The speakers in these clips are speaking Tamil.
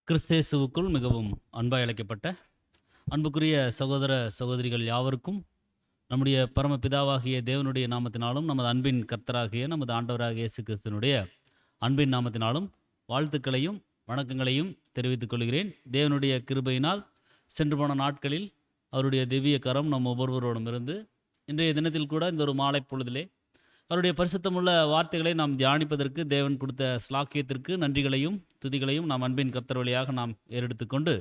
கிறிஸ்தேசுவுக்குள் மிகவும் அன்பாய் அழைக்கப்பட்ட அன்புக்குரிய சகோதர சகோதரிகள் யாவருக்கும் நம்முடைய பரமபிதாவாகிய தேவனுடைய நாமத்தினாலும் நமது அன்பின் கர்த்தராகிய நமது ஆண்டவராகிய இயேசு கிறிஸ்துவினுடைய அன்பின் நாமத்தினாலும் வாழ்த்துக்களையும் வணக்கங்களையும் தெரிவித்துக் கொள்கிறேன். தேவனுடைய கிருபையினால் சென்று போன நாட்களில் அவருடைய திவ்ய கரம் நம் ஒவ்வொருவரோடும் இருந்து இன்றைய தினத்தில் கூட இந்த ஒரு மாலை பொழுதிலே அவருடைய பரிசுத்தமுள்ள வார்த்தைகளை நாம் தியானிப்பதற்கு தேவன் கொடுத்த ஸ்லாக்கியத்திற்கு நன்றிகளையும் துதிகளையும் நாம் அன்பின் கர்த்தர் வழியாக நாம் ஏறெடுத்துக்கொண்டு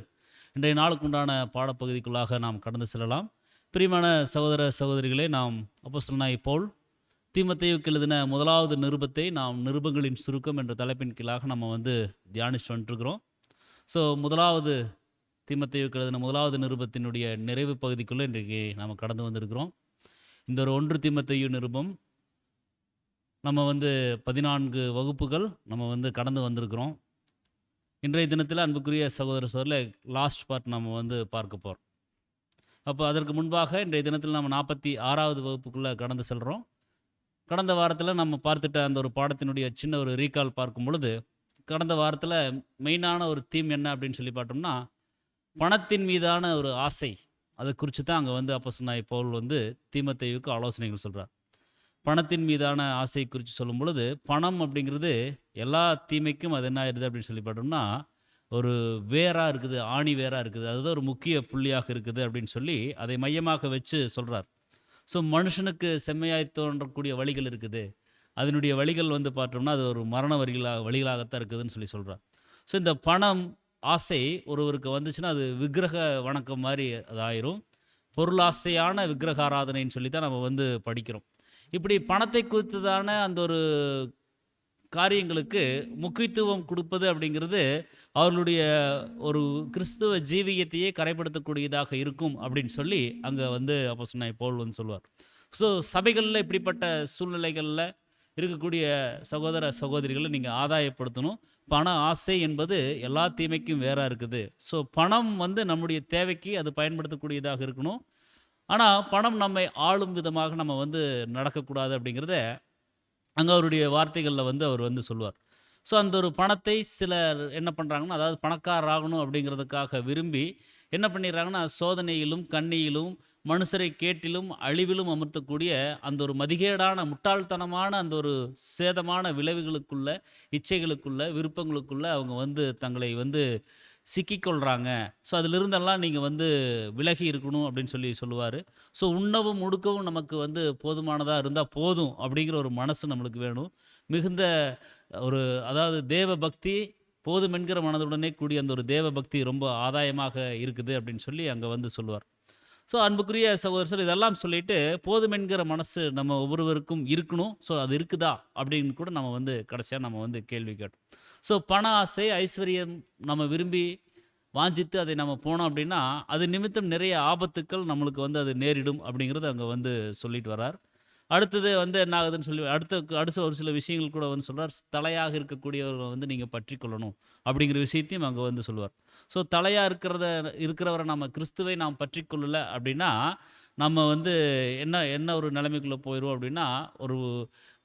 இன்றைய நாளுக்குண்டான பாடப்பகுதிக்குள்ளாக நாம் கடந்து செல்லலாம். பிரியமான சகோதர சகோதரிகளே, நாம் அப்போஸ்தலனாகிய பவுல் தீமோத்தேயுவுக்கு எழுதின முதலாவது நிருபத்தை நாம் நிருபங்களின் சுருக்கம் என்ற தலைப்பின் கீழாக நம்ம தியானிச்சு வந்துட்டுருக்கிறோம். ஸோ முதலாவது தீமோத்தேயுவுக்கு எழுதின முதலாவது நிருபத்தினுடைய நிறைவு பகுதிக்குள்ளே இன்றைக்கு நாம் கடந்து வந்திருக்கிறோம். இந்த ஒரு 1 தீமோத்தேயு நிருபம் நம்ம 14 வகுப்புகள் நம்ம கடந்து வந்திருக்கிறோம். இன்றைய தினத்தில் அன்புக்குரிய சகோதர சகோதரில் லாஸ்ட் பார்ட் நம்ம பார்க்க போகிறோம். அப்போ அதற்கு முன்பாக இன்றைய தினத்தில் நம்ம 46வது வகுப்புக்குள்ளே கடந்து செல்கிறோம். கடந்த வாரத்தில் நம்ம பார்த்துட்ட அந்த ஒரு பாடத்தினுடைய சின்ன ஒரு ரீகால் பார்க்கும் பொழுது, கடந்த வாரத்தில் மெயினான ஒரு தீம் என்ன அப்படின்னு சொல்லி பார்த்தோம்னா, பணத்தின் மீதான ஒரு ஆசை. அதை குறித்து தான் அங்கே அப்போஸ்தலனாகிய பவுல் தீமோத்தேயுவுக்கு ஆலோசனைகள் சொல்கிறார். பணத்தின் மீதான ஆசை குறித்து சொல்லும் பொழுது, பணம் அப்படிங்கிறது எல்லா தீமைக்கும் அது என்ன ஆயிடுது அப்படின்னு சொல்லி பார்த்தோம்னா, ஒரு வேராக இருக்குது, ஆணி வேராக இருக்குது, அதுதான் ஒரு முக்கிய புள்ளியாக இருக்குது அப்படின்னு சொல்லி அதை மையமாக வச்சு சொல்கிறார். ஸோ மனுஷனுக்கு செம்மையாய் தோன்றக்கூடிய வழிகள் இருக்குது, அதனுடைய வழிகள் பார்த்தோம்னா அது ஒரு மரண வழிகளாகத்தான் இருக்குதுன்னு சொல்லி சொல்கிறார். ஸோ இந்த பணம் ஆசை ஒருவருக்கு வந்துச்சுன்னா அது விக்கிரக வணக்கம் மாதிரி அது ஆயிரும். பொருளாசையான விக்கிரக ஆராதனைன்னு சொல்லி தான் நம்ம படிக்கிறோம். இப்படி பணத்தை குறித்ததான அந்த ஒரு காரியங்களுக்கு முக்கியத்துவம் கொடுப்பது அப்படிங்கிறது அவர்களுடைய ஒரு கிறிஸ்துவ ஜீவியத்தையே கரைப்படுத்தக்கூடியதாக இருக்கும் அப்படின்னு சொல்லி அங்கே அப்போஸ்தலனாகிய பவுல் சொல்வார். ஸோ சபைகளில் இப்படிப்பட்ட சூழ்நிலைகளில் இருக்கக்கூடிய சகோதர சகோதரிகளை நீங்கள் ஆதாயப்படுத்தணும். பண ஆசை என்பது எல்லா தீமைக்கும் வேறாக இருக்குது. ஸோ பணம் நம்முடைய தேவைக்கு அது பயன்படுத்தக்கூடியதாக இருக்கணும். ஆனால் பணம் நம்மை ஆளும் விதமாக நம்ம நடக்கக்கூடாது அப்படிங்கிறத அங்கே அவருடைய வார்த்தைகளில் அவர் சொல்லுவார். ஸோ அந்த ஒரு பணத்தை சிலர் என்ன பண்ணுறாங்கன்னா, அதாவது பணக்காரராகணும் அப்படிங்கிறதுக்காக விரும்பி என்ன பண்ணிடுறாங்கன்னா, சோதனையிலும் கண்ணியிலும் மனுஷரை கேட்டிலும் அழிவிலும் அமர்த்தக்கூடிய அந்த ஒரு மதிகேடான முட்டாள்தனமான அந்த ஒரு சேதமான விளைவுகளுக்குள்ள, இச்சைகளுக்குள்ள, விருப்பங்களுக்குள்ள அவங்க தங்களை சிக்கிக்கொள்கிறாங்க. ஸோ அதிலிருந்தெல்லாம் நீங்கள் விலகி இருக்கணும் அப்படின்னு சொல்லுவார். ஸோ உண்ணவும் உடுக்கவும் நமக்கு போதுமானதாக இருந்தால் போதும் அப்படிங்கிற ஒரு மனசு நம்மளுக்கு வேணும். மிகுந்த ஒரு அதாவது தேவ பக்தி போதும் என்கிற மனதுடனே கூடிய அந்த ஒரு தேவ பக்தி ரொம்ப ஆதாயமாக இருக்குது அப்படின்னு சொல்லி அங்கே சொல்லுவார். ஸோ அன்புக்குரிய சகோதரர் இதெல்லாம் சொல்லிட்டு போதும் என்கிற மனசு நம்ம ஒவ்வொருவருக்கும் இருக்கணும். ஸோ அது இருக்குதா அப்படின்னு கூட நம்ம கடைசியாக நம்ம கேள்வி கேட்டோம். ஸோ பண ஆசை, ஐஸ்வர்யம் நம்ம விரும்பி வாஞ்சித்து அதை நம்ம போனோம் அப்படின்னா அது நிமித்தம் நிறைய ஆபத்துக்கள் நம்மளுக்கு அது நேரிடும் அப்படிங்கிறது அங்கே சொல்லிட்டு வர்றார். அடுத்தது என்ன ஆகுதுன்னு சொல்லி அடுத்த ஒரு சில விஷயங்கள் கூட சொல்கிறார். தலையாக இருக்கக்கூடியவர்களை நீங்கள் பற்றி கொள்ளணும் அப்படிங்கிற விஷயத்தையும் அங்கே சொல்லுவார். ஸோ தலையாக இருக்கிறவரை நம்ம கிறிஸ்துவை நாம் பற்றி கொள்ளலை அப்படின்னா நம்ம என்ன என்ன ஒரு நிலைமைக்குள்ளே போயிடுவோம் அப்படின்னா, ஒரு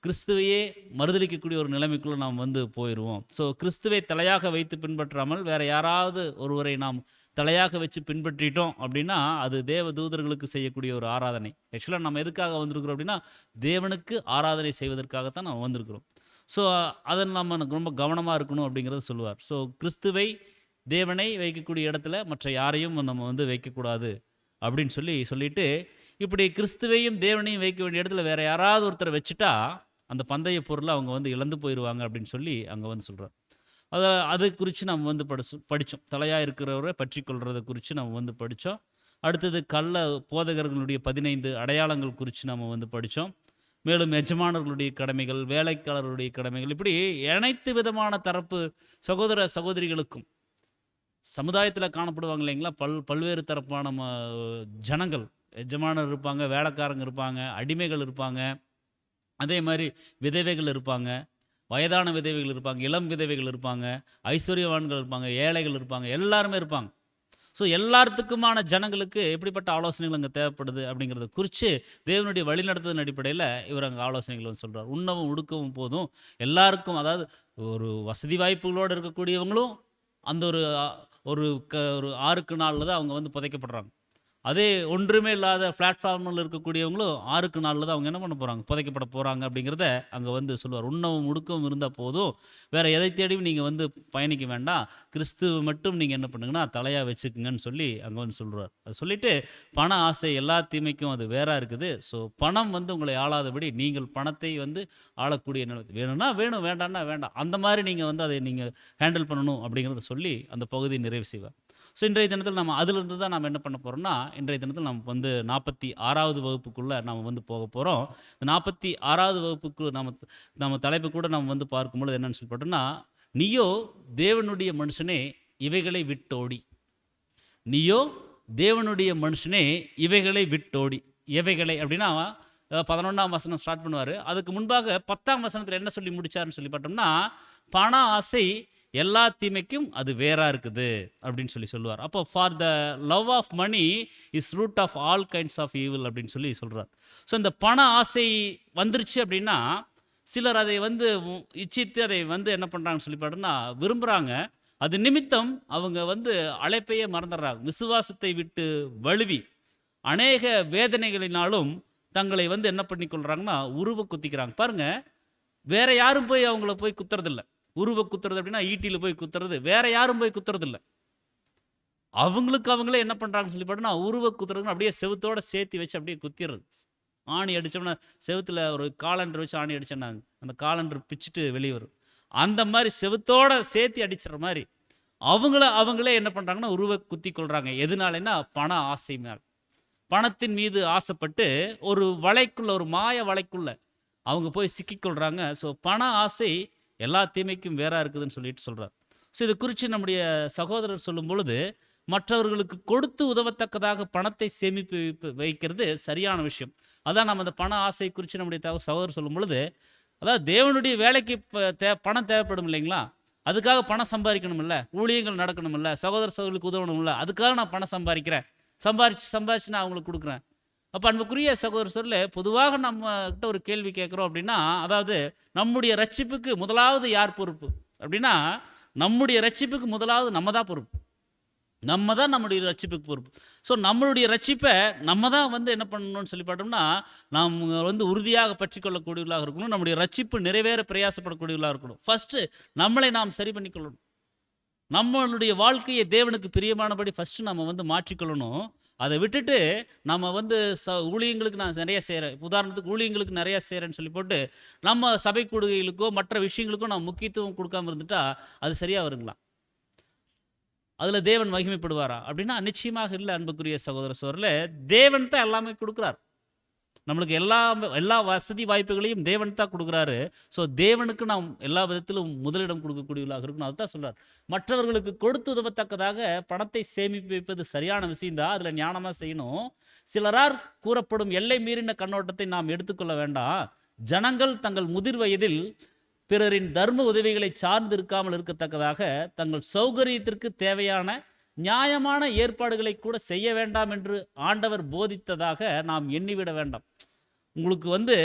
கிறிஸ்துவையே மறுதலிக்கக்கூடிய ஒரு நிலைமைக்குள்ளே நாம் போயிடுவோம். ஸோ கிறிஸ்துவை தலையாக வைத்து பின்பற்றாமல் வேறு யாராவது ஒருவரை நாம் தலையாக வச்சு பின்பற்றிட்டோம் அப்படின்னா அது தேவ தூதர்களுக்கு செய்யக்கூடிய ஒரு ஆராதனை. ஆக்சுவலாக நம்ம எதுக்காக வந்திருக்கிறோம் அப்படின்னா, தேவனுக்கு ஆராதனை செய்வதற்காகத்தான் நம்ம வந்திருக்கிறோம். ஸோ அதை நம்ம ரொம்ப கவனமாக இருக்கணும் அப்படிங்கிறத சொல்லுவார். ஸோ கிறிஸ்துவை, தேவனை வைக்கக்கூடிய இடத்துல மற்ற யாரையும் நம்ம வைக்கக்கூடாது அப்படின்னு சொல்லிட்டு இப்படி கிறிஸ்துவையும் தேவனையும் வைக்க வேண்டிய இடத்துல வேறு யாராவது ஒருத்தரை வச்சுட்டா அந்த பந்தய பொருளை அவங்க இழந்து போயிடுவாங்க அப்படின்னு சொல்லி அங்கே சொல்கிறார். அது குறித்து நம்ம படித்தோம். தலையாக இருக்கிறவரை பற்றி கொள்றதை குறித்து நம்ம படித்தோம். அடுத்தது கள்ள போதகர்களுடைய 15 அடையாளங்கள் குறித்து நம்ம படித்தோம். மேலும் எஜமானர்களுடைய கடமைகள், வேலைக்காரர்களுடைய கடமைகள், இப்படி அனைத்து விதமான தரப்பு சகோதர சகோதரிகளுக்கும் சமுதாயத்தில் காணப்படுவாங்க இல்லைங்களா, பல்வேறு தரப்பான ஜனங்கள், எஜமானர் இருப்பாங்க, வேலைக்காரங்க இருப்பாங்க, அடிமைகள் இருப்பாங்க, அதே மாதிரி விதவைகள் இருப்பாங்க, வயதான விதவைகள் இருப்பாங்க, இளம் விதவைகள் இருப்பாங்க, ஐஸ்வர்யவான்கள் இருப்பாங்க, ஏழைகள் இருப்பாங்க, எல்லாருமே இருப்பாங்க. ஸோ எல்லாத்துக்குமான ஜனங்களுக்கு எப்படிப்பட்ட ஆலோசனைகள் அங்கே தேவைப்படுது அப்படிங்கிறத குறித்து தேவனுடைய வழிநடத்துதலின் அடிப்படையில் இவர் அங்கே ஆலோசனைகள் சொல்கிறார். உண்ணவும் உடுக்கவும் போதும் எல்லாருக்கும், அதாவது ஒரு வசதி வாய்ப்புகளோடு இருக்கக்கூடியவங்களும் அந்த ஒரு 6க்கு நாள்ல தான் அவங்க வந்து புதைக்கப்படுறாங்க. அதே ஒன்றுமே இல்லாத பிளாட்ஃபார்மில் இருக்கக்கூடியவங்களும் 6க்கு நாள்ல தான் அவங்க என்ன பண்ண போறாங்க? புதைக்கப்பட போறாங்க அப்படிங்கிறத அங்க வந்து சொல்லுவார். உண்ணவும் உடுக்கவும் இருந்தா போதும். வேற எதை தேடியும் நீங்க வந்து பயணிக்க வேண்டாம். கிறிஸ்துவ மட்டும் நீங்க என்ன பண்ணுங்கன்னா, தலையா வச்சுக்கங்கன்னு சொல்லி அங்க வந்து சொல்றார். அத சொல்லிட்டு பண ஆசை எல்லா தீமைக்கும் அது வேறா இருக்குது. ஸோ பணம் வந்து உங்களை ஆளாதபடி நீங்கள் பணத்தை வந்து ஆளக்கூடிய நிலை வேணும்னா வேணும், வேண்டாம்னா வேண்டாம். அந்த மாரி நீங்க வந்து அதை நீங்க ஹேண்டில் பண்ணணும் அப்படிங்கிறத சொல்லி அந்த பகுதியை நிறைவு செய்வார். ஸோ இன்றைய தினத்தில நம்ம அதிலிருந்து தான் நம்ம என்ன பண்ண போறோம்னா, இன்றைய தினத்தில நம்ம வந்து 46வது வகுப்புக்குள்ள நாம வந்து போகப்போறோம். இந்த 46வது வகுப்புக்கு நம்ம தலைப்பு கூட நம்ம வந்து பார்க்கும்பொழுது என்னன்னு சொல்லி பார்த்தோம்னா, "நீயோ தேவனுடைய மனுஷனே இவைகளை விட்டோடி." "நீயோ தேவனுடைய மனுஷனே இவைகளை விட்டோடி." எவைகளை அப்படின்னா 11ஆம் வசனம் ஸ்டார்ட் பண்ணுவாரு. அதுக்கு முன்பாக 10ஆம் வசனத்தில என்ன சொல்லி முடிச்சாருன்னு சொல்லி பார்த்தோம்னா, "பண ஆசை எல்லா தீமைக்கும் அது வேறா இருக்குது." அப்படின்னு சொல்லி சொல்லுவார். அப்போ "for the love of money is root of all kinds of evil" அப்படின்னு சொல்லி சொல்றார். ஸோ இந்த பண ஆசை வந்துருச்சு அப்படின்னா, சிலர் அதை வந்து இச்சித்து அதை வந்து என்ன பண்றாங்கன்னு சொல்லி பார்த்தோம்னா, விரும்புறாங்க. அது நிமித்தம் அவங்க வந்து அழைப்பையே மறந்துடுறாங்க. விசுவாசத்தை விட்டு வழுவி, அநேக வேதனைகளினாலும் தங்களை வந்து என்ன பண்ணிக் கொள்றாங்கன்னா, உருவ குத்திக்கிறாங்க. பாருங்க, வேற யாரும் போய் அவங்கள போய் குத்துறதில்ல. உருவ குத்துறது அப்படின்னா, ஈட்டியில போய் குத்துறது. வேற யாரும் போய் குத்துறதில்ல. அவங்களுக்கு அவங்களே என்ன பண்றாங்கன்னு சொல்லி பார்த்தோம்னா, உருவ குத்துறதுன்னு அப்படியே செவுத்தோட சேர்த்து வச்சு அப்படியே குத்திர்றது. ஆணி அடிச்சோம்னா, செவுத்துல ஒரு காலண்டர் வச்சு ஆணி அடிச்சோம்னாங்க, அந்த காலண்டர் பிச்சுட்டு வெளிய வரும். அந்த மாரி செவுத்தோட சேர்த்து அடிச்சிடுற மாரி, அவங்களே என்ன பண்றாங்கன்னா, உருவ குத்திக் கொள்றாங்க. எதுனாலன்னா, பண ஆசையினால. பணத்தின் மீது ஆசைப்பட்டு ஒரு வலைக்குள்ள, ஒரு மாய வலைக்குள்ள அவங்க போய் சிக்கிக் கொள்றாங்க. ஸோ பண ஆசை எல்லா தீமைக்கும் வேறா இருக்குதுன்னு சொல்லிட்டு சொல்றார். ஸோ இது குறித்து நம்முடைய சகோதரர் சொல்லும் பொழுது, மற்றவர்களுக்கு கொடுத்து உதவத்தக்கதாக பணத்தை சேமிப்பு வைக்கிறது சரியான விஷயம். அதான் நம்ம அந்த பண ஆசை குறித்து நம்முடைய சகோதரர் சொல்லும் பொழுது, அதாவது தேவனுடைய வேலைக்கு பணம் தேவைப்படும் இல்லைங்களா? அதுக்காக பணம் சம்பாதிக்கணும்ல, ஊழியங்கள் நடக்கணும்ல, சகோதர சகோதரிகளுக்கு உதவணும்ல, அதுக்காக நான் பணம் சம்பாதிக்கிறேன். சம்பாரிச்சு நான் அவங்களுக்கு குடுக்குறேன். அப்ப அன்புக்குரிய சகோதர சொல்ல, பொதுவாக நம்மகிட்ட ஒரு கேள்வி கேட்கிறோம் அப்படின்னா, அதாவது நம்முடைய ரட்சிப்புக்கு முதலாவது யார் பொறுப்பு? அப்படின்னா, நம்முடைய ரட்சிப்புக்கு முதலாவது நம்ம தான் பொறுப்பு. நம்ம தான் நம்முடைய ரட்சிப்புக்கு பொறுப்பு. ஸோ நம்மளுடைய ரட்சிப்ப நம்ம தான் வந்து என்ன பண்ணணும்னு சொல்லி பார்த்தோம்னா, நாம் வந்து உறுதியாக பற்றிக்கொள்ளக்கூடியவர்களாக இருக்கணும். நம்முடைய ரட்சிப்பு நிறைவேற பிரயாசப்படக்கூடியவர்களாக இருக்கணும். ஃபர்ஸ்ட்டு நம்மளை நாம் சரி பண்ணிக்கொள்ளணும். நம்மளுடைய வாழ்க்கையை தேவனுக்கு பிரியமானபடி ஃபர்ஸ்ட்டு நம்ம வந்து மாற்றிக்கொள்ளணும். அத விட்டுட்டு நம்ம வந்து ஊழியங்களுக்கு நான் நெறைய செய்றேன். உதாரணத்துக்கு ஊழியங்களுக்கு நெறைய செய்றேன்னு சொல்லி போட்டு, நம்ம சபை கூடுகைகளுக்கோ, மற்ற விஷயங்களுக்கோ நான் முக்கியத்துவம் குடுக்காம இருந்துட்டா, அது சரியா வருங்களா? அதுல தேவன் மகிமைப்படுவாரா? அப்படின்னா நிச்சயமாக இல்ல அன்புக்குரிய சகோதர சகோதரிகளே. தேவன் தான் எல்லாமே குடுக்குறார். நம்மளுக்கு எல்லா வசதி வாய்ப்புகளையும் தேவன் தான் குடுக்குறாரு. ஸோ தேவனுக்கு நாம் எல்லா விதத்திலும் முதலிடம் கொடுக்கக்கூடியவர்களாக இருக்கணும். அதுதான் சொல்றார். மற்றவர்களுக்கு கொடுத்து உதவத்தக்கதாக பணத்தை சேமிப்பு வைப்பது சரியான விஷயம் தான். அதில ஞானமா செய்யணும். சிலரால் கூறப்படும் எல்லை மீறின கண்ணோட்டத்தை நாம் எடுத்துக்கொள்ள வேண்டாம். ஜனங்கள் தங்கள் முதிர் வயதில் பிறரின் தர்ம உதவிகளை சார்ந்து இருக்காமல் இருக்கத்தக்கதாக தங்கள் சௌகரியத்திற்கு தேவையான நியாயமான ஏற்பாடுகளை கூட செய்ய வேண்டாம் என்று ஆண்டவர் போதித்ததாக நாம் எண்ணிவிட வேண்டாம். உங்களுக்கு வந்து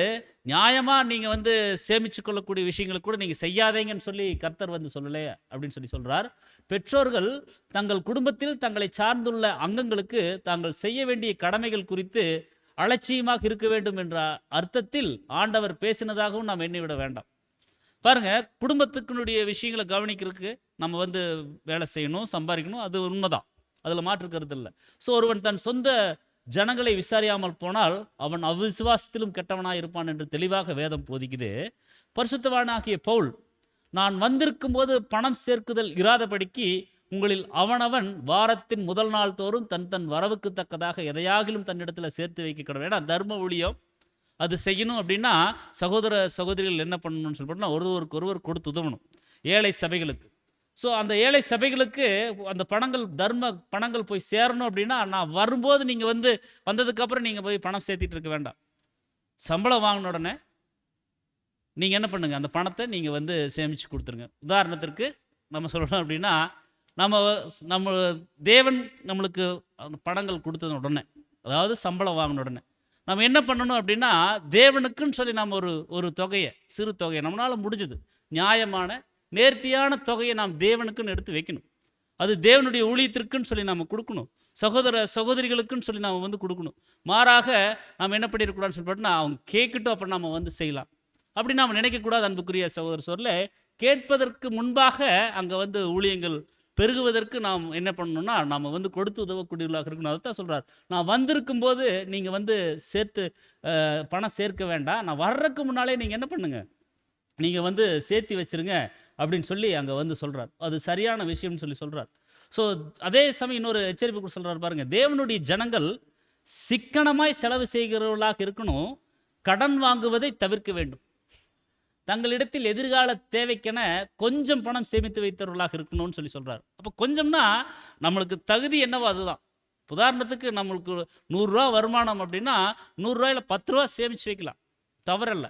நியாயமா நீங்க வந்து சேமிச்சு கொள்ளக்கூடிய விஷயங்கள கூட நீங்க செய்யாதீங்கன்னு சொல்லி கர்த்தர் வந்து சொல்லலே அப்படின்னு சொல்லி சொல்றார். பெற்றோர்கள் தங்கள் குடும்பத்தில் தங்களை சார்ந்துள்ள அங்கங்களுக்கு தாங்கள் செய்ய வேண்டிய கடமைகள் குறித்து அலட்சியமாக இருக்க வேண்டும் என்ற அர்த்தத்தில் ஆண்டவர் பேசினதாகவும் நாம் எண்ணிவிட வேண்டாம். பாருங்க, குடும்பத்துக்குனுடைய விஷயங்கள கவனிக்கிறதுக்கு நம்ம வந்து வேலை செய்யணும், சம்பாரிக்கணும். அது உண்மதான். அதுல மாற்று கருத்து இல்ல. ஸோ ஒருவன் தன் சொந்த ஜனங்களை விசாரியாமல் போனால், அவன் அவ்விசுவாசத்திலும் கெட்டவனாய் இருப்பான் என்று தெளிவாக வேதம் போதிக்குது. பரிசுத்தவானாகிய பவுல், நான் வந்திருக்கும்போது பணம் சேர்க்குதல் இராதபடிக்கு உங்களில் அவனவன் வாரத்தின் முதல் நாள் தோறும் தன் தன் வரவுக்கு தக்கதாக எதையாகிலும் தன்னிடத்துல சேர்த்து வைக்க கடவுள். ஏன்னா தர்ம ஊழியம் அது செய்யணும் அப்படின்னா, சகோதர சகோதரிகள் என்ன பண்ணணும்னு சொல்லி பார்த்தோம்னா, ஒருவருக்கு ஒருவர் கொடுத்து உதவணும். ஏழை சபைகளுக்கு. ஸோ அந்த ஏழை சபைகளுக்கு அந்த தர்ம பணங்கள் போய் சேரணும் அப்படின்னா, நான் வரும்போது நீங்க வந்து வந்ததுக்கப்புறம் நீங்க போய் பணம் சேர்த்திட்டு இருக்க வேண்டாம். சம்பளம் வாங்கின உடனே நீங்க என்ன பண்ணுங்க, அந்த பணத்தை நீங்க வந்து சேமிச்சு குடுத்துருங்க. உதாரணத்திற்கு நம்ம சொல்லணும் அப்படின்னா, நம்ம தேவன் நம்மளுக்கு அந்த பணங்கள் குடுத்தது உடனே, அதாவது சம்பளம் வாங்கின உடனே நம்ம என்ன பண்ணணும் அப்படின்னா, தேவனுக்குன்னு சொல்லி நம்ம ஒரு தொகையை, சிறு தொகையை நம்மளால முடிஞ்சது நியாயமான நேர்த்தியான தொகையை நாம் தேவனுக்குன்னு எடுத்து வைக்கணும். அது தேவனுடைய ஊழியத்திற்குன்னு சொல்லி நாம் கொடுக்கணும். சகோதர சகோதரிகளுக்குன்னு சொல்லி நாம் வந்து கொடுக்கணும். மாறாக நாம் என்ன பண்ணிடக்கூடாதுன்னு சொல்லி பார்த்தோம்னா, அவங்க கேட்கட்டும் அப்புறம் நம்ம வந்து செய்யலாம். அப்படி நாம் நினைக்கக்கூடாது. அன்புக்குரிய சகோதர சகோதரிகளே, கேட்பதற்கு முன்பாக அங்கே வந்து ஊழியங்கள் பெருகுவதற்கு நாம் என்ன பண்ணணும்னா, நாம் வந்து கொடுத்து உதவக்கூடியவர்களாக இருக்கணும். அதைத்தான் சொல்றார். நான் வந்திருக்கும்போது நீங்கள் வந்து சேர்த்து பணம் சேர்க்க வேண்டாம். நான் வர்றதுக்கு முன்னாலே நீங்கள் என்ன பண்ணுங்க, நீங்கள் வந்து சேர்த்து வச்சிருங்க அப்படின்னு சொல்லி அங்கே வந்து சொல்றார். அது சரியான விஷயம்னு சொல்லி சொல்றார். ஸோ அதே சமயம் இன்னொரு எச்சரிப்பு சொல்றாரு பாருங்க. தேவனுடைய ஜனங்கள் சிக்கனமாய் செலவு செய்கிறவர்களாக இருக்கணும். கடன் வாங்குவதை தவிர்க்க வேண்டும். தங்களிடத்தில் எதிர்கால தேவைக்கென கொஞ்சம் பணம் சேமித்து வைத்தவர்களாக இருக்கணும்னு சொல்லி சொல்றாரு. அப்போ கொஞ்சம்னா நம்மளுக்கு தகுதி என்னவோ அதுதான். உதாரணத்துக்கு நம்மளுக்கு ரூ. 100 வருமானம் அப்படின்னா, ரூ. 10 சேமித்து வைக்கலாம், தவறல்ல.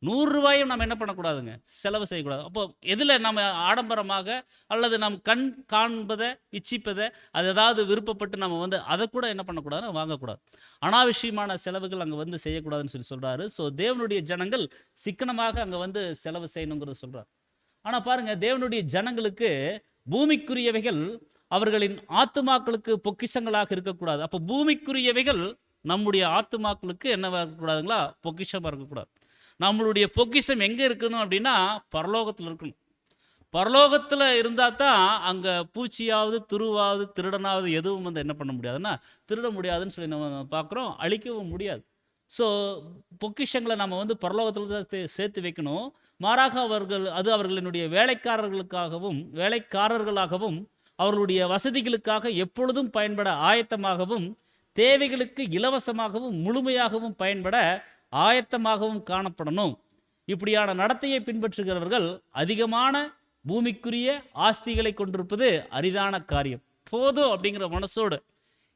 ரூ. 100 நம்ம என்ன பண்ணக்கூடாதுங்க, செலவு செய்யக்கூடாது. அப்போ எதில் நம்ம ஆடம்பரமாக அல்லது நம் கண் காண்பதை இச்சிப்பதை அது ஏதாவது விருப்பப்பட்டு நம்ம வந்து அதை கூட என்ன பண்ணக்கூடாதுன்னா வாங்கக்கூடாது. அனாவசியமான செலவுகள் அங்கே வந்து செய்யக்கூடாதுன்னு சொல்லி சொல்கிறாரு. ஸோ தேவனுடைய ஜனங்கள் சிக்கனமாக அங்கே வந்து செலவு செய்யணுங்கிறத சொல்கிறார். ஆனால் பாருங்க, தேவனுடைய ஜனங்களுக்கு பூமிக்குரியவைகள் அவர்களின் ஆத்துமாக்களுக்கு பொக்கிஷங்களாக இருக்கக்கூடாது. அப்போ பூமிக்குரியவைகள் நம்முடைய ஆத்துமாக்களுக்கு என்னவாக இருக்கக்கூடாதுங்களா, பொக்கிஷமாக இருக்கக்கூடாது. நம்மளுடைய பொக்கிஷம் எங்கே இருக்கணும் அப்படின்னா, பரலோகத்தில் இருக்கணும். பரலோகத்தில் இருந்தால் தான் அங்கே பூச்சியாவது துருவாவது திருடனாவது எதுவும் வந்து என்ன பண்ண முடியாதுன்னா திருட முடியாதுன்னு சொல்லி நம்ம பார்க்குறோம். அழிக்கவும் முடியாது. ஸோ பொக்கிஷங்களை நம்ம வந்து பரலோகத்தில் தான் சேர்த்து வைக்கணும். மாறாக அது அவர்களினுடைய வேலைக்காரர்களாகவும் அவர்களுடைய வசதிகளுக்காக எப்பொழுதும் பயன்பட ஆயத்தமாகவும் தேவைகளுக்கு இலவசமாகவும் முழுமையாகவும் பயன்பட ஆயத்தமாகவும் காணப்படணும். இப்படியான நடத்தையை பின்பற்றுகிறவர்கள் அதிகமான பூமிக்குரிய ஆஸ்திகளை கொண்டிருப்பது அரிதான காரியம். போதும் அப்படிங்கிற மனசோடு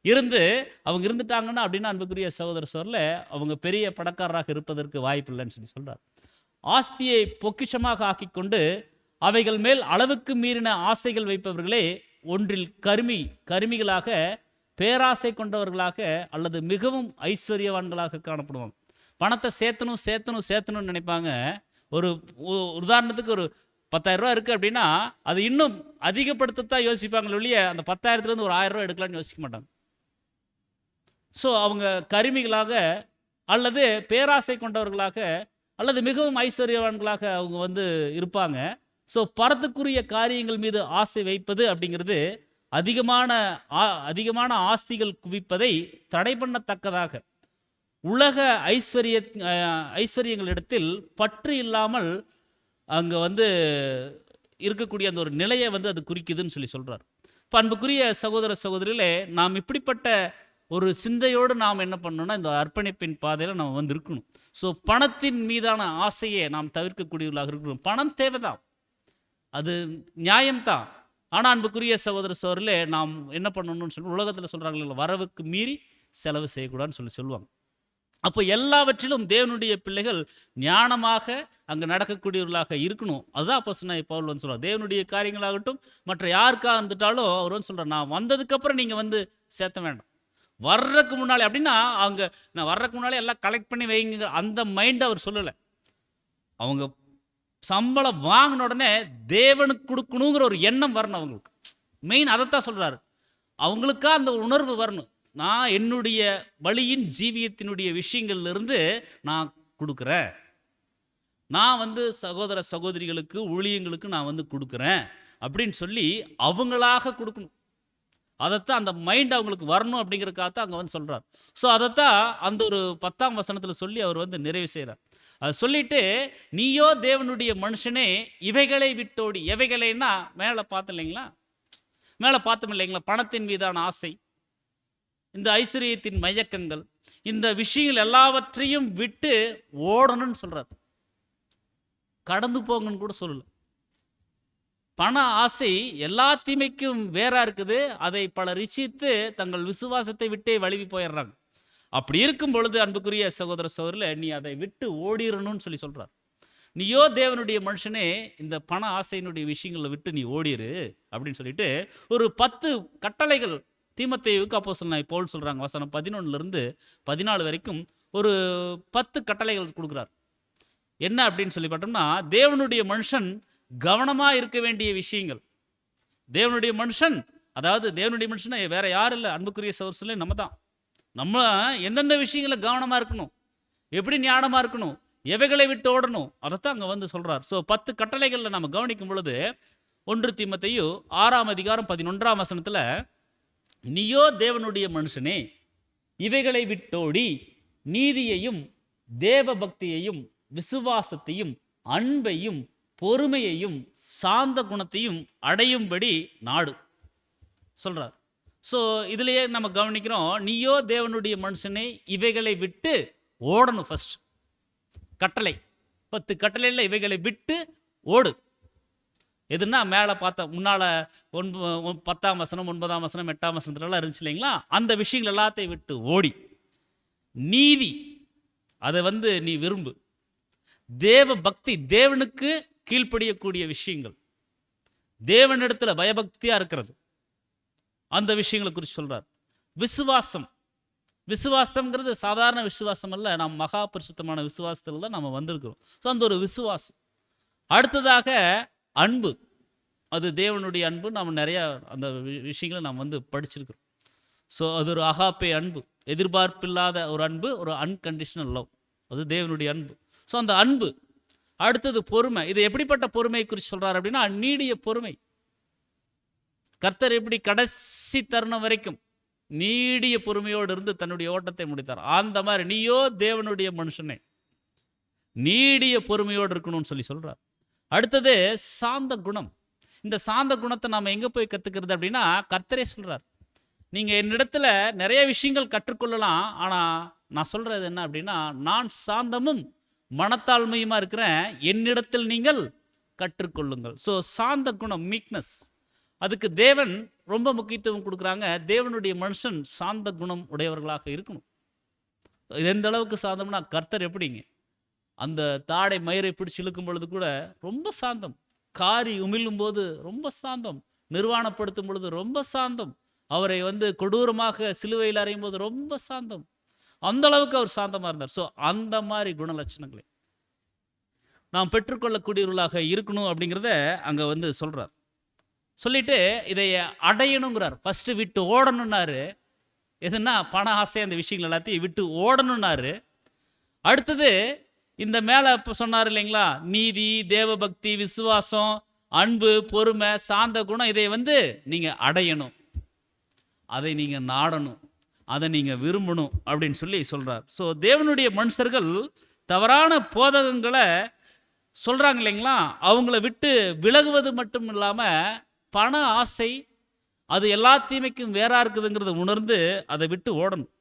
இருந்து அவங்க இருந்துட்டாங்கன்னா அப்படின்னா, அன்புக்குரிய சகோதர சோர்ல அவங்க பெரிய பணக்காரராக இருப்பதற்கு வாய்ப்பு இல்லைன்னு சொல்லி சொல்றார். ஆஸ்தியை பொக்கிஷமாக ஆக்கி கொண்டு அவைகள் மேல் அளவுக்கு மீறின ஆசைகள் வைப்பவர்களே ஒன்றில் கருமிகளாக பேராசை கொண்டவர்களாக அல்லது மிகவும் ஐஸ்வர்யவான்களாக காணப்படுவாங்க. பணத்தை சேர்த்தணும்னு நினைப்பாங்க. ஒரு உதாரணத்துக்கு ஒரு 10,000 ரூபா இருக்குது அப்படின்னா, அது இன்னும் அதிகப்படுத்தத்தான் யோசிப்பாங்களே ஒழிய அந்த 10,000லேருந்து ஒரு 1000 ரூபா எடுக்கலாம்னு யோசிக்க மாட்டாங்க. ஸோ அவங்க கருமிகளாக அல்லது பேராசை கொண்டவர்களாக அல்லது மிகவும் ஐஸ்வர்யவான்களாக அவங்க வந்து இருப்பாங்க. ஸோ பணத்துக்குரிய காரியங்கள் மீது ஆசை வைப்பது அப்படிங்கிறது அதிகமான ஆஸ்திகள் குவிப்பதை தடை பண்ணத்தக்கதாக, உலக ஐஸ்வர்யங்களிடத்தில் பற்று இல்லாமல் அங்கே வந்து இருக்கக்கூடிய அந்த ஒரு நிலையை வந்து அது குறிக்குதுன்னு சொல்லி சொல்கிறார். இப்போ அன்புக்குரிய சகோதர சகோதரிகளே, நாம் இப்படிப்பட்ட ஒரு சிந்தையோடு நாம் என்ன பண்ணணும்னா இந்த அர்ப்பணிப்பின் பாதையில் நம்ம வந்து இருக்கணும். ஸோ பணத்தின் மீதான ஆசையை நாம் தவிர்க்கக்கூடியவர்களாக இருக்கணும். பணம் தேவைதான், அது நியாயம்தான். ஆனால் அன்புக்குரிய சகோதர சகோதரிகளே, நாம் என்ன பண்ணணும்னு சொல்லி உலகத்தில் சொல்கிறாங்களே, வரவுக்கு மீறி செலவு செய்யக்கூடாதுன்னு சொல்லி சொல்லுவாங்க. அப்போ எல்லாவற்றிலும் தேவனுடைய பிள்ளைகள் ஞானமாக அங்கே நடக்கக்கூடியவர்களாக இருக்கணும். அதுதான் அப்போஸ்தலனாகிய பவுல் வந்து சொல்கிறார். தேவனுடைய காரியங்களாகட்டும் மற்ற யாருக்காக இருந்துட்டாலும் அவர் வந்து சொல்கிறார், நான் வந்ததுக்கப்புறம் நீங்கள் வந்து சேர்த்த வேண்டாம், வர்றதுக்கு முன்னாலே. அப்படின்னா அவங்க நான் வர்றதுக்கு முன்னாலே எல்லாம் கலெக்ட் பண்ணி வைங்க அந்த மைண்டை அவர் சொல்லலை. அவங்க சம்பளம் வாங்கின உடனே தேவனுக்கு கொடுக்கணுங்கிற ஒரு எண்ணம் வரணும் அவங்களுக்கு. மெயின் அதைத்தான் சொல்கிறாரு. அவங்களுக்கா அந்த உணர்வு வரணும். நான் என்னுடைய வழியின் ஜீவியத்தினுடைய விஷயங்கள்லேருந்து நான் கொடுக்குறேன், நான் வந்து சகோதர சகோதரிகளுக்கு ஊழியங்களுக்கு நான் வந்து கொடுக்குறேன் அப்படின்னு சொல்லி அவங்களாக கொடுக்கணும். அதைத்தான் அந்த மைண்ட் அவங்களுக்கு வரணும் அப்படிங்கிறதுக்காகத்தான் அங்கே வந்து சொல்கிறார். ஸோ அதைத்தான் அந்த ஒரு 10ஆம் வசனத்தில் சொல்லி அவர் வந்து நிறைவு செய்கிறார். அதை சொல்லிட்டு, நீயோ தேவனுடைய மனுஷனே இவைகளை விட்டோடி. எவைகளைன்னா மேலே பார்த்தோம் இல்லைங்களா, பணத்தின் மீதான ஆசை, இந்த ஐஸ்வர்யத்தின் மயக்கங்கள், இந்த விஷயங்கள் எல்லாவற்றையும் விட்டு ஓடணும்னு சொல்றார். கடந்து போங்கன்னு கூட சொல்லல. பண ஆசை எல்லா தீமைக்கும் வேறா இருக்குது. அதை பலர் இச்சித்து தங்கள் விசுவாசத்தை விட்டே வழுவி போயிடுறாங்க. அப்படி இருக்கும் பொழுது அன்புக்குரிய சகோதர சகோதரில், நீ அதை விட்டு ஓடிடணும்னு சொல்லி சொல்றார். நீயோ தேவனுடைய மனுஷனே இந்த பண ஆசையினுடைய விஷயங்களை விட்டு நீ ஓடிரு அப்படின்னு சொல்லிட்டு ஒரு 10 கட்டளைகள் தீமோத்தேயுவுக்கு அப்போஸ்தலனாகிய பவுல் சொல்கிறாங்க. வசனம் 11லிருந்து 14 வரைக்கும் ஒரு 10 கட்டளைகள் கொடுக்குறார். என்ன அப்படின்னு சொல்லி பார்த்தோம்னா, தேவனுடைய மனுஷன் கவனமாக இருக்க வேண்டிய விஷயங்கள், தேவனுடைய மனுஷன், அதாவது தேவனுடைய மனுஷனை வேற யாரும் இல்லை, அன்புக்குரிய சகோதரர்களே நம்ம தான். நம்ம எந்தெந்த விஷயங்கள கவனமாக இருக்கணும், எப்படி ஞானமாக இருக்கணும், எவைகளை விட்டு ஓடணும், அதைத்தான் அங்கே வந்து சொல்கிறார். ஸோ 10 கட்டளைகளில் நம்ம கவனிக்கும் பொழுது 1 தீமோத்தேயு 6ஆம் அதிகாரம் 11ஆம் வசனத்தில், நீயோ தேவனுடைய மனுஷனே இவைகளை விட்டோடி நீதியையும் தேவ பக்தியையும் விசுவாசத்தையும் அன்பையும் பொறுமையையும் சாந்த குணத்தையும் அடையும்படி நாடு சொல்றார். ஸோ இதுலயே நம்ம கவனிக்கிறோம், நீயோ தேவனுடைய மனுஷனே இவைகளை விட்டு ஓடணும். ஃபர்ஸ்ட் கட்டளை 10 கட்டளையில் இவைகளை விட்டு ஓடு. எதுனா மேலே பார்த்த முன்னால் 10ஆம் வசனம் 9ஆம் வசனம் 8ஆம் வசனத்துலலாம் இருந்துச்சு இல்லைங்களா, அந்த விஷயங்கள் எல்லாத்தையும் விட்டு ஓடி நீதி அதை வந்து நீ விரும்பு, தேவ பக்தி தேவனுக்கு கீழ்ப்படியக்கூடிய விஷயங்கள், தேவனிடத்தில் பயபக்தியாக இருக்கிறது, அந்த விஷயங்களை குறித்து சொல்கிறார். விசுவாசம், விசுவாசம்ங்கிறது சாதாரண விசுவாசம் அல்ல, நாம் மகா பரிசுத்தமான விசுவாசத்தில் தான் நம்ம வந்திருக்கிறோம். ஸோ அந்த ஒரு விசுவாசம். அடுத்ததாக அன்பு, அது தேவனுடைய அன்பு. நாம் நிறையா அந்த விஷயங்களை நாம் வந்து படிச்சிருக்கிறோம். ஸோ அது ஒரு அகாப்பே அன்பு, எதிர்பார்ப்பில்லாத ஒரு அன்பு, ஒரு அன்கண்டிஷனல் லவ், அது தேவனுடைய அன்பு. ஸோ அந்த அன்பு. அடுத்தது பொறுமை. இது எப்படிப்பட்ட பொறுமையை குறித்து சொல்கிறார் அப்படின்னா, நீடிய பொறுமை. கர்த்தர் எப்படி கடைசி தருணம் வரைக்கும் நீடிய பொறுமையோடு இருந்து தன்னுடைய ஓட்டத்தை முடித்தார், அந்த மாதிரி நீயோ தேவனுடைய மனுஷனே நீடிய பொறுமையோடு இருக்கணும்னு சொல்லி சொல்கிறார். அடுத்தது சாந்த குணம். இந்த சாந்த குணத்தை நாம் எங்கே போய் கற்றுக்கிறது அப்படின்னா, கர்த்தரே சொல்கிறார், நீங்கள் என்னிடத்துல நிறைய விஷயங்கள் கற்றுக்கொள்ளலாம், ஆனால் நான் சொல்கிறது என்ன அப்படின்னா, நான் சாந்தமும் மனத்தாழ்மையுமா இருக்கிறேன், என்னிடத்தில் நீங்கள் கற்றுக்கொள்ளுங்கள். ஸோ சாந்த குணம், மீக்னஸ், அதுக்கு தேவன் ரொம்ப முக்கியத்துவம் கொடுக்குறாங்க. தேவனுடைய மனுஷன் சாந்த குணம் உடையவர்களாக இருக்கணும். இது எந்த அளவுக்கு சாந்தம்னா, கர்த்தர் எப்படிங்க அந்த தாடை மயிரை பிடிச்சி இழுக்கும் பொழுது கூட ரொம்ப சாந்தம், காரி உமிழும் போது ரொம்ப சாந்தம், நிர்வாணப்படுத்தும் பொழுது ரொம்ப சாந்தம், அவரை வந்து கொடூரமாக சிலுவையில் அறையும் போது ரொம்ப சாந்தம், அந்த அளவுக்கு அவர் சாந்தமாக இருந்தார். ஸோ அந்த மாதிரி குணலட்சணங்களை நாம் பெற்றுக்கொள்ளக்கூடியவர்களாக இருக்கணும் அப்படிங்கிறத அங்கே வந்து சொல்கிறார். சொல்லிட்டு இதை அடையணுங்கிறார். ஃபஸ்ட்டு விட்டு ஓடணுன்னாரு. எதுன்னா பண ஆசை, அந்த விஷயங்கள் எல்லாத்தையும் விட்டு ஓடணுன்னாரு. அடுத்தது இந்த மேலே இப்போ சொன்னார் இல்லைங்களா, நீதி, தேவபக்தி, விசுவாசம், அன்பு, பொறுமை, சாந்த குணம், இதை வந்து நீங்கள் அடையணும், அதை நீங்கள் நாடணும், அதை நீங்கள் விரும்பணும் அப்படின்னு சொல்லி சொல்கிறார். ஸோ தேவனுடைய மனுஷர்கள் தவறான போதகங்களை சொல்கிறாங்க இல்லைங்களா, அவங்கள விட்டு விலகுவது மட்டும் இல்லாமல் பண ஆசை அது எல்லா தீமைக்கும் வேறா இருக்குதுங்கிறத உணர்ந்து அதை விட்டு ஓடணும்.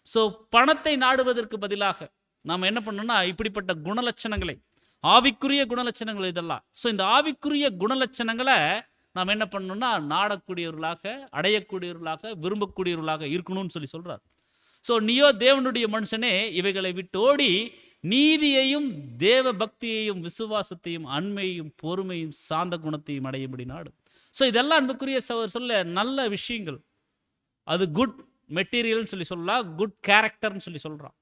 ஸோ பணத்தை நாடுவதற்கு பதிலாக நாம் என்ன பண்ணணும்னா, இப்படிப்பட்ட குணலட்சணங்களை, ஆவிக்குரிய குணலட்சணங்கள் இதெல்லாம். ஸோ இந்த ஆவிக்குரிய குணலட்சணங்களை நாம் என்ன பண்ணணும்னா, நாடக்கூடியவர்களாக, அடையக்கூடியவர்களாக, விரும்பக்கூடியவர்களாக இருக்கணும்னு சொல்லி சொல்கிறார். ஸோ நீயோ தேவனுடைய மனுஷனே இவைகளை விட்டு ஓடி நீதியையும் தேவ பக்தியையும் விசுவாசத்தையும் அன்மையும் பொறுமையும் சாந்த குணத்தையும் அடையும்படி நாடு. ஸோ இதெல்லாம் அன்புக்குரிய சொல்ல நல்ல விஷயங்கள். அது குட் மெட்டீரியல்னு சொல்லி சொல்லலாம், குட் கேரக்டர்னு சொல்லி சொல்கிறான்.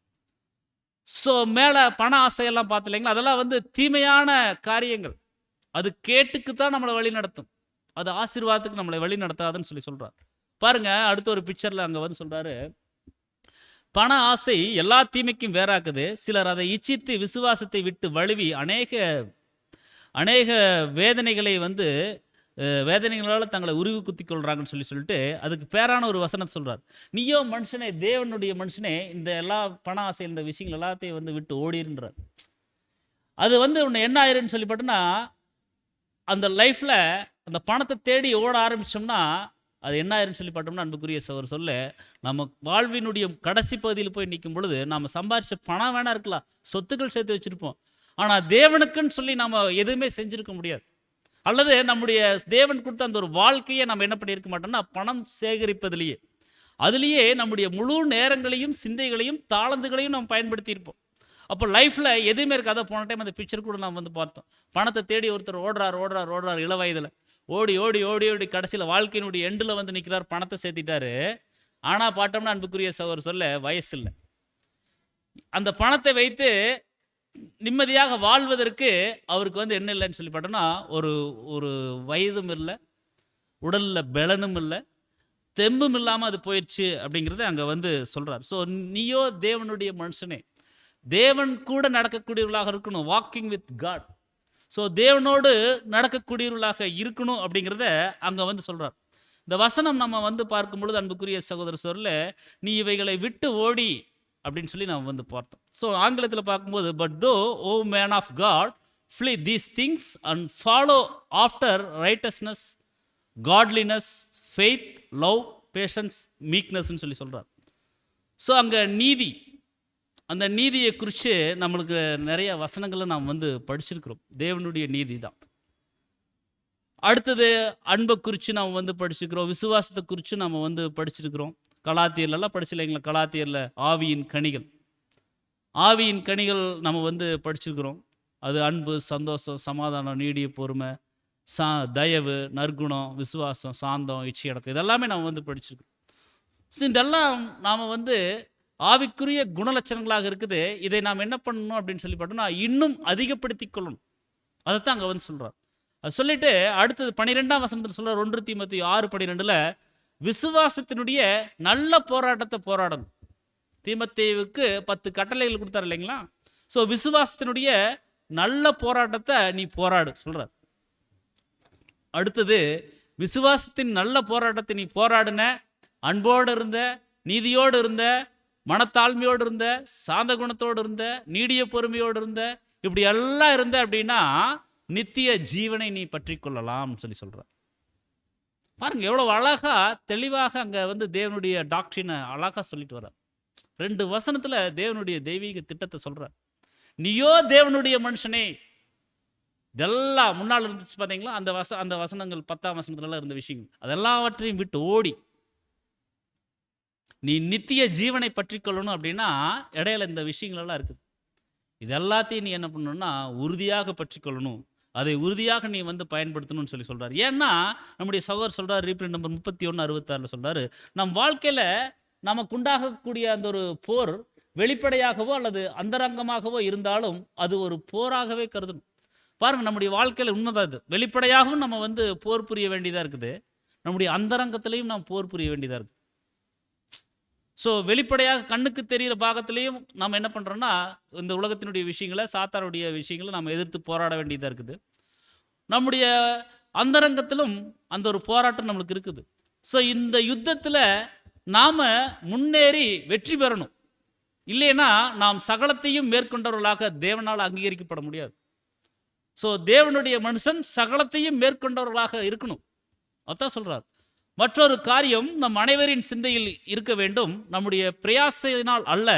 ஸோ மேலே பண ஆசையெல்லாம் பார்த்து இல்லைங்களா, அதெல்லாம் வந்து தீமையான காரியங்கள். அது கேட்டுக்கு தான் நம்மளை வழி நடத்தும், அது ஆசீர்வாதத்துக்கு நம்மளை வழி நடத்தாதுன்னு சொல்லி சொல்கிறார். பாருங்க, அடுத்த ஒரு பிக்சரில் அங்கே வந்து சொல்கிறாரு, பண ஆசை எல்லா தீமைக்கும் வேறாக்குது, சிலர் அதை இச்சித்து விசுவாசத்தை விட்டு வழுவி அநேக வேதனைகளை வந்து வேதனைகளால் தங்களை உருவி குத்தி கொள்கிறாங்கன்னு சொல்லிட்டு அதுக்கு பேரான ஒரு வசனத்தை சொல்கிறார். நீயோ மனுஷனே, தேவனுடைய மனுஷனே, இந்த எல்லா பண ஆசை இந்த விஷயங்கள் எல்லாத்தையும் வந்து விட்டு ஓடின்றார். அது வந்து உன்னை என்ன ஆயிருன்னு சொல்லி பார்த்தோன்னா, அந்த லைஃப்பில் அந்த பணத்தை தேடி ஓட ஆரம்பித்தோம்னா அது என்ன ஆயிருன்னு சொல்லி பார்த்தோம்னா, அன்புக்குரிய சொல்ல நம்ம வாழ்வினுடைய கடைசி பகுதியில் போய் நிற்கும் பொழுது நம்ம சம்பாரித்த பணம் வேணா இருக்கலாம், சொத்துக்கள் சேர்த்து வச்சுருப்போம், ஆனால் தேவனுக்குன்னு சொல்லி நம்ம எதுவுமே செஞ்சுருக்க முடியாது. அல்லது நம்முடைய தேவன் கொடுத்த அந்த ஒரு வாழ்க்கையை நம்ம என்ன பண்ணியிருக்க மாட்டோம்னா, பணம் சேகரிப்பதிலேயே அதுலேயே நம்முடைய முழு நேரங்களையும் சிந்தைகளையும் தாளந்துகளையும் நம்ம பயன்படுத்தியிருப்போம். அப்போ லைஃப்பில் எதுவுமே இருக்காது. போன டைம் அந்த பிக்சர் கூட நம்ம வந்து பார்த்தோம். பணத்தை தேடி ஒருத்தர் ஓடுறார் இள வயதில், ஓடி ஓடி ஓடி ஓடி கடைசியில் வாழ்க்கையினுடைய எண்டில் வந்து நிற்கிறார், பணத்தை சேர்த்திட்டாரு. ஆனால் பார்த்தோம்னா அன்புக்குரிய சொல்ல வயசு இல்லை. அந்த பணத்தை வைத்து நிம்மதியாக வாழ்வதற்கு அவருக்கு வந்து என்ன இல்லைன்னு சொல்லி பார்த்தோம்னா, ஒரு வயதும் இல்லை, உடலில் பலனும் இல்லை, தெம்பும் இல்லாமல் அது போயிடுச்சு அப்படிங்கிறத அங்கே வந்து சொல்கிறார். ஸோ நீயோ தேவனுடைய மனுஷனே, தேவன் கூட நடக்கக்கூடியவர்களாக இருக்கணும், வாக்கிங் வித் காட். ஸோ தேவனோடு நடக்கக்கூடியவர்களாக இருக்கணும் அப்படிங்கிறத அங்கே வந்து சொல்கிறார். இந்த வசனம் நம்ம வந்து பார்க்கும் பொழுது அன்புக்குரிய சகோதர சொல்ல, நீ இவைகளை விட்டு ஓடி அப்படின்னு சொல்லி நம்ம வந்து பார்த்தோம். ஸோ ஆங்கிலத்தில் பார்க்கும்போது, but though O man of God flee these things and follow after righteousness, godliness, faith, love, patience, மீக்னஸ்ன்னு சொல்லி சொல்கிறார். ஸோ அங்கே நீதி, அந்த நீதியை குறித்து நம்மளுக்கு நிறைய வசனங்களை நாம் வந்து படிச்சிருக்கிறோம். தேவனுடைய நீதி தான். அடுத்தது அன்பை குறித்து நாம் வந்து படிச்சுக்கிறோம், விசுவாசத்தை குறித்து நம்ம வந்து படிச்சிருக்கிறோம். கலாத்தியர்லாம் படிச்சில்லைங்களா? கலாத்தியரில் ஆவியின் கனிகள், ஆவியின் கனிகள் நம்ம வந்து படிச்சிருக்கிறோம். அது அன்பு, சந்தோஷம், சமாதானம், நீடிய பொறுமை, தயவு, நற்குணம், விசுவாசம், சாந்தம், இச்சையடக்கம், இதெல்லாமே நம்ம வந்து படிச்சிருக்கிறோம். ஸோ இதெல்லாம் நாம் வந்து ஆவிக்குரிய குணலட்சணங்களாக இருக்குது. இதை நாம் என்ன பண்ணணும் அப்படின்னு சொல்லி பார்த்தோம்னா, இன்னும் அதிகப்படுத்தி கொள்ளணும். அதைத்தான் அங்கே வந்து சொல்கிறார். அது சொல்லிட்டு அடுத்தது 12ஆம் வசனத்தில் சொல்கிறார், 1 தீமோத்தேயு 6:12, விசுவாசத்தினுடைய நல்ல போராட்டத்தை போராடணும். தீமோத்தேயுவுக்கு 10 கட்டளைகள் கொடுத்தார் இல்லைங்களா? ஸோ விசுவாசத்தினுடைய நல்ல போராட்டத்தை நீ போராடு சொல்கிறார். அடுத்தது, விசுவாசத்தின் நல்ல போராட்டத்தை நீ போராடின, அன்போடு இருந்த, நீதியோடு இருந்த, மனத்தாழ்மையோடு இருந்த, சாந்த குணத்தோடு இருந்த, நீடிய பொறுமையோடு இருந்த, இப்படி எல்லாம் இருந்த அப்படின்னா நித்திய ஜீவனை நீ பற்றி கொள்ளலாம்னு சொல்லி சொல்கிறார். பாருங்க எவ்வளோ அழகா தெளிவாக அங்கே வந்து தேவனுடைய டாக்டரினை அழகாக சொல்லிட்டு வர்றார். 2 வசனத்தில் தேவனுடைய தெய்வீக திட்டத்தை சொல்கிறார். நீயோ தேவனுடைய மனுஷனே, இதெல்லாம் முன்னால் இருந்துச்சு பார்த்தீங்களா? அந்த வசனங்கள் 10ஆம் வசனத்துலலாம் இருந்த விஷயங்கள், அதெல்லாவற்றையும் விட்டு ஓடி நீ நித்திய ஜீவனை பற்றி கொள்ளணும் அப்படின்னா இடையில இந்த விஷயங்களெல்லாம் இருக்குது. இது எல்லாத்தையும் நீ என்ன பண்ணணும்னா உறுதியாக பற்றி கொள்ளணும், அதை உறுதியாக நீ வந்து பயன்படுத்தணும்னு சொல்லி சொல்கிறார். ஏன்னா நம்முடைய சகோதரர் சொல்கிறார், ரீப்ரிண்ட் நம்பர் 31:66 சொல்கிறாரு, நம் வாழ்க்கையில் நமக்கு உண்டாகக்கூடிய அந்த ஒரு போர் வெளிப்படையாகவோ அல்லது அந்தரங்கமாகவோ இருந்தாலும் அது ஒரு போராகவே கருதணும். பாருங்கள், நம்முடைய வாழ்க்கையில் உண்மைதான் இது. வெளிப்படையாகவும் நம்ம வந்து போர் புரிய வேண்டியதாக இருக்குது, நம்முடைய அந்தரங்கத்திலையும் நாம் போர் புரிய வேண்டியதாக இருக்குது. ஸோ வெளிப்படையாக கண்ணுக்கு தெரிகிற பாகத்திலையும் நம்ம என்ன பண்ணுறோன்னா இந்த உலகத்தினுடைய விஷயங்களை, சாத்தானுடைய விஷயங்களை நம்ம எதிர்த்து போராட வேண்டியதாக இருக்குது. நம்முடைய அந்தரங்கத்திலும் அந்த ஒரு போராட்டம் நம்மளுக்கு இருக்குது. ஸோ இந்த யுத்தத்தில் நாம் முன்னேறி வெற்றி பெறணும். இல்லைன்னா நாம் சகலத்தையும் மேற்கொண்டவர்களாக தேவனால் அங்கீகரிக்கப்பட முடியாது. ஸோ தேவனுடைய மனுஷன் சகலத்தையும் மேற்கொண்டவர்களாக இருக்கணும். அதான் சொல்கிறார். மற்றொரு காரியம் நம் அனைவரின் சிந்தையில் இருக்க வேண்டும், நம்முடைய பிரயாசத்தினால் அல்ல,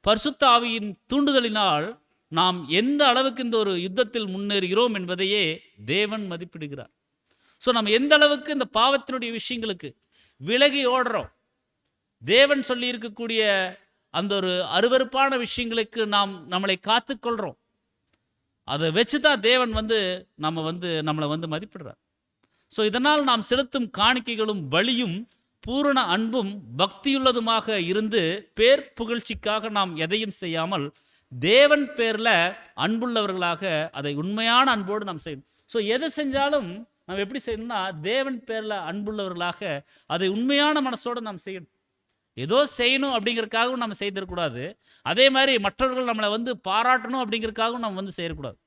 பரிசுத்த ஆவியின் தூண்டுதலினால் நாம் எந்த அளவுக்கு இந்த ஒரு யுத்தத்தில் முன்னேறுகிறோம் என்பதையே தேவன் மதிப்பிடுகிறார். ஸோ நம்ம எந்த அளவுக்கு இந்த பாவத்தினுடைய விஷயங்களுக்கு விலகி ஓடுறோம், தேவன் சொல்லி இருக்கக்கூடிய அந்த ஒரு அருவருப்பான விஷயங்களுக்கு நாம் நம்மளை காத்துக்கொள்கிறோம், அதை வச்சு தான் தேவன் வந்து நம்மளை வந்து மதிப்பிடுறார். ஸோ இதனால் நாம் செலுத்தும் காணிக்கைகளும் பலியும் பூரண அன்பும் பக்தியுள்ளதுமாக இருந்து பேர் புகழ்ச்சிக்காக நாம் எதையும் செய்யாமல் தேவன் பேரில் அன்புள்ளவர்களாக அதை உண்மையான அன்போடு நாம் செய்யணும். ஸோ எதை செஞ்சாலும் நம்ம எப்படி செய்யணும்னா தேவன் பேரில் அன்புள்ளவர்களாக அதை உண்மையான மனசோடு நாம் செய்யணும். ஏதோ செய்யணும் அப்படிங்கிறதுக்காகவும் நம்ம செய்திடக்கூடாது, அதே மாதிரி மற்றவர்கள் நம்மளை வந்து பாராட்டணும் அப்படிங்கிறதுக்காகவும் நம்ம வந்து செய்யக்கூடாது.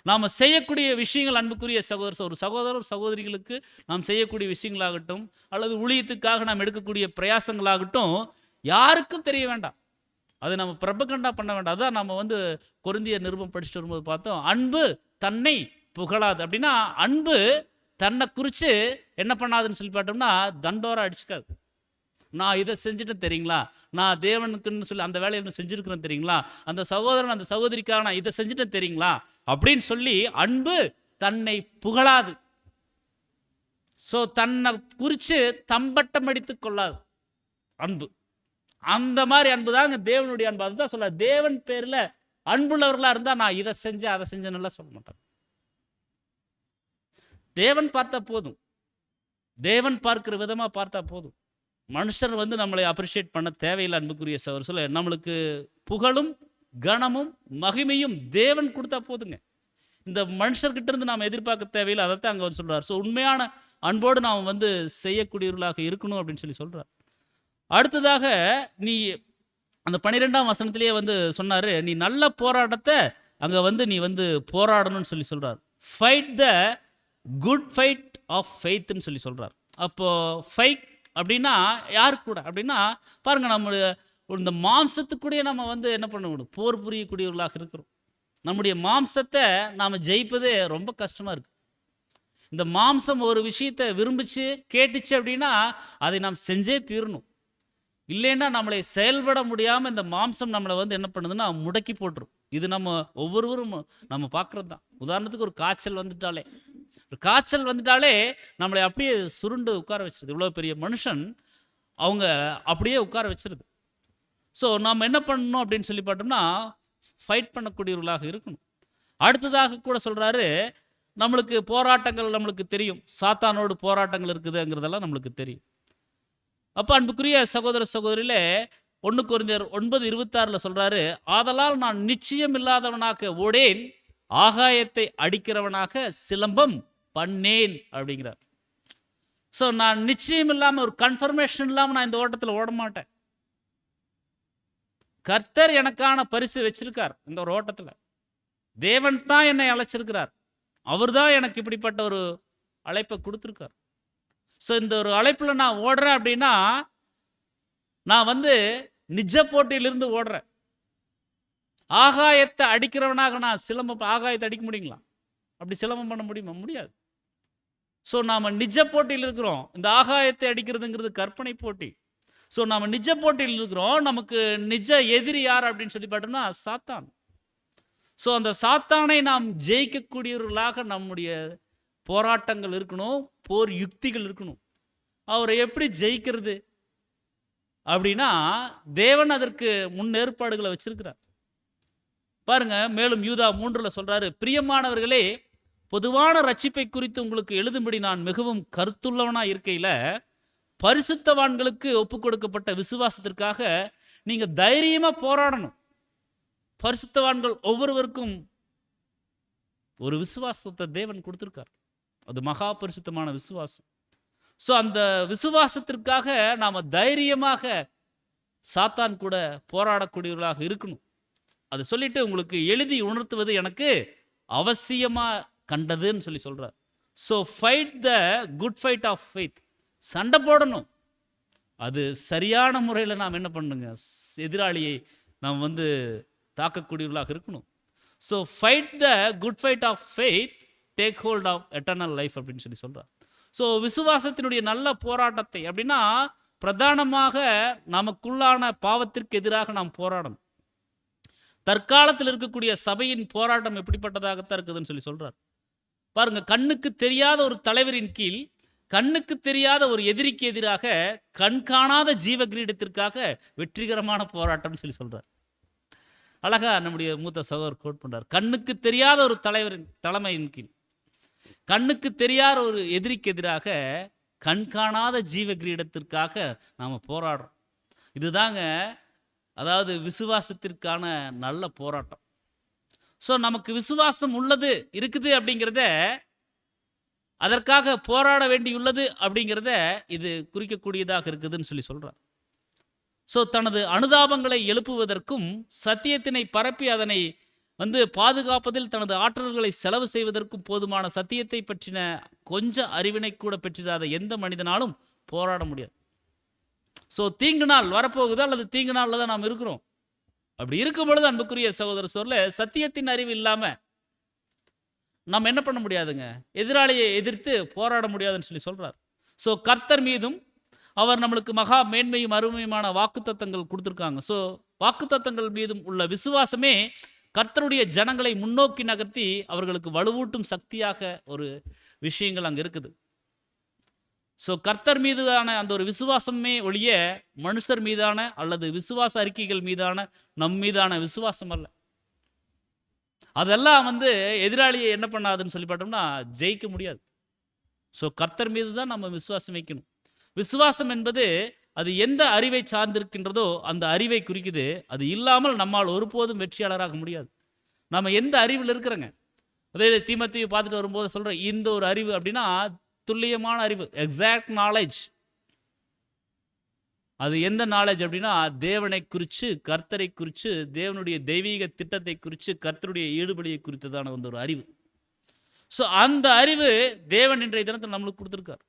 நாம் செய்யக்கூடிய விஷயங்கள் அன்புக்குரிய சகோதரர் சகோதரிகளுக்கு நாம் செய்யக்கூடிய விஷயங்களாகட்டும் அல்லது ஊழியத்துக்காக நாம் எடுக்கக்கூடிய பிரயாசங்களாகட்டும் யாருக்கும் தெரிய வேண்டாம், அதை நம்ம பிரபகண்டா பண்ண வேண்டாம். அதான் நம்ம வந்து கொரிந்தியர் நிருபம் படிச்சுட்டு வரும்போது பார்த்தோம், அன்பு தன்னை புகழாது. அப்படின்னா அன்பு தன்னை குறித்து என்ன பண்ணாதுன்னு சொல்லி பார்த்தோம்னா தண்டோரா அடிச்சுக்காது. நான் இதை செஞ்சுட்டேன் தெரியுங்களா, நான் தேவனுக்குன்னு சொல்லி அந்த வேலையை செஞ்சுருக்கிறேன் தெரியுங்களா, அந்த சகோதரன் அந்த சகோதரிக்காக நான் இதை செஞ்சுட்டேன் தெரியுங்களா அப்படின்னு சொல்லி அன்பு தன்னை புகழாது. ஸோ தன்னை குறித்து தம்பட்டம் அடித்து கொள்ளாது அன்பு. அந்த மாதிரி அன்பு தாங்க தேவனுடைய அன்பு. அதுதான் சொல்ல, தேவன் பேரில் அன்புள்ளவர்களாக இருந்தால் நான் இதை செஞ்சேன் அதை செஞ்சேன்னு சொல்ல மாட்டாங்க. தேவன் பார்த்தா போதும், தேவன் பார்க்கிற விதமாக பார்த்தா போதும். மனுஷர் வந்து நம்மளை அப்ரிஷியேட் பண்ண தேவையில்லை. அன்புக்குரிய சொல்ல, நம்மளுக்கு புகழும் கனமும் மகிமையும் தேவன் கொடுத்தா போதுங்க. இந்த மனுஷர்கிட்ட இருந்து நாம் எதிர்பார்க்க தேவையில்லை. அதைத்தான் அங்கே சொல்றார். ஸோ உண்மையான அன்போடு நாம் வந்து செய்யக்கூடியவர்களாக இருக்கணும் அப்படின்னு சொல்றார். அடுத்ததாக நீ அந்த 12ஆம் வசனத்திலேயே வந்து சொன்னாரு, நீ நல்ல போராட்டத்தை அங்க வந்து நீ வந்து போராடணும்னு சொல்றார். Fight the good fight of ஃபெய்த்ன்னு சொல்றார். அப்போ ஃபைட் அப்படின்னா யார் கூட அப்படின்னா, பாருங்க நம்முடைய இந்த மாம்சத்துக்கூடயே நம்ம வந்து என்ன பண்ண முடியும், போர் புரியக்கூடியவர்களாக இருக்கிறோம். நம்முடைய மாம்சத்தை நாம் ஜெயிப்பதே ரொம்ப கஷ்டமாக இருக்குது. இந்த மாம்சம் ஒரு விஷயத்தை விரும்பிச்சு கேட்டுச்சு அப்படின்னா அதை நாம் செஞ்சே தீரணும். இல்லைன்னா நம்மளை செயல்பட முடியாமல் இந்த மாம்சம் நம்மளை வந்து என்ன பண்ணுதுன்னா முடக்கி போட்டுரும். இது நம்ம ஒவ்வொருவரும் நம்ம பார்க்குறது தான். உதாரணத்துக்கு ஒரு காய்ச்சல் வந்துட்டாலே நம்மளை அப்படியே சுருண்டு உட்கார வச்சிருது. இவ்வளோ பெரிய மனுஷன் அவங்க அப்படியே உட்கார வச்சிருது. ஸோ நாம் என்ன பண்ணணும் அப்படின்னு சொல்லி பார்த்தோம்னா ஃபைட் பண்ணக்கூடியவர்களாக இருக்கணும். அடுத்ததாக கூட சொல்கிறாரு, நம்மளுக்கு போராட்டங்கள் நம்மளுக்கு தெரியும், சாத்தானோடு போராட்டங்கள் இருக்குதுங்கிறதெல்லாம் நம்மளுக்கு தெரியும். அப்போ அன்புக்குரிய சகோதர சகோதரியிலே 1 கொரிந்தியர் 9:26 சொல்கிறாரு, ஆதலால் நான் நிச்சயம் இல்லாதவனாக ஓடேன், ஆகாயத்தை அடிக்கிறவனாக சிலம்பம் பண்ணேன் அப்படிங்கிறார். ஸோ நான் நிச்சயம் இல்லாமல், ஒரு கன்ஃபர்மேஷன் இல்லாமல் நான் இந்த ஓட்டத்தில் ஓட மாட்டேன். கர்த்தர் எனக்கான பரிசு வச்சிருக்கார். இந்த ஒரு ஓட்டத்தில் தேவன் தான் என்னை அழைச்சிருக்கிறார். அவர் தான் எனக்கு இப்படிப்பட்ட ஒரு அழைப்பை கொடுத்துருக்கார். ஸோ இந்த ஒரு அழைப்பில் நான் ஓடுறேன் அப்படின்னா நான் வந்து நிஜ போட்டியிலிருந்து ஓடுறேன். ஆகாயத்தை அடிக்கிறவனாக நான் சிலம்பம், ஆகாயத்தை அடிக்க முடியுங்களா? அப்படி சிலம்பம் பண்ண முடியுமா? முடியாது. ஸோ நாம் நிஜ போட்டியில் இருக்கிறோம். இந்த ஆகாயத்தை அடிக்கிறதுங்கிறது கற்பனை போட்டி. ஸோ நாம் நிஜ போட்டியில் இருக்கிறோம். நமக்கு நிஜ எதிரி யார் அப்படின்னு சொல்லி பார்த்தோம்னா சாத்தான். ஸோ அந்த சாத்தானை நாம் ஜெயிக்கக்கூடியவர்களாக நம்முடைய போராட்டங்கள் இருக்கணும், போர் யுக்திகள் இருக்கணும். அவரை எப்படி ஜெயிக்கிறது அப்படின்னா தேவன் அதற்கு முன்னேற்பாடுகளை வச்சிருக்கிறார். பாருங்க, மேலும் யூதா 3 சொல்றாரு, பிரியமானவர்களே, பொதுவான ரட்சிப்பை குறித்து உங்களுக்கு எழுதும்படி நான் மிகவும் கருத்துள்ளவனா இருக்கையில பரிசுத்தவான்களுக்கு ஒப்பு கொடுக்கப்பட்ட விசுவாசத்திற்காக நீங்க தைரியமா போராடணும். பரிசுத்தவான்கள் ஒவ்வொருவருக்கும் ஒரு விசுவாசத்தை தேவன் கொடுத்திருக்கார். அது மகா பரிசுத்தமான விசுவாசம். ஸோ அந்த விசுவாசத்திற்காக நாம் தைரியமாக சாத்தான் கூட போராடக்கூடியவர்களாக இருக்கணும். அதை சொல்லிட்டு உங்களுக்கு எழுதி உணர்த்துவது எனக்கு அவசியமாக கண்டதுன்னு சொல்கிறார். So fight the good fight of faith. சண்டை போடணும். அது சரியான முறையில் நாம் என்ன பண்ணுங்க, எதிராளியை நாம் வந்து தாக்கக்கூடியவர்களாக இருக்கணும். So fight the good fight of faith, take hold of eternal life அப்படின்னு சொல்கிறார். ஸோ விசுவாசத்தினுடைய நல்ல போராட்டத்தை அப்படின்னா பிரதானமாக நமக்குள்ளான பாவத்திற்கு எதிராக நாம் போராடணும். தற்காலத்தில் இருக்கக்கூடிய சபையின் போராட்டம் எப்படிப்பட்டதாகத்தான் இருக்குதுன்னு சொல்றார். பாருங்க, கண்ணுக்கு தெரியாத ஒரு தலைவரின் கீழ், கண்ணுக்கு தெரியாத ஒரு எதிரிக்கு எதிராக கண்காணாத ஜீவ கிரீடத்திற்காக வெற்றிகரமான போராட்டம் சொல்றார். அழகா நம்முடைய மூத்த சகோதரர் கோட் பண்றார். கண்ணுக்கு தெரியாத ஒரு தலைவரின் தலைமையின் கீழ், கண்ணுக்கு தெரியாத ஒரு எதிரிக்கு எதிராக கண்காணாத ஜீவ கிரீடத்திற்காக நாம் போராடுறோம். இதுதாங்க அதாவது விசுவாசத்திற்கான நல்ல போராட்டம். ஸோ நமக்கு விசுவாசம் இருக்குது அப்படிங்கிறத, அதற்காக போராட வேண்டியுள்ளது அப்படிங்கிறத இது குறிக்கக்கூடியதாக இருக்குதுன்னு சொல்கிறார். ஸோ தனது அனுதாபங்களை எழுப்புவதற்கும் சத்தியத்தினை பரப்பி அதனை வந்து பாதுகாப்பதில் தனது ஆற்றல்களை செலவு செய்வதற்கும் போதுமான சத்தியத்தை பற்றின கொஞ்சம் அறிவினை கூட பெற்றிராத எந்த மனிதனாலும் போராட முடியாது. ஸோ தீங்கு நாள் வரப்போகுது, அல்லது தீங்கு நாளில் தான் நாம் இருக்கிறோம். அப்படி இருக்கும் பொழுது அன்புக்குரிய சகோதர சொல்ல, சத்தியத்தின் அறிவு இல்லாமல் நம்ம என்ன பண்ண முடியாதுங்க, எதிராளியை எதிர்த்து போராட முடியாதுன்னு சொல்றார். ஸோ கர்த்தர் மீதும் அவர் நம்மளுக்கு மகா மேன்மையும் அருமையுமான வாக்குத்தத்தங்கள் கொடுத்துருக்காங்க. ஸோ வாக்குத்தத்தங்கள் மீதும் உள்ள விசுவாசமே கர்த்தருடைய ஜனங்களை முன்னோக்கி நகர்த்தி அவர்களுக்கு வலுவூட்டும் சக்தியாக ஒரு விஷயங்கள் அங்கே இருக்குது. ஸோ கர்த்தர் மீதான அந்த ஒரு விசுவாசமே ஒழிய மனுஷர் மீதான அல்லது விசுவாச அறிக்கைகள் மீதான நம் மீதான விசுவாசம் அல்ல. அதெல்லாம் வந்து எதிராளியை என்ன பண்ணாதுன்னு சொல்லி பார்த்தோம்னா ஜெயிக்க முடியாது. ஸோ கர்த்தர் மீது தான் நம்ம விசுவாசம் வைக்கணும். விசுவாசம் என்பது அது எந்த அறிவை சார்ந்திருக்கின்றதோ அந்த அறிவை குறிக்குது. அது இல்லாமல் நம்மால் ஒருபோதும் வெற்றியாளராக முடியாது. நம்ம எந்த அறிவில் இருக்கிறோங்க, அதே தீமோத்தேயு பார்த்துட்டு வரும்போது சொல்கிறோம், இந்த ஒரு அறிவு அப்படின்னா துல்லியமான அறிவு, எக்ஸாக்ட் நாலேஜ். அது எந்த நாலேஜ் அப்படின்னா, தேவனை குறித்து, கர்த்தரை குறித்து, தேவனுடைய தெய்வீக திட்டத்தை குறித்து, கர்த்தருடைய ஈடுபடியை குறித்ததான ஒரு அறிவு. ஸோ அந்த அறிவு தேவன் இன்றைய தினத்தில் நம்மளுக்கு கொடுத்துருக்கார்.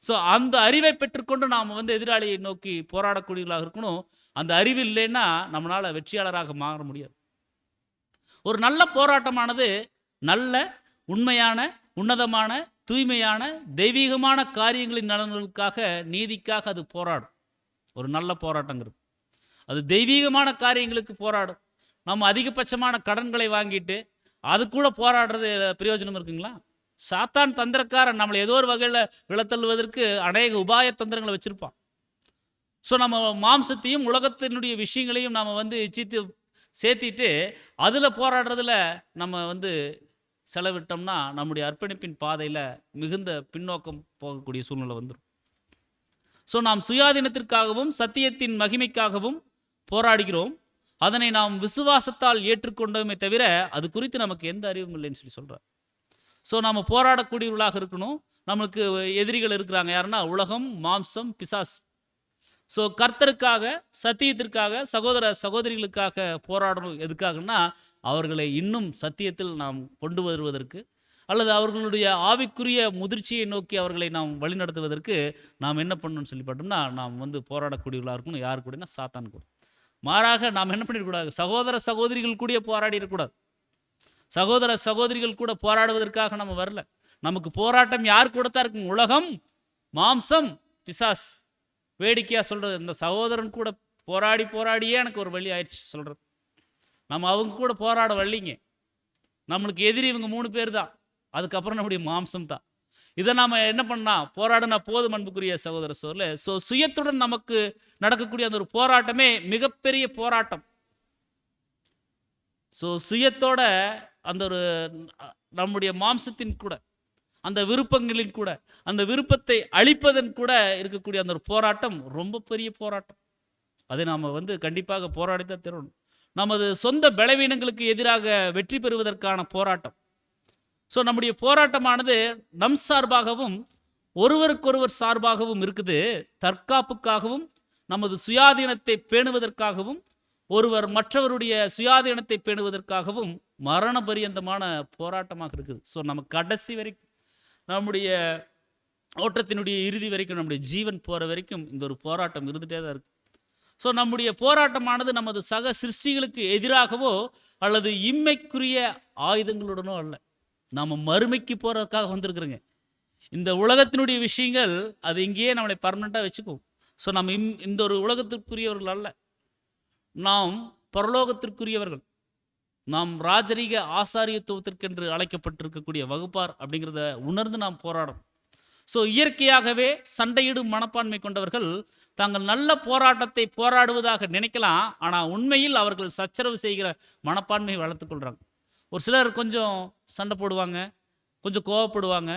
ஸோ அந்த அறிவை பெற்றுக்கொண்டு நாம் எதிராளியை நோக்கி போராடக்கூடியவர்களாக இருக்கணும். அந்த அறிவு இல்லைன்னா நம்மளால் வெற்றியாளராக மாற முடியாது. ஒரு நல்ல போராட்டமானது நல்ல, உண்மையான, உன்னதமான, தூய்மையான, தெய்வீகமான காரியங்களின் நலன்களுக்காக, நீதிக்காக அது போராடும். ஒரு நல்ல போராட்டங்கிறது அது தெய்வீகமான காரியங்களுக்கு போராடும். நம்ம அதிகபட்சமான கடன்களை வாங்கிட்டு அது கூட போராடுறது பிரயோஜனம் இருக்குங்களா? சாத்தான் தந்திரக்காரன் நம்மளை ஏதோ ஒரு வகையில் விழத்தள்ளுவதற்கு அநேக உபாய தந்திரங்களை வச்சிருப்பான். ஸோ நம்ம மாம்சத்தையும் உலகத்தினுடைய விஷயங்களையும் நாம் இச்சித்து சேர்த்திட்டு அதில் போராடுறதுல நம்ம செலவிட்டோம்னா நம்முடைய அர்ப்பணிப்பின் பாதையில் மிகுந்த பின்னோக்கம் போகக்கூடிய சூழ்நிலை வந்துடும். ஸோ நாம் சுயாதீனத்திற்காகவும் சத்தியத்தின் மகிமைக்காகவும் போராடுகிறோம். அதனை நாம் விசுவாசத்தால் ஏற்றுக்கொண்டோமே தவிர அது குறித்து நமக்கு எந்த அறிவும் இல்லைன்னு சொல்கிறார். ஸோ நாம் போராடக்கூடியவர்களாக இருக்கணும். நம்மளுக்கு எதிரிகள் இருக்கிறாங்க. யாருன்னா உலகம், மாம்சம், பிசாஸ். ஸோ கர்த்தருக்காக, சத்தியத்திற்காக, சகோதர சகோதரிகளுக்காக போராடணும். எதுக்காகன்னா அவர்களை இன்னும் சத்தியத்தில் நாம் கொண்டு வருவதற்கு, அல்லது அவர்களுடைய ஆவிக்குரிய முதிர்ச்சியை நோக்கி அவர்களை நாம் வழிநடத்துவதற்கு நாம் என்ன பண்ணணும்னு சொல்லி பார்த்தோம்னா, நாம் போராடக்கூடியவர்களாக இருக்கணும். யார் கூடனா சாத்தான் கூட. மாறாக நாம் என்ன பண்ணிடக்கூடாது, சகோதர சகோதரிகள் கூட போராடிடக்கூடாது. சகோதர சகோதரிகள் கூட போராடுவதற்காக நம்ம வரல. நமக்கு போராட்டம் யார் கூட தான் இருக்குங்க? உலகம், மாம்சம், பிசாஸ். வேடிக்கையாக சொல்கிறது, இந்த சகோதரன் கூட போராடியே எனக்கு ஒரு வழி ஆயிடுச்சு சொல்கிறது. நம்ம அவங்க கூட போராட வள்ளிங்க. நம்மளுக்கு எதிரி இவங்க 3 பேர் தான். அதுக்கப்புறம் நம்முடைய மாம்சம் தான். இதை நாம் என்ன பண்ணால் போராடினா போதும் அன்புக்குரிய சகோதர சோர்ல. ஸோ சுயத்துடன் நமக்கு நடக்கக்கூடிய அந்த ஒரு போராட்டமே மிகப்பெரிய போராட்டம். ஸோ சுயத்தோட அந்த ஒரு நம்முடைய மாம்சத்தின் கூட, அந்த விருப்பங்களின் கூட, அந்த விருப்பத்தை அழிப்பதன் கூட இருக்கக்கூடிய அந்த ஒரு போராட்டம் ரொம்ப பெரிய போராட்டம். அதை நாம் கண்டிப்பாக போராடித்தான் தரணும். நமது சொந்த பலவீனங்களுக்கு எதிராக வெற்றி பெறுவதற்கான போராட்டம். ஸோ நம்முடைய போராட்டமானது நம் சார்பாகவும் ஒருவருக்கொருவர் சார்பாகவும் இருக்குது. தற்காப்புக்காகவும், நமது சுயாதீனத்தை பேணுவதற்காகவும், ஒருவர் மற்றவருடைய சுயாதீனத்தை பேணுவதற்காகவும் மரண பரியந்தமான போராட்டமாக இருக்குது. ஸோ நம்ம கடைசி வரைக்கும், நம்முடைய ஓட்டத்தினுடைய இறுதி வரைக்கும், நம்முடைய ஜீவன் போகிற வரைக்கும் இந்த ஒரு போராட்டம் இருந்துகிட்டே தான் இருக்குது. ஸோ நம்முடைய போராட்டமானது நமது சக சிருஷ்டிகளுக்கு எதிராகவோ அல்லது இம்மைக்குரிய ஆயுதங்களுடனோ அல்ல. நாம் மறுமைக்கு போகிறதுக்காக வந்திருக்கிறோங்க. இந்த உலகத்தினுடைய விஷயங்கள் அது இங்கேயே நம்மளை பர்மனெண்ட்டாக வச்சுக்கும். ஸோ நம்ம இந்த ஒரு உலகத்திற்குரியவர்கள் அல்ல, நாம் பரலோகத்திற்குரியவர்கள். நாம் ராஜரீக ஆசாரியத்துவத்திற்கென்று அழைக்கப்பட்டிருக்கக்கூடிய வகுப்பார் அப்படிங்கிறத உணர்ந்து நாம் போராடணும். ஸோ இயற்கையாகவே சண்டையிடும் மனப்பான்மை கொண்டவர்கள் தாங்கள் நல்ல போராட்டத்தை போராடுவதாக நினைக்கலாம். ஆனால் உண்மையில் அவர்கள் சச்சரவு செய்கிற மனப்பான்மையை வளர்த்துக்கொள்கிறாங்க. ஒரு சிலர் கொஞ்சம் சண்டை போடுவாங்க, கொஞ்சம் கோவப்படுவாங்க.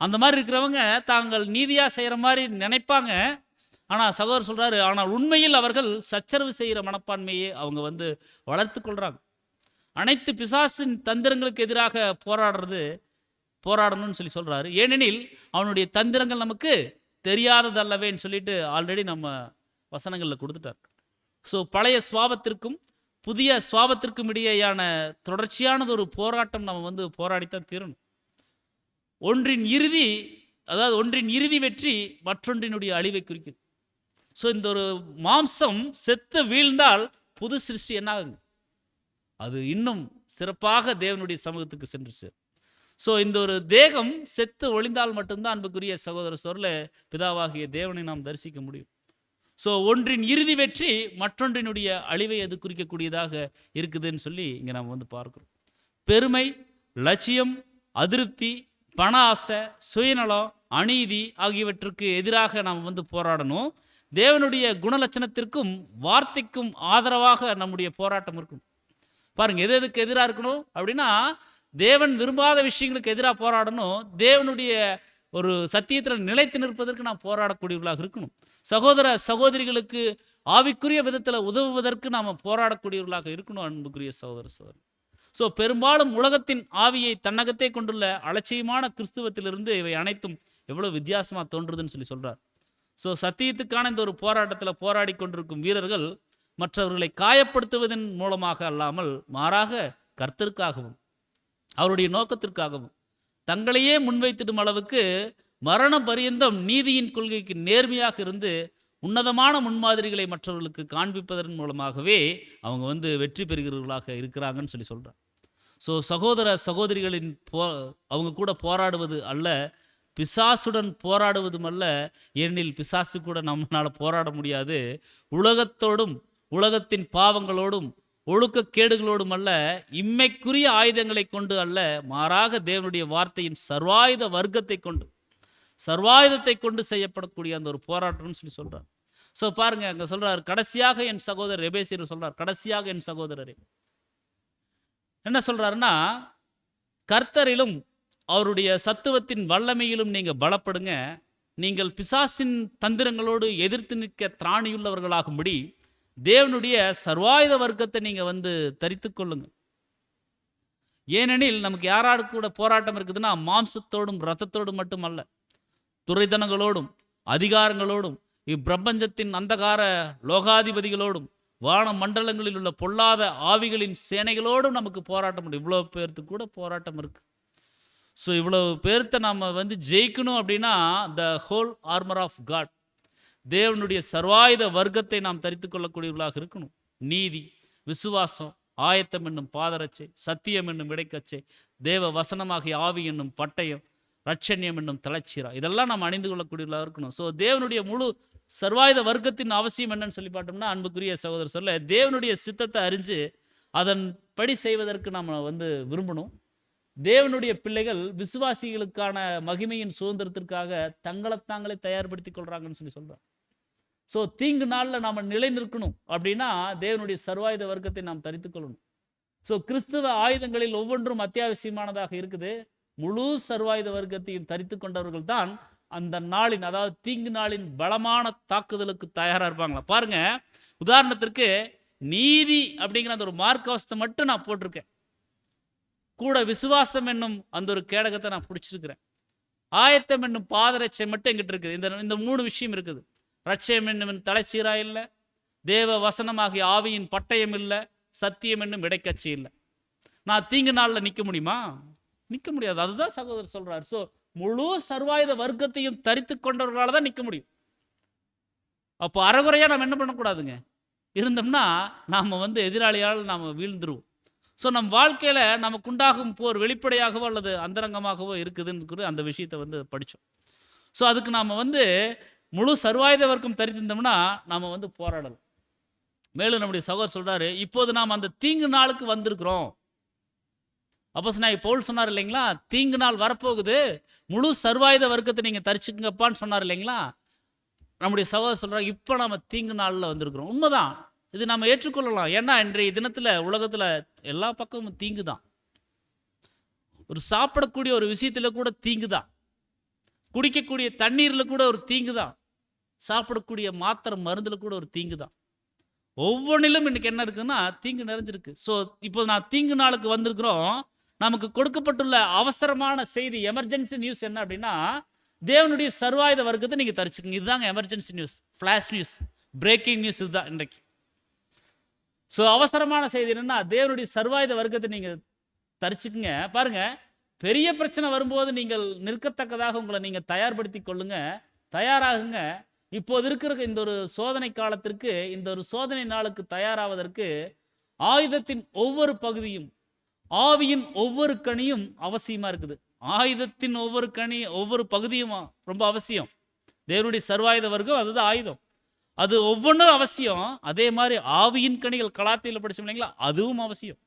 அந்த மாதிரி இருக்கிறவங்க தாங்கள் நீதியாக செய்கிற மாதிரி நினைப்பாங்க. ஆனால் சகோதரர் சொல்கிறாரு, ஆனால் உண்மையில் அவர்கள் சச்சரவு செய்கிற மனப்பான்மையை அவங்க வளர்த்து கொள்கிறாங்க. அனைத்து பிசாசின் தந்திரங்களுக்கு எதிராக போராடணும்னு சொல்கிறாரு. ஏனெனில் அவனுடைய தந்திரங்கள் நமக்கு தெரியாததல்லவேன்னு சொல்லிட்டு ஆல்ரெடி நம்ம வசனங்களில் கொடுத்துட்டார். ஸோ பழைய சுவாபத்திற்கும் புதிய சுவாபத்திற்கும் இடையேயான தொடர்ச்சியானது ஒரு போராட்டம் நம்ம போராடித்தான் தீரணும். ஒன்றின் இறுதி வெற்றி மற்றொன்றினுடைய அழிவை குறிக்குது. ஸோ இந்த ஒரு மாம்சம் செத்து வீழ்ந்தால் புது சிருஷ்டி என்ன ஆகுங்க? அது இன்னும் சிறப்பாக தேவனுடைய சமூகத்துக்கு சென்று சேரும். ஸோ இந்த ஒரு தேகம் செத்து ஒளிந்தால் மட்டும்தான் அன்புக்குரிய சகோதர சோர்ல பிதாவாகிய தேவனை நாம் தரிசிக்க முடியும். ஸோ ஒன்றின் இறுதி வெற்றி மற்றொன்றினுடைய அழிவை அது குறிக்கக்கூடியதாக இருக்குதுன்னு சொல்லி இங்கே நாம் பார்க்குறோம். பெருமை, லட்சியம், அதிருப்தி, பண ஆசை, சுயநலம், அநீதி ஆகியவற்றுக்கு எதிராக நாம் போராடணும். தேவனுடைய குணலட்சணத்திற்கும் வார்த்தைக்கும் ஆதரவாக நம்முடைய போராட்டம் இருக்கும். பாருங்க, எதுக்கு எதிராக இருக்கணும் அப்படின்னா, தேவன் விரும்பாத விஷயங்களுக்கு எதிராக போராடணும். தேவனுடைய ஒரு சத்தியத்தில் நிலைத்து நிற்பதற்கு நாம் போராடக்கூடியவர்களாக இருக்கணும். சகோதர சகோதரிகளுக்கு ஆவிக்குரிய விதத்தில் உதவுவதற்கு நாம் போராடக்கூடியவர்களாக இருக்கணும் அன்புக்குரிய சகோதர சகோதரி. ஸோ பெரும்பாலும் உலகத்தின் ஆவியை தன்னகத்தே கொண்டுள்ள அலட்சியமான கிறிஸ்துவத்திலிருந்து இவை அனைத்தும் எவ்வளோ வித்தியாசமாக தோன்றுதுன்னு சொல்கிறார். ஸோ சத்தியத்துக்கான இந்த ஒரு போராட்டத்தில் போராடி கொண்டிருக்கும் வீரர்கள் மற்றவர்களை காயப்படுத்துவதன் மூலமாக அல்லாமல் மாறாக கர்த்தருக்காகவும் அவருடைய நோக்கத்திற்காகவும் தங்களையே முன்வைத்திடும் அளவுக்கு மரண பரியந்தம் நீதியின் கொள்கைக்கு நேர்மையாக இருந்து உன்னதமான முன்மாதிரிகளை மற்றவர்களுக்கு காண்பிப்பதன் மூலமாகவே அவங்க வெற்றி பெறுகிறவர்களாக இருக்கிறாங்கன்னு சொல்கிறார். ஸோ சகோதர சகோதரிகளின் அவங்க கூட போராடுவது அல்ல, பிசாசுடன் போராடுவதும் அல்ல. ஏனெனில் பிசாசு கூட நம்மளால் போராட முடியாது. உலகத்தோடும் உலகத்தின் பாவங்களோடும் ஒழுக்கக்கேடுகளோடும் அல்ல, இம்மைக்குரிய ஆயுதங்களை கொண்டு அல்ல, மாறாக தேவனுடைய வார்த்தையின் சர்வாயுதத்தை கொண்டு செய்யப்படக்கூடிய அந்த ஒரு போராட்டம்னு சொல்கிறார். ஸோ பாருங்க, அங்கே சொல்கிறார், கடைசியாக என் சகோதரர் எபேசியர் சொல்கிறார், கடைசியாக என் சகோதரரே என்ன சொல்கிறாருன்னா, கர்த்தரிலும் அவருடைய சத்துவத்தின் வல்லமையிலும் நீங்கள் பலப்படுங்க. நீங்கள் பிசாசின் தந்திரங்களோடு எதிர்த்து நிற்க திராணியுள்ளவர்களாகும்படி தேவனுடைய சர்வாயுத வர்க்கத்தை நீங்கள் தரித்து கொள்ளுங்க. ஏனெனில் நமக்கு யாராடு கூட போராட்டம் இருக்குதுன்னா மாம்சத்தோடும் இரத்தத்தோடும் மட்டுமல்ல, துரைதனங்களோடும் அதிகாரங்களோடும் இப்பிரபஞ்சத்தின் அந்தகார லோகாதிபதிகளோடும் வான மண்டலங்களில் உள்ள பொல்லாத ஆவிகளின் சேனைகளோடும் நமக்கு போராட்டம் உண்டு. இவ்வளோ பேர்த்துக்கு கூட போராட்டம் இருக்குது. ஸோ இவ்வளோ பேர்த்தை நம்ம ஜெயிக்கணும் அப்படின்னா the whole armour of God, தேவனுடைய சர்வாயுத வர்க்கத்தை நாம் தரித்து கொள்ளக்கூடியவர்களாக இருக்கணும். நீதி, விசுவாசம், ஆயத்தம் என்னும் பாதரட்சை, சத்தியம் என்னும் இடைக்கச்சை, தேவ வசனமாகிய ஆவி என்னும் பட்டயம், ரட்சண்யம் என்னும் தலைச்சீரா, இதெல்லாம் நாம் அணிந்து கொள்ளக்கூடியவர்களாக இருக்கணும். ஸோ தேவனுடைய முழு சர்வாயுத வர்க்கத்தின் அவசியம் என்னன்னு சொல்லி பார்த்தோம்னா, அன்புக்குரிய சகோதரர் சொல்ல, தேவனுடைய சித்தத்தை அறிஞ்சு அதன் படி செய்வதற்கு நாம் விரும்பணும். தேவனுடைய பிள்ளைகள் விசுவாசிகளுக்கான மகிமையின் சுதந்திரத்திற்காக தங்களைத்தாங்களே தயார்படுத்திக் கொள்றாங்கன்னு சொல்றாங்க. ஸோ தீங்கு நாளில் நாம் நிலை நிற்கணும் அப்படின்னா தேவனுடைய சர்வாயுத வர்க்கத்தை நாம் தரித்து கொள்ளணும். ஸோ கிறிஸ்துவ ஆயுதங்களில் ஒவ்வொன்றும் அத்தியாவசியமானதாக இருக்குது. முழு சர்வாயுத வர்க்கத்தையும் தரித்து கொண்டவர்கள் தான் அந்த நாளின், அதாவது தீங்கு நாளின் பலமான தாக்குதலுக்கு தயாராக இருப்பாங்களா பாருங்க. உதாரணத்திற்கு நீதி அப்படிங்கிற அந்த ஒரு மார்க் அவஸ்தை மட்டும் நான் போட்டிருக்கேன், கூட விசுவாசம் என்னும் அந்த ஒரு கேடகத்தை நான் பிடிச்சிருக்கிறேன். ஆயத்தம் என்னும் பாதரட்சை மட்டும் எங்கிட்ட இருக்குது. இந்த 3 விஷயம் இருக்குது. ரட்சயம் என்னும் தலைச்சீரா இல்லை, தேவ வசனமாகிய ஆவியின் பட்டயம் இல்லை, சத்தியம் என்னும் இடைக்கட்சி இல்லை. நான் தீங்கு நாளில் நிற்க முடியுமா? நிற்க முடியாது. அதுதான் சகோதரர் சொல்றார். ஸோ முழு சர்வாயுத வர்க்கத்தையும் தரித்து கொண்டவர்களால் தான் நிற்க முடியும். அப்போ அறகுறையாக நாம் என்ன பண்ணக்கூடாதுங்க, இருந்தோம்னா நாம் எதிராளியால் நாம் வீழ்ந்துருவோம். ஸோ நம் வாழ்க்கையில் நமக்கு உண்டாகும் போர் வெளிப்படையாகவோ அல்லது அந்தரங்கமாகவோ இருக்குதுன்னு அந்த விஷயத்தை படித்தோம். ஸோ அதுக்கு நாம் முழு சர்வாயுத வர்க்கம் தரித்திருந்தோம்னா நாம் போராடலாம். மேலும் நம்முடைய சகோதரர் சொல்கிறாரு, இப்போது நாம் அந்த தீங்கு நாளுக்கு வந்திருக்கிறோம். அப்போஸ்தலனாகிய பவுல் சொன்னார் இல்லைங்களா, தீங்கு நாள் வரப்போகுது, முழு சர்வாயுத வர்க்கத்தை நீங்கள் தரிச்சுங்கப்பான்னு சொன்னார் இல்லைங்களா. நம்முடைய சகோதரர் சொல்கிறாங்க, இப்போ நாம் தீங்கு நாளில் வந்திருக்கிறோம். உண்மைதான், இது நம்ம ஏற்றுக்கொள்ளலாம். ஏன்னா இன்றைய தினத்தில் உலகத்தில் எல்லா பக்கமும் தீங்கு தான். ஒரு சாப்பிடக்கூடிய ஒரு விஷயத்தில் கூட தீங்கு தான், குடிக்கக்கூடிய தண்ணீரில் கூட ஒரு தீங்கு தான், சாப்பிடக்கூடிய மாத்திரை மருந்தில் கூட ஒரு தீங்கு தான். ஒவ்வொன்றிலும் இன்னைக்கு என்ன இருக்குதுன்னா தீங்கு நிறைஞ்சிருக்கு. ஸோ இப்போ நான் தீங்கு நாளுக்கு வந்திருக்கிறோம். நமக்கு கொடுக்கப்பட்டுள்ள அவசரமான செய்தி, எமர்ஜென்சி நியூஸ் என்ன அப்படின்னா, தேவனுடைய சர்வாயுத வர்க்கத்தை நீங்கள் தரிச்சுக்கங்க. இதுதாங்க emergency news, flash news, breaking news இதுதான் இன்றைக்கு. ஸோ அவசரமான செய்தி என்னன்னா, தேவனுடைய சர்வாயுத வர்க்கத்தை நீங்கள் தரிச்சுக்குங்க. பாருங்க, பெரிய பிரச்சனை வரும்போது நீங்கள் நிற்கத்தக்கதாக உங்களை நீங்கள் தயார்படுத்தி கொள்ளுங்க, தயாராகுங்க. இப்போது இருக்கிற இந்த ஒரு சோதனை காலத்திற்கு, இந்த ஒரு சோதனை நாளுக்கு தயாராவதற்கு ஆயுதத்தின் ஒவ்வொரு பகுதியும், ஆவியின் ஒவ்வொரு கனியும் அவசியமா இருக்குது. ஆயுதத்தின் ஒவ்வொரு கனி, ஒவ்வொரு பகுதியும் ரொம்ப அவசியம். தேவனுடைய சர்வாயுத வர்க்கம் அதுதான் ஆயுதம், அது ஒவ்வொன்றும் அவசியம். அதே மாதிரி ஆவியின் கனிகள் கலாத்தியில் படிச்சோம் இல்லைங்களா, அதுவும் அவசியம்.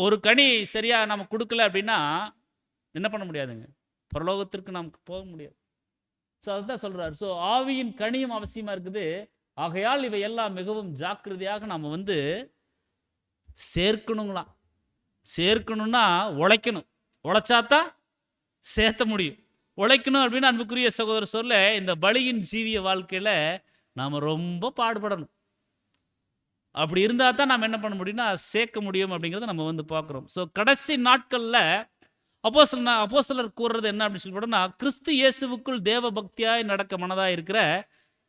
ஒரு கனி சரியா நம்ம கொடுக்கல அப்படின்னா என்ன பண்ண முடியாதுங்க, பரலோகத்திற்கு நமக்கு போக முடியாது. ஸோ அதுதான் சொல்றாரு. ஸோ ஆவியின் கனியும் அவசியமா இருக்குது. ஆகையால் இவை எல்லாம் மிகவும் ஜாக்கிரதையாக நம்ம சேர்க்கணுங்களாம். சேர்க்கணும்னா உழைக்கணும், உழைச்சாத்தான் சேர்த்த முடியும். உழைக்கணும் அப்படின்னு அன்புக்குரிய சகோதரர் சொல்ல, இந்த பலியின் ஜீவிய வாழ்க்கையில் நாம் ரொம்ப பாடுபடணும். அப்படி இருந்தால் தான் நாம் என்ன பண்ண முடியும்னா சேர்க்க முடியும் அப்படிங்கிறத நம்ம பார்க்குறோம். ஸோ கடைசி நாட்களில் அப்போஸ்தலர் கூறுறது என்ன அப்படின்னு சொல்லி போட்டோம்னா, கிறிஸ்து இயேசுவுக்குள் தேவ பக்தியாய் நடக்க மனதாக இருக்கிற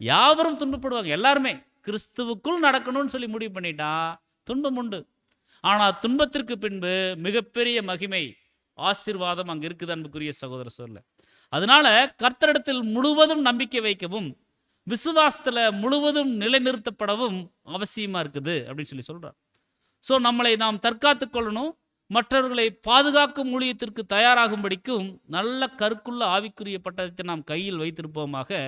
யாவரும் துன்பப்படுவாங்க. எல்லாருமே கிறிஸ்துவுக்குள் நடக்கணும்னு சொல்லி முடிவு பண்ணிட்டா துன்பம் உண்டு. ஆனால் துன்பத்திற்கு பின்பு மிகப்பெரிய மகிமை, ஆசீர்வாதம் அங்கே இருக்குது அன்புக்குரிய சகோதர சொல்ல. அதனால கர்த்தரிடத்தில் முழுவதும் நம்பிக்கை வைக்கவும், விசுவாசத்தில் முழுவதும் நிலைநிறுத்தப்படவும் அவசியமாக இருக்குது அப்படின்னு சொல்லி சொல்கிறார். ஸோ நம்மளை நாம் தற்காத்து கொள்ளணும், மற்றவர்களை பாதுகாக்கும் ஊழியத்திற்கு தயாராகும்படிக்கும் நல்ல கருக்குள்ள ஆவிக்குரிய பட்டத்தை நாம் கையில் வைத்திருப்போமாக,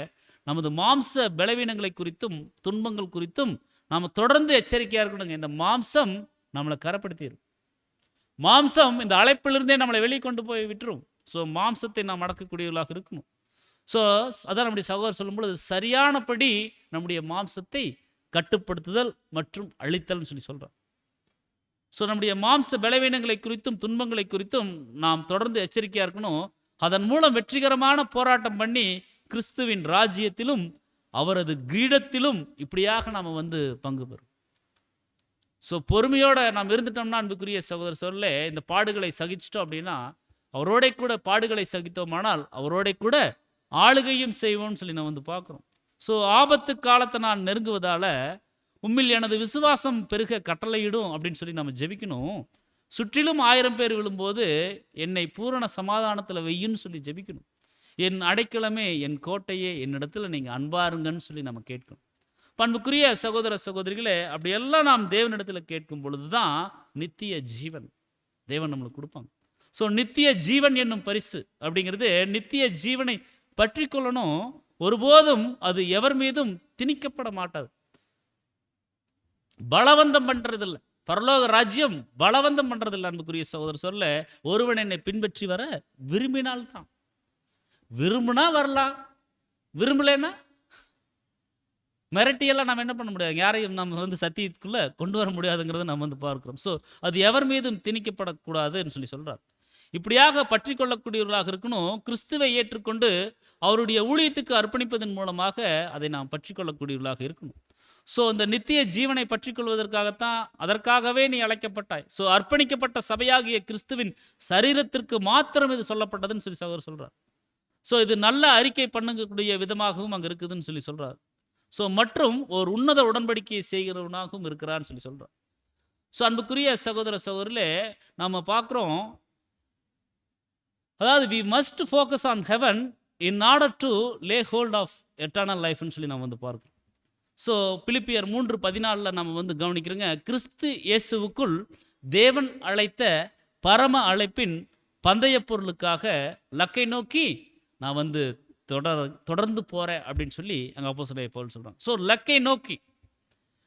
நமது மாம்ச பலவீனங்களை குறித்தும் துன்பங்கள் குறித்தும் நாம் தொடர்ந்து எச்சரிக்கையாக இருக்கணுங்க. இந்த மாம்சம் நம்மளை கரப்படுத்திடும். மாம்சம் இந்த அழைப்பிலிருந்தே நம்மளை வெளியே கொண்டு போய் விட்டுரும். ஸோ மாம்சத்தை நாம் அடக்கக்கூடியவர்களாக இருக்கணும். ஸோ அதான் நம்முடைய சகோதரர் சொல்லும்பொழுது சரியானபடி நம்முடைய மாம்சத்தை கட்டுப்படுத்துதல் மற்றும் அழித்தல்னு சொல்லி சொல்கிறோம். ஸோ நம்முடைய மாம்ச பலவீனங்களை குறித்தும் துன்பங்களை குறித்தும் நாம் தொடர்ந்து எச்சரிக்கையாக இருக்கணும். அதன் மூலம் வெற்றிகரமான போராட்டம் பண்ணி கிறிஸ்துவின் ராஜ்யத்திலும் அவரது கிரீடத்திலும் இப்படியாக நாம் பங்கு பெறும். ஸோ பொறுமையோடு நாம் இருந்துட்டோம்னா அன்புக்குரிய சகோதர சொல்ல, இந்த பாடுகளை சகிச்சிட்டோம் அப்படின்னா, அவரோட கூட பாடுகளை சகித்தோமானால் அவரோட கூட ஆளுகையும் செய்வோம்னு சொல்லி நான் பார்க்குறோம். ஸோ ஆபத்து காலத்தை நான் நெருங்குவதால் உம்மில் எனது விசுவாசம் பெருக கட்டளையிடும் அப்படின்னு சொல்லி நம்ம ஜெபிக்கணும். சுற்றிலும் 1000 பேர் விழும்போது என்னை பூரண சமாதானத்தில் வையுன்னு சொல்லி ஜெபிக்கணும். என் அடைக்கலமே, என் கோட்டையே, என்னிடத்தில் நீங்கள் அன்பாருங்கன்னு சொல்லி நம்ம கேட்கணும். பண்புக்குரிய சகோதர சகோதரிகளே, அப்படியெல்லாம் நாம் தேவனிடத்தில் கேட்கும் பொழுது தான் நித்திய ஜீவன் தேவன் நம்மளுக்கு கொடுப்பாங்க. ஸோ நித்திய ஜீவன் என்னும் பரிசு அப்படிங்கிறது, நித்திய ஜீவனை பற்றி கொள்ளணும். ஒருபோதும் அது எவர் மீதும் திணிக்கப்பட மாட்டாது. பலவந்தம் பண்ணுறதில்லை. பரலோக ராஜ்யம் பலவந்தம் பண்ணுறதில்லை அன்புக்குரிய சகோதரர் சொல்ல. ஒருவன் என்னை பின்பற்றி வர விரும்பினால்தான். விரும்புனா வரலாம், விரும்பலைன்னா மிரட்டியெல்லாம் நம்ம என்ன பண்ண முடியாது. யாரையும் நம்ம சத்தியத்துக்குள்ளே கொண்டு வர முடியாதுங்கிறத நம்ம பார்க்குறோம். ஸோ அது எவர் மீதும் திணிக்கப்படக்கூடாதுன்னு சொல்லி சொல்கிறார். இப்படியாக பற்றி கொள்ளக்கூடியவர்களாக இருக்கணும். கிறிஸ்துவை ஏற்றுக்கொண்டு அவருடைய ஊழியத்துக்கு அர்ப்பணிப்பதன் மூலமாக அதை நாம் பற்றி கொள்ளக்கூடியவர்களாக இருக்கணும். ஸோ இந்த நித்திய ஜீவனை பற்றி கொள்வதற்காகத்தான், அதற்காகவே நீ அழைக்கப்பட்டாய். ஸோ அர்ப்பணிக்கப்பட்ட சபையாகிய கிறிஸ்துவின் சரீரத்திற்கு மாத்திரம் இது சொல்லப்பட்டதுன்னு சொல்லி சகோதரர் சொல்கிறார். ஸோ இது நல்ல அறிக்கை பண்ணக்கூடிய விதமாகவும் அங்கே இருக்குதுன்னு சொல்லி சொல்கிறார். ஸோ மற்றும் ஒரு உன்னத உடன்படிக்கையை செய்கிறவனாகவும் இருக்கிறான்னு சொல்லி சொல்கிறார். ஸோ அன்புக்குரிய சகோதர சகோதரிலே நாம் பார்க்குறோம், அதாவது we must focus on heaven in order to lay hold of eternal லைஃப்னு சொல்லி நாம் பார்க்குறோம். ஸோ பிலிப்பியர் 3:14 நம்ம கவனிக்கிறோங்க. கிறிஸ்து இயேசுவுக்குள் தேவன் அழைத்த பரம அழைப்பின் பந்தய பொருளுக்காக லக்கை நோக்கி நான் தொடர்ந்து போகிறேன் அப்படின்னு சொல்லி அங்கே அப்போஸ்தலர் பவுல் சொல்கிறாங்க. ஸோ லக்கை நோக்கி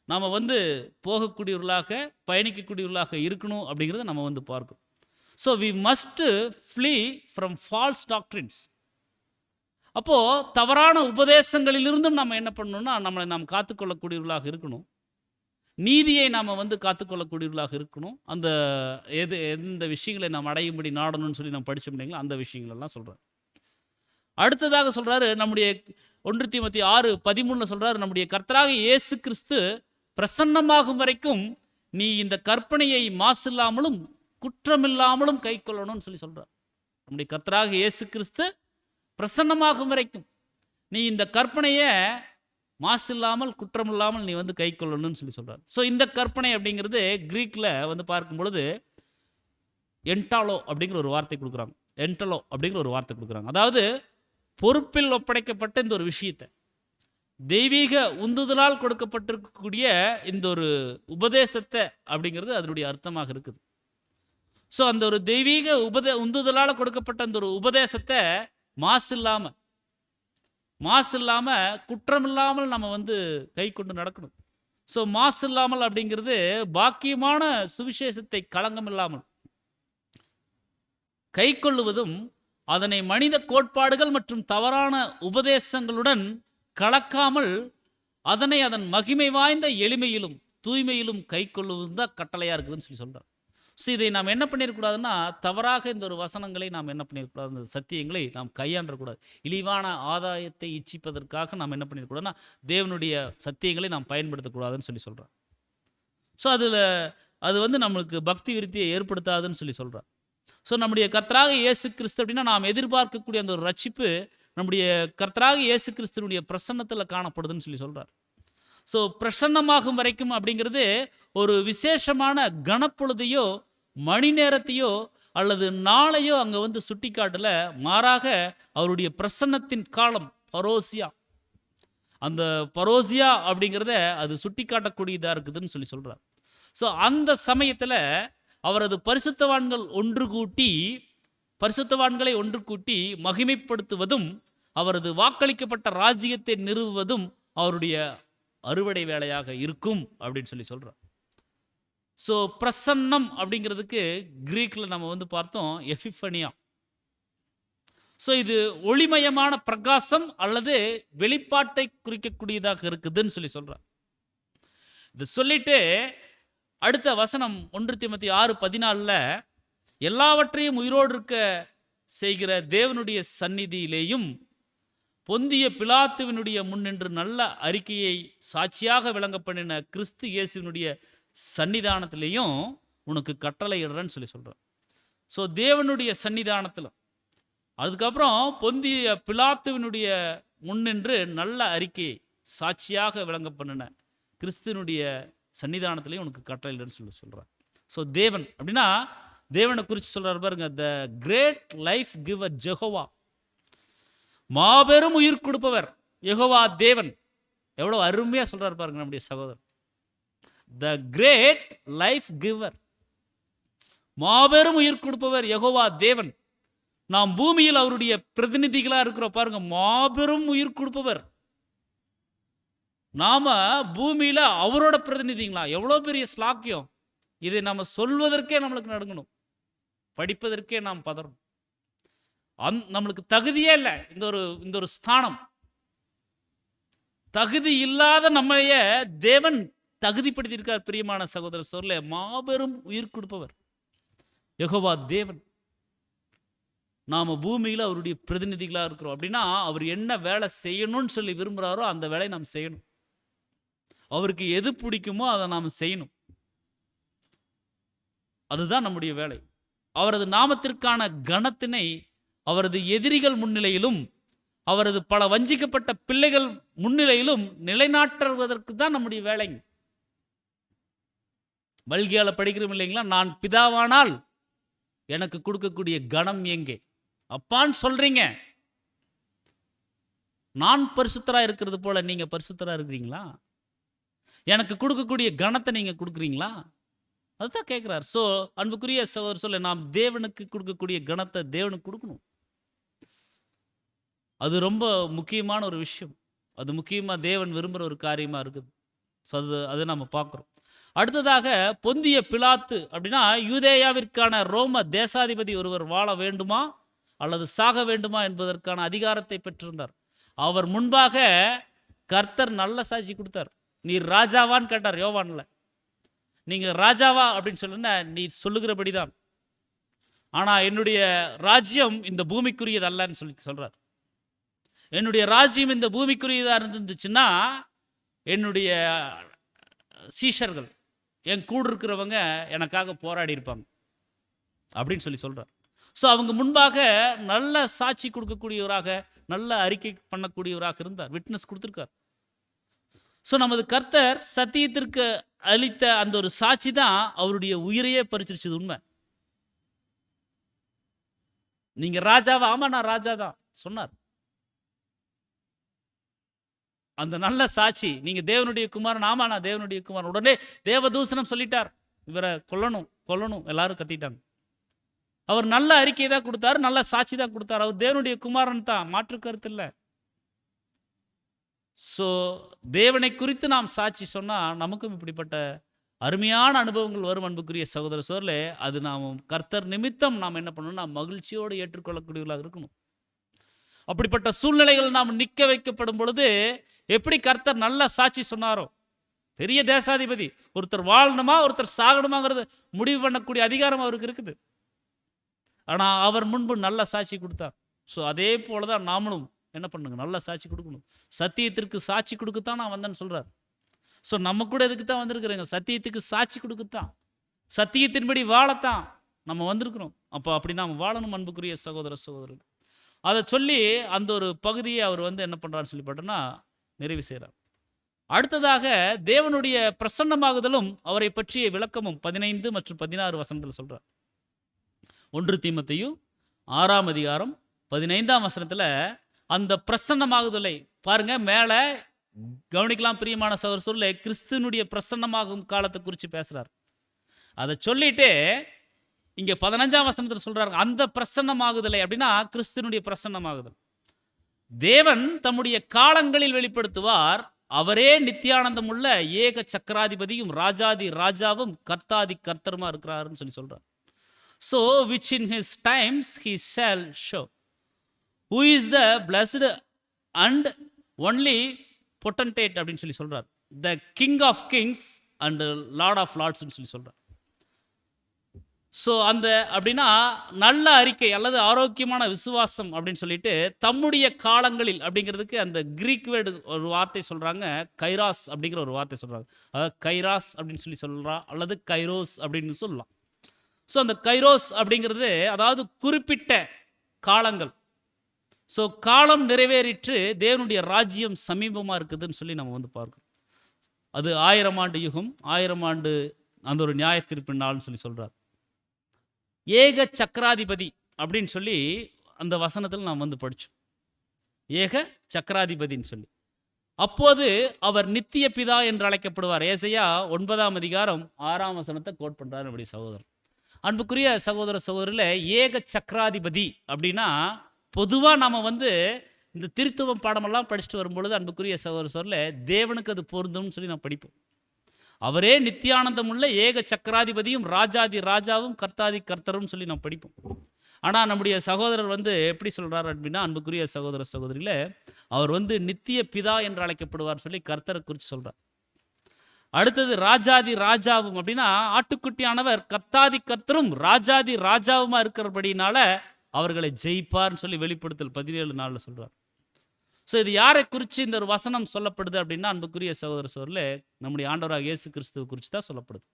நாம் போகக்கூடியவர்களாக பயணிக்கக்கூடியவர்களாக இருக்கணும் அப்படிங்கிறத நம்ம பார்க்கணும். So we must flee from false doctrines. அப்போது தவறான உபதேசங்களிலிருந்தும் நம்ம என்ன பண்ணணும்னா நம்மளை நாம் காத்துக்கொள்ளக்கூடியவர்களாக இருக்கணும். நீதியை நாம் காத்துக்கொள்ளக்கூடியவர்களாக இருக்கணும். அந்த எந்த விஷயங்களை நாம் அடையும்படி நாடணும்னு சொல்லி நம்ம படிச்சோம் இல்லைங்களா, அந்த விஷயங்களெல்லாம் சொல்கிறார். அடுத்ததாக சொல்கிறாரு, நம்முடைய 1 தீமோத்தேயு 6:13 சொல்கிறாரு, நம்முடைய கர்த்தராகிய இயேசு கிறிஸ்து பிரசன்னமாகும் வரைக்கும் நீ இந்த கற்பனையை மாசில்லாமலும் குற்றமில்லாமலும் கை கொள்ளணும்னு சொல்லி சொல்கிறார். நம்முடைய கர்த்தராகிய இயேசு கிறிஸ்து பிரசன்னமாகும் வரைக்கும் நீ இந்த கற்பனையை மாசில்லாமல் குற்றமில்லாமல் நீ கை கொள்ளணும்னு சொல்லி சொல்கிறார். ஸோ இந்த கற்பனை அப்படிங்கிறது கிரீக்கில் பார்க்கும் பொழுது என்டாலோ அப்படிங்கிற ஒரு வார்த்தை கொடுக்குறாங்க. என்டலோ அப்படிங்கிற ஒரு வார்த்தை கொடுக்குறாங்க. அதாவது பொறுப்பில் ஒப்படைக்கப்பட்ட இந்த ஒரு விஷயத்தை, தெய்வீக உந்துதலால் கொடுக்கப்பட்டிருக்கக்கூடிய இந்த ஒரு உபதேசத்தை அப்படிங்கிறது அதனுடைய அர்த்தமாக இருக்குது. ஸோ அந்த ஒரு தெய்வீக உந்துதலால் கொடுக்கப்பட்ட அந்த ஒரு உபதேசத்தை மாசு இல்லாமல் குற்றம் இல்லாமல் நம்ம கை கொண்டு நடக்கணும். ஸோ மாசு இல்லாமல் அப்படிங்கிறது பாக்கியமான சுவிசேஷத்தை களங்கம் இல்லாமல் கை கொள்ளுவதும், அதனை மனித கோட்பாடுகள் மற்றும் தவறான உபதேசங்களுடன் கலக்காமல் அதனை அதன் மகிமை வாய்ந்த எளிமையிலும் தூய்மையிலும் கை கொள்ளுவதும் தான் கட்டளையாக இருக்குதுன்னு சொல்லி சொல்கிறார். ஸோ இதை நாம் என்ன பண்ணிடக்கூடாதுன்னா, தவறாக இந்த ஒரு வசனங்களை நாம் என்ன பண்ணிடக்கூடாது, இந்த சத்தியங்களை நாம் கையாண்டக்கூடாது. இழிவான ஆதாயத்தை இச்சிப்பதற்காக நாம் என்ன பண்ணிடக்கூடாதுன்னா, தேவனுடைய சத்தியங்களை நாம் பயன்படுத்தக்கூடாதுன்னு சொல்லி சொல்கிறார். ஸோ அது நம்மளுக்கு பக்தி விருத்தியை ஏற்படுத்தாதுன்னு சொல்லி சொல்கிறார். ஸோ நம்முடைய கர்த்தராக இயேசு கிறிஸ்து அப்படின்னா நாம் எதிர்பார்க்கக்கூடிய அந்த ஒரு ரட்சிப்பு நம்முடைய கர்த்தராக இயேசு கிறிஸ்துனுடைய பிரசன்னத்தில் காணப்படுதுன்னு சொல்லி சொல்கிறார். ஸோ பிரசன்னமாகும் வரைக்கும் அப்படிங்கிறது ஒரு விசேஷமான கணப்பொழுதையோ மணி நேரத்தையோ அல்லது நாளையோ அங்கே வந்து சுட்டி காட்டல, மாறாக அவருடைய பிரசன்னத்தின் காலம் பரோசியா, அந்த பரோசியா அப்படிங்கிறத அது சுட்டி காட்டக்கூடியதாக இருக்குதுன்னு சொல்லி சொல்கிறார். ஸோ அந்த சமயத்தில் அவரது பரிசுத்தவான்களை ஒன்று கூட்டி மகிமைப்படுத்துவதும் அவரது வாக்களிக்கப்பட்ட ராஜ்யத்தை நிறுவுவதும் அவருடைய அறுவடை வேலையாக இருக்கும் அப்படின்னு சொல்லி சொல்கிறார். ஸோ பிரசன்னம் அப்படிங்கிறதுக்கு கிரீக்கில் நம்ம வந்து பார்த்தோம் எபிஃபனியா. ஸோ இது ஒளிமயமான பிரகாசம் அல்லது வெளிப்பாட்டை குறிக்கக்கூடியதாக இருக்குதுன்னு சொல்லி சொல்கிறார். இது சொல்லிட்டு அடுத்த வசனம் 1 தீமோத்தேயு 6:14 எல்லாவற்றையும் உயிரோடு இருக்க செய்கிற தேவனுடைய சந்நிதியிலேயும் பொந்திய பிலாத்துவினுடைய முன்னின்று நல்ல அறிக்கையை சாட்சியாக விளங்க பண்ணின கிறிஸ்து இயேசுவினுடைய சன்னிதானத்திலையும் உனக்கு கட்டளையிடுறேன்னு சொல்லி சொல்கிறார். ஸோ தேவனுடைய சன்னிதானத்தில், அதுக்கப்புறம் பொந்திய பிலாத்துவினுடைய முன்னின்று நல்ல அறிக்கையை சாட்சியாக விளங்க பண்ணின கிறிஸ்துவனுடைய சன்னிதானத்திலையும் உனக்கு கட்டளையிடுறேன்னு சொல்லி சொல்கிறார். ஸோ தேவன் அப்படின்னா தேவனை குறித்து சொல்கிறார் பாருங்க, the great life giver Jehovah, மாபெரும் உயிர் கொடுப்பவர் யெகோவா தேவன். எவ்வளோ அருமையாக சொல்கிறார் பாருங்க நம்முடைய சகோதரர். த கிரேட் லைஃப் கிவர், மாபெரும் உயிர் கொடுப்பவர் யெகோவா தேவன். நாம் பூமியில் அவருடைய பிரதிநிதிகளாக இருக்கிறோம் பாருங்க, மாபெரும் உயிர் கொடுப்பவர். நாம பூமியில் அவரோட பிரதிநிதிங்களா, எவ்வளோ பெரிய ஸ்லாக்கியம். இதை நம்ம சொல்வதற்கே நம்மளுக்கு நடுங்கணும், படிப்பதற்கே நாம் பதறணும். நம்மளுக்கு தகுதியே இல்லை. இந்த ஒரு ஸ்தானம், தகுதி இல்லாத நம்மளைய தேவன் தகுதிப்படுத்தியிருக்கார். பிரியமான சகோதர சொல்ல, மாபெரும் உயிர் கொடுப்பவர் யெகோவா தேவன். நாம பூமியில் அவருடைய பிரதிநிதிகளாக இருக்கிறோம் அப்படின்னா அவர் என்ன வேலை செய்யணும்னு சொல்லி விரும்புகிறாரோ அந்த வேலையை நாம் செய்யணும். அவருக்கு எது பிடிக்குமோ அதை நாம் செய்யணும். அதுதான் நம்முடைய வேலை. அவரது நாமத்திற்கான கனத்தினை அவரது எதிரிகள் முன்னிலையிலும் அவரது பல வஞ்சிக்கப்பட்ட பிள்ளைகள் முன்னிலையிலும் நிலைநாட்டுவதற்கு தான் நம்முடைய வேலை. வல்கியால படிக்கிறோம் இல்லைங்களா, நான் பிதாவானால் எனக்கு கொடுக்கக்கூடிய கனம் எங்கே? அப்பான்னு சொல்றீங்க, நான் பரிசுத்தரா இருக்கிறது போல நீங்க பரிசுத்தரா இருக்கிறீங்களா? எனக்கு கொடுக்கக்கூடிய கனத்தை நீங்க கொடுக்குறீங்களா? அதுதான் கேட்கிறார். ஸோ அன்புக்குரிய சகோதரர் சொல்ல, நாம் தேவனுக்கு கொடுக்கக்கூடிய கனத்தை தேவனுக்கு கொடுக்கணும். அது ரொம்ப முக்கியமான ஒரு விஷயம். அது முக்கியமாக தேவன் விரும்புகிற ஒரு காரியமாக இருக்குது. ஸோ அதை நம்ம பார்க்குறோம். அடுத்ததாக பொந்திய பிலாத்து அப்படின்னா யூதேயாவிற்கான ரோம தேசாதிபதி ஒருவர் வாழ வேண்டுமா அல்லது சாக வேண்டுமா என்பதற்கான அதிகாரத்தை பெற்றிருந்தார். அவர் முன்பாக கர்த்தர் நல்ல சாட்சி கொடுத்தார். நீர் ராஜாவான்னு கேட்டார் யோவான்ல. நீங்கள் ராஜாவா அப்படின்னு சொல்லுன்னா நீ சொல்லுகிறபடி தான், ஆனால் என்னுடைய ராஜ்யம் இந்த பூமிக்குரியது அல்லன்னு சொல்லி சொல்கிறார். என்னுடைய ராஜ்யம் இந்த பூமிக்குரியதாக இருந்துச்சுன்னா என்னுடைய சீஷர்கள், என் கூட இருக்கிறவங்க எனக்காக போராடி இருப்பாங்க அப்படின்னு சொல்லி சொல்கிறார். ஸோ அவங்க முன்பாக நல்ல சாட்சி கொடுக்கக்கூடியவராக, நல்ல அறிக்கை பண்ணக்கூடியவராக இருந்தார், விட்னஸ் கொடுத்துருக்கார். ஸோ நமது கர்த்தர் சத்தியத்திற்கு அளித்த அந்த ஒரு சாட்சி தான் அவருடைய உயிரையே பறிச்சிருச்சது. உண்மை. நீங்க ராஜாவா? ஆமா, நான் ராஜா தான் சொன்னார். அந்த நல்ல சாட்சி, நீங்க தேவனுடைய குமாரன்? ஆமா, நான் தேவனுடைய குமாரன். உடனே தேவதூசணம் சொல்லிட்டார், இவரை கொல்லணும் கொல்லணும். எல்லாரும் கத்திட்டாங்க. அவர் நல்ல அறிக்கை தான் கொடுத்தார், நல்ல சாட்சி தான் கொடுத்தார். அவர் தேவனுடைய குமாரன் தான், மாற்று கருத்து இல்லை. ஸோ தேவனை குறித்து நாம் சாட்சி சொன்னால் நமக்கும் இப்படிப்பட்ட அருமையான அனுபவங்கள் வரும். அன்புக்குரிய சகோதர சோர்லே, அது நாம் கர்த்தர் நிமித்தம் நாம் என்ன பண்ணணும், நாம் மகிழ்ச்சியோடு ஏற்றுக்கொள்ளக்கூடியவர்களாக இருக்கணும். அப்படிப்பட்ட சூழ்நிலைகள் நாம் நிற்க வைக்கப்படும் பொழுது எப்படி கர்த்தர் நல்ல சாட்சி சொன்னாரோ, பெரிய தேசாதிபதி, ஒருத்தர் வாழணுமா ஒருத்தர் சாகணுமாங்கிறது முடிவு பண்ணக்கூடிய அதிகாரம் அவருக்கு இருக்குது. ஆனால் அவர் முன்பு நல்ல சாட்சி கொடுத்தார். ஸோ அதே போல தான் நாமளும் என்ன பண்ணுங்க, நல்ல சாட்சி கொடுக்கணும். சத்தியத்திற்கு சாட்சி கொடுக்கத்தான் நான் வந்தேன்னு சொல்கிறார். ஸோ நம்ம கூட எதுக்கு தான் வந்திருக்கிறேங்க, சத்தியத்துக்கு சாட்சி கொடுக்கத்தான், சத்தியத்தின்படி வாழத்தான். நம்ம வந்திருக்கிறோம். அப்போ அப்படி நாம் வாழணும் அன்புக்குரிய சகோதர சகோதரர்கள். அதை சொல்லி அந்த ஒரு பகுதியை அவர் வந்து என்ன பண்ணுறாருன்னு சொல்லி பார்த்தோன்னா நிறைவு செய்கிறார். அடுத்ததாக தேவனுடைய பிரசன்னமாகுதலும் அவரை பற்றிய விளக்கமும் 15 மற்றும் 16 வசனத்தில் சொல்கிறார். 1 தீமோத்தேயு 6ஆம் அதிகாரம் 15ஆம் வசனத்தில் அந்த பிரசன்னமாகுதலை பாருங்க. மேலே கவனிக்கலாம் பிரியமான சகோதர சகோதரிகளே, கிறிஸ்துவனுடைய பிரசன்னமாகும் காலத்தை குறித்து பேசுகிறார். அதை சொல்லிட்டு இங்கே 15ஆம் வசனத்தில் சொல்றாங்க அந்த பிரசன்னமாகுதலை. அப்படின்னா கிறிஸ்துவனுடைய பிரசன்னமாகுதல் தேவன் தம்முடைய காலங்களில் வெளிப்படுத்துவார். அவரே நித்தியானந்தம் உள்ள ஏக சக்கராதிபதியும் ராஜாதி ராஜாவும் கர்த்தாதி கர்த்தருமா இருக்கிறாருன்னு சொல்லி சொல்றார். So which in his times he shall show who is the blessed and only potentate அப்படின்னு சொல்லி சொல்றார். The king of kings and lord of lords ன்னு சொல்லி சொல்றார். ஸோ அந்த அப்படின்னா நல்ல அறிக்கை அல்லது ஆரோக்கியமான விசுவாசம் அப்படின்னு சொல்லிட்டு தம்முடைய காலங்களில் அப்படிங்கிறதுக்கு அந்த கிரீக் வேர்டு ஒரு வார்த்தை சொல்கிறாங்க, கைராஸ் அப்படிங்கிற ஒரு வார்த்தை சொல்கிறாங்க. அதாவது கைராஸ் அப்படின்னு சொல்லி சொல்கிறா அல்லது கைரோஸ் அப்படின்னு சொல்லலாம். ஸோ அந்த கைரோஸ் அப்படிங்கிறது அதாவது குறிப்பிட்ட காலங்கள். ஸோ காலம் நிறைவேறிற்று, தேவனுடைய ராஜ்யம் சமீபமாக இருக்குதுன்னு சொல்லி நம்ம வந்து பார்க்கணும். அது 1000 ஆண்டு யுகம், 1000 ஆண்டு அந்த ஒரு நியாய தீர்ப்பு நாள்னு சொல்லி சொல்கிறார். ஏக சக்கராதிபதி அப்படின்னு சொல்லி அந்த வசனத்தில் நாம் வந்து படித்தோம். ஏக சக்கராதிபதின்னு சொல்லி அப்போது அவர் நித்திய பிதா என்று அழைக்கப்படுவார். ஏசாயா 9ஆம் அதிகாரம் 6ஆம் வசனத்தை கோட் பண்ணுறாரு அப்படி சகோதரர். அன்புக்குரிய சகோதர சகோதரில் ஏக சக்கராதிபதி அப்படின்னா பொதுவாக நாம் வந்து இந்த திருத்துவம் பாடமெல்லாம் படிச்சுட்டு வரும்பொழுது அன்புக்குரிய சகோதர சகோதரில் தேவனுக்கு அது பொருந்தும்னு சொல்லி நான் படிப்போம். அவரே நித்தியானந்தம் உள்ள ஏக சக்கராதிபதியும் ராஜாதி ராஜாவும் கர்த்தாதி கர்த்தரும் சொல்லி நாம் படிப்போம். ஆனால் நம்முடைய சகோதரர் வந்து எப்படி சொல்கிறார் அப்படின்னா அன்புக்குரிய சகோதர சகோதரியில் அவர் வந்து நித்திய பிதா என்று அழைக்கப்படுவார் சொல்லி கர்த்தரை குறித்து சொல்கிறார். அடுத்தது ராஜாதி ராஜாவும் அப்படின்னா ஆட்டுக்குட்டியானவர் கர்த்தாதி கர்த்தரும் ராஜாதி ராஜாவுமா இருக்கிறபடினால அவர்களை ஜெயிப்பார்னு சொல்லி வெளிப்படுத்தல் 17:4 சொல்கிறார். ஸோ இது யாரை குறித்து இந்த ஒரு வசனம் சொல்லப்படுது அப்படின்னா அன்புக்குரிய சகோதர சகோதரில் நம்முடைய ஆண்டவராக இயேசு கிறிஸ்துவை குறித்து தான் சொல்லப்படுது.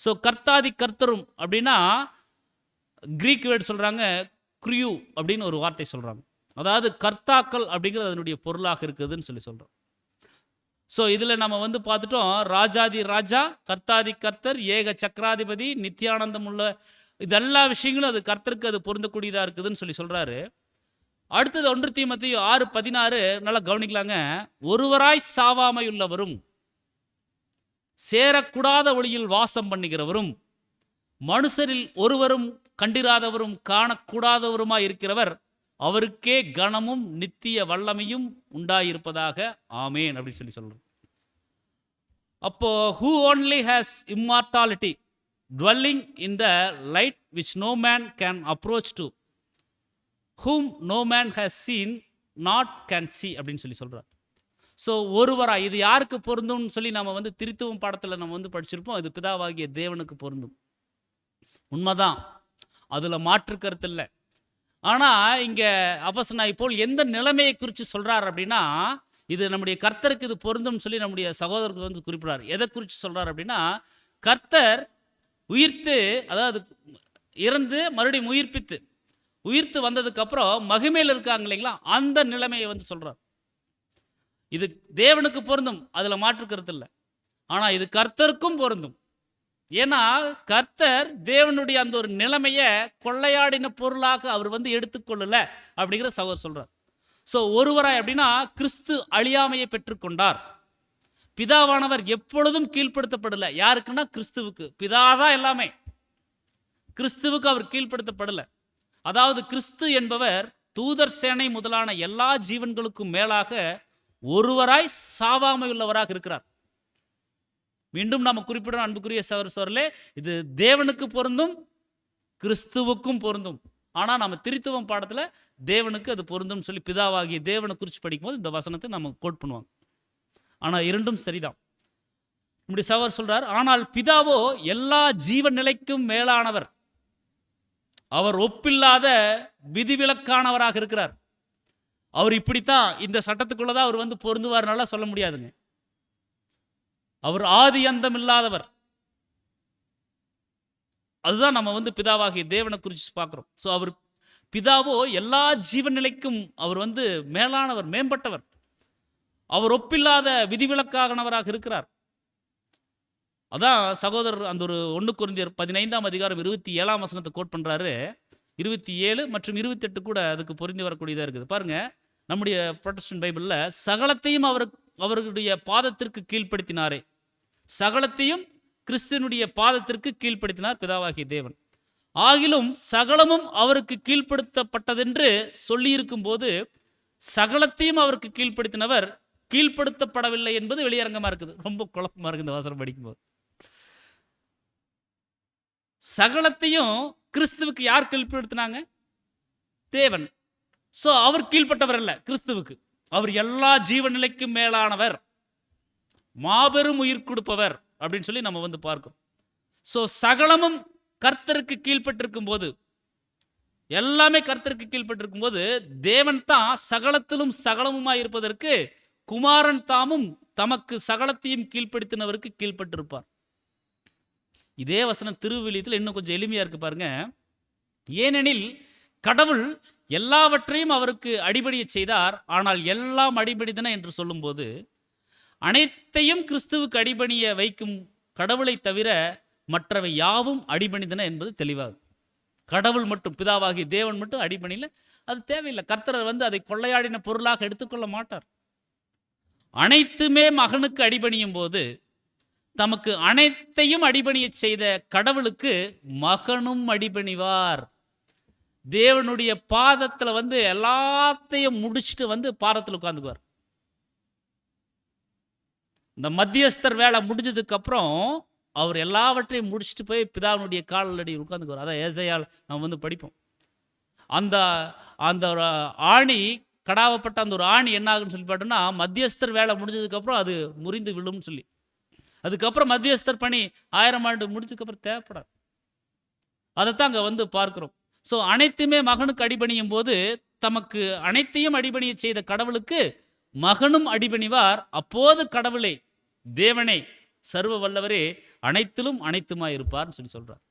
ஸோ கர்த்தாதி கர்த்தரும் அப்படின்னா கிரீக் வேர்டு சொல்கிறாங்க க்ரியூ அப்படின்னு ஒரு வார்த்தை சொல்கிறாங்க. அதாவது கர்த்தாக்கள் அப்படிங்கிறது அதனுடைய பொருளாக இருக்குதுன்னு சொல்லி சொல்கிறோம். ஸோ இதில் நம்ம வந்து பார்த்துட்டோம், ராஜாதி ராஜா, கர்த்தாதி கர்த்தர், ஏக சக்கராதிபதி, நித்தியானந்தம் உள்ள இதெல்லா விஷயங்களும் அது கர்த்தருக்கு அது பொருந்தக்கூடியதாக இருக்குதுன்னு சொல்லி சொல்கிறாரு. அடுத்தது 1 தீமோத்தேயு 6:16 நல்லா கவனிக்கலாங்க. ஒருவராய் சாவாமையுள்ளவரும் சேரக்கூடாத ஒளியில் வாசம் பண்ணுகிறவரும் மனுஷரில் ஒருவரும் கண்டிராதவரும் காணக்கூடாதவருமாய் இருக்கிறவர் அவருக்கே கனமும் நித்திய வல்லமையும் உண்டாயிருப்பதாக ஆமேன் அப்படின்னு சொல்லி சொல்றோம். அப்போ who only has immortality dwelling in the light which no man can approach to, whom no man has seen not can see அப்படின்னு சொல்லி சொல்கிறார். ஸோ ஒருவரா இது யாருக்கு பொருந்தும்னு சொல்லி நம்ம வந்து திருத்துவம் பாடத்தில் நம்ம வந்து படிச்சிருப்போம். இது பிதாவாகிய தேவனுக்கு பொருந்தும். உண்மைதான், அதில் மாற்று கருத்து இல்லை. ஆனால் இங்கே அப்போஸ்தலனாகிய பவுல் எந்த நிலைமையை குறித்து சொல்கிறார் அப்படின்னா இது நம்முடைய கர்த்தருக்கு இது பொருந்தும் சொல்லி நம்முடைய சகோதரர்கள் வந்து குறிப்பிடார். எதை குறித்து சொல்கிறார் அப்படின்னா கர்த்தர் உயிர்த்து, அதாவது இறந்து மறுபடியும் உயிர்த்து வந்ததுக்கப்புறம் மகிமையில் இருக்காங்க இல்லைங்களா, அந்த நிலைமையை வந்து சொல்கிறார். இது தேவனுக்கு பொருந்தும், அதில் மாற்று கருத்து இல்லை. ஆனால் இது கர்த்தருக்கும் பொருந்தும். ஏன்னா கர்த்தர் தேவனுடைய அந்த ஒரு நிலைமையை கொள்ளையாடின பொருளாக அவர் வந்து எடுத்துக்கொள்ளல அப்படிங்கிற சகோதரர் சொல்கிறார். ஸோ ஒருவராய் அப்படின்னா கிறிஸ்து அழியாமையை பெற்றுக்கொண்டார். பிதாவானவர் எப்பொழுதும் கீழ்ப்படுத்தப்படலை. யாருக்குன்னா கிறிஸ்துவுக்கு. பிதாதான் எல்லாமே, கிறிஸ்துவுக்கு அவர் கீழ்ப்படுத்தப்படலை. அதாவது கிறிஸ்து என்பவர் தூதர் சேனை முதலான எல்லா ஜீவன்களுக்கும் மேலாக ஒருவராய் சாவாமையுள்ளவராக இருக்கிறார். மீண்டும் நாம் குறிப்பிடுறோம் அன்புக்குரிய சகோதரர்களே, இது தேவனுக்கு பொருந்தும், கிறிஸ்துவுக்கும் பொருந்தும். ஆனால் நம்ம திருத்துவம் பாடத்தில் தேவனுக்கு அது பொருந்தும் சொல்லி பிதாவாகிய தேவனை குறித்து படிக்கும்போது இந்த வசனத்தை நம்ம கோட் பண்ணுவாங்க. ஆனால் இரண்டும் சரிதான். நம்முடைய சகோதரர் சொல்றார், ஆனால் பிதாவோ எல்லா ஜீவன் நிலைக்கும் மேலானவர், அவர் ஒப்பில்லாத விதிவிலக்கானவராக இருக்கிறார். அவர் இப்படித்தான் இந்த சட்டத்துக்குள்ளதான் அவர் வந்து பொருந்துவார்னால சொல்ல முடியாதுங்க. அவர் ஆதி அந்தம் இல்லாதவர். அதுதான் நம்ம வந்து பிதாவாகிய தேவனை குறித்து பார்க்குறோம். ஸோ அவர் பிதாவோ எல்லா ஜீவநிலைக்கும் அவர் வந்து மேலானவர், மேம்பட்டவர். அவர் ஒப்பில்லாத விதிவிலக்கானவராக இருக்கிறார். அதான் சகோதரர் அந்த ஒரு 1 கொரிந்தியர் 15ஆம் அதிகாரம் 27ஆம் வசனத்தை கோட் பண்றாரு. 27 மற்றும் 28 கூட அதுக்கு பொருந்தி வரக்கூடியதா இருக்குது. பாருங்க, நம்முடைய புராட்டஸ்டன்ட் பைபிள்ல சகலத்தையும் அவருடைய பாதத்திற்கு கீழ்ப்படுத்தினாரே, சகலத்தையும் கிறிஸ்துவினுடைய பாதத்திற்கு கீழ்ப்படுத்தினார் பிதாவாகிய தேவன். ஆகிலும் சகலமும் அவருக்கு கீழ்ப்படுத்தப்பட்டதென்று சொல்லியிருக்கும் போது சகலத்தையும் அவருக்கு கீழ்ப்படுத்தினவர் கீழ்ப்படுத்தப்படவில்லை என்பது வெளியரங்கமா இருக்குது. ரொம்ப குழப்பமா இருக்கு இந்த வசனம் படிக்கும்போது. சகலத்தையும் கிறிஸ்துவுக்கு யார் கீழ்ப்படுத்தினாங்க? தேவன். ஸோ அவர் கீழ்ப்பட்டவர் அல்ல கிறிஸ்துவுக்கு. அவர் எல்லா ஜீவநிலைக்கும் மேலானவர், மாபெரும் உயிர் கொடுப்பவர் அப்படின்னு சொல்லி நம்ம வந்து பார்க்கிறோம். ஸோ சகலமும் கர்த்தருக்கு கீழ்ப்பட்டிருக்கும் போது, எல்லாமே கர்த்தருக்கு கீழ்ப்பட்டிருக்கும் போது, தேவன் தான் சகலத்திலும் சகலமுமாய் இருப்பதற்கு குமாரன் தாமும் தமக்கு சகலத்தையும் கீழ்ப்படுத்தினவருக்கு கீழ்ப்பட்டிருப்பார். இதே வசனம் திருவிழியத்தில் இன்னும் கொஞ்சம் எளிமையா இருக்கு பாருங்க. ஏனெனில் கடவுள் எல்லாவற்றையும் அவருக்கு அடிபடிய செய்தார், ஆனால் எல்லாம் அடிபடிதன என்று சொல்லும்போது அனைத்தையும் கிறிஸ்துவுக்கு அடிபணிய வைக்கும் கடவுளை தவிர மற்றவை யாவும் அடிபணிதன என்பது தெளிவாகும். கடவுள் மட்டும், பிதாவாகிய தேவன் மட்டும் அடிபணில, அது தேவையில்லை. கர்த்தர் வந்து அதை கொள்ளையாடின பொருளாக எடுத்துக்கொள்ள மாட்டார். அனைத்துமே மகனுக்கு அடிபணியும் போது தமக்கு அனைத்தையும் அடிபணிய செய்த கடவுளுக்கு மகனும் அடிபணிவார். தேவனுடைய பாதத்துல வந்து எல்லாத்தையும் முடிச்சுட்டு வந்து பாதத்தில் உட்கார்ந்துக்குவார். இந்த மத்தியஸ்தர் வேலை முடிஞ்சதுக்கு அப்புறம் அவர் எல்லாவற்றையும் முடிச்சுட்டு போய் பிதாவினுடைய காலடி உட்கார்ந்துக்குவார். அதான் ஏசாயால் நம்ம வந்து படிப்போம். அந்த அந்த ஆணி கடாவப்பட்ட அந்த ஒரு ஆணி என்ன ஆகுன்னு சொல்லி பார்த்தோம்னா, மத்தியஸ்தர் வேலை முடிஞ்சதுக்கப்புறம் அது முறிந்து விழும்னு சொல்லி, அதுக்கப்புறம் மத்தியஸ்தர் பணி 1000 ஆண்டு முடிச்சதுக்கப்புறம் தேவைப்படாது. அதைத்தான் அங்கே வந்து பார்க்கிறோம். ஸோ அனைத்துமே மகனுக்கு அடிபணியும் போது தமக்கு அனைத்தையும் அடிபணிய செய்த கடவுளுக்கு மகனும் அடிபணிவார். அப்போது கடவுளே, தேவனே, சர்வ வல்லவரே, அனைத்திலும் அனைத்துமாய் இருப்பார்னு சொல்லி சொல்றார்.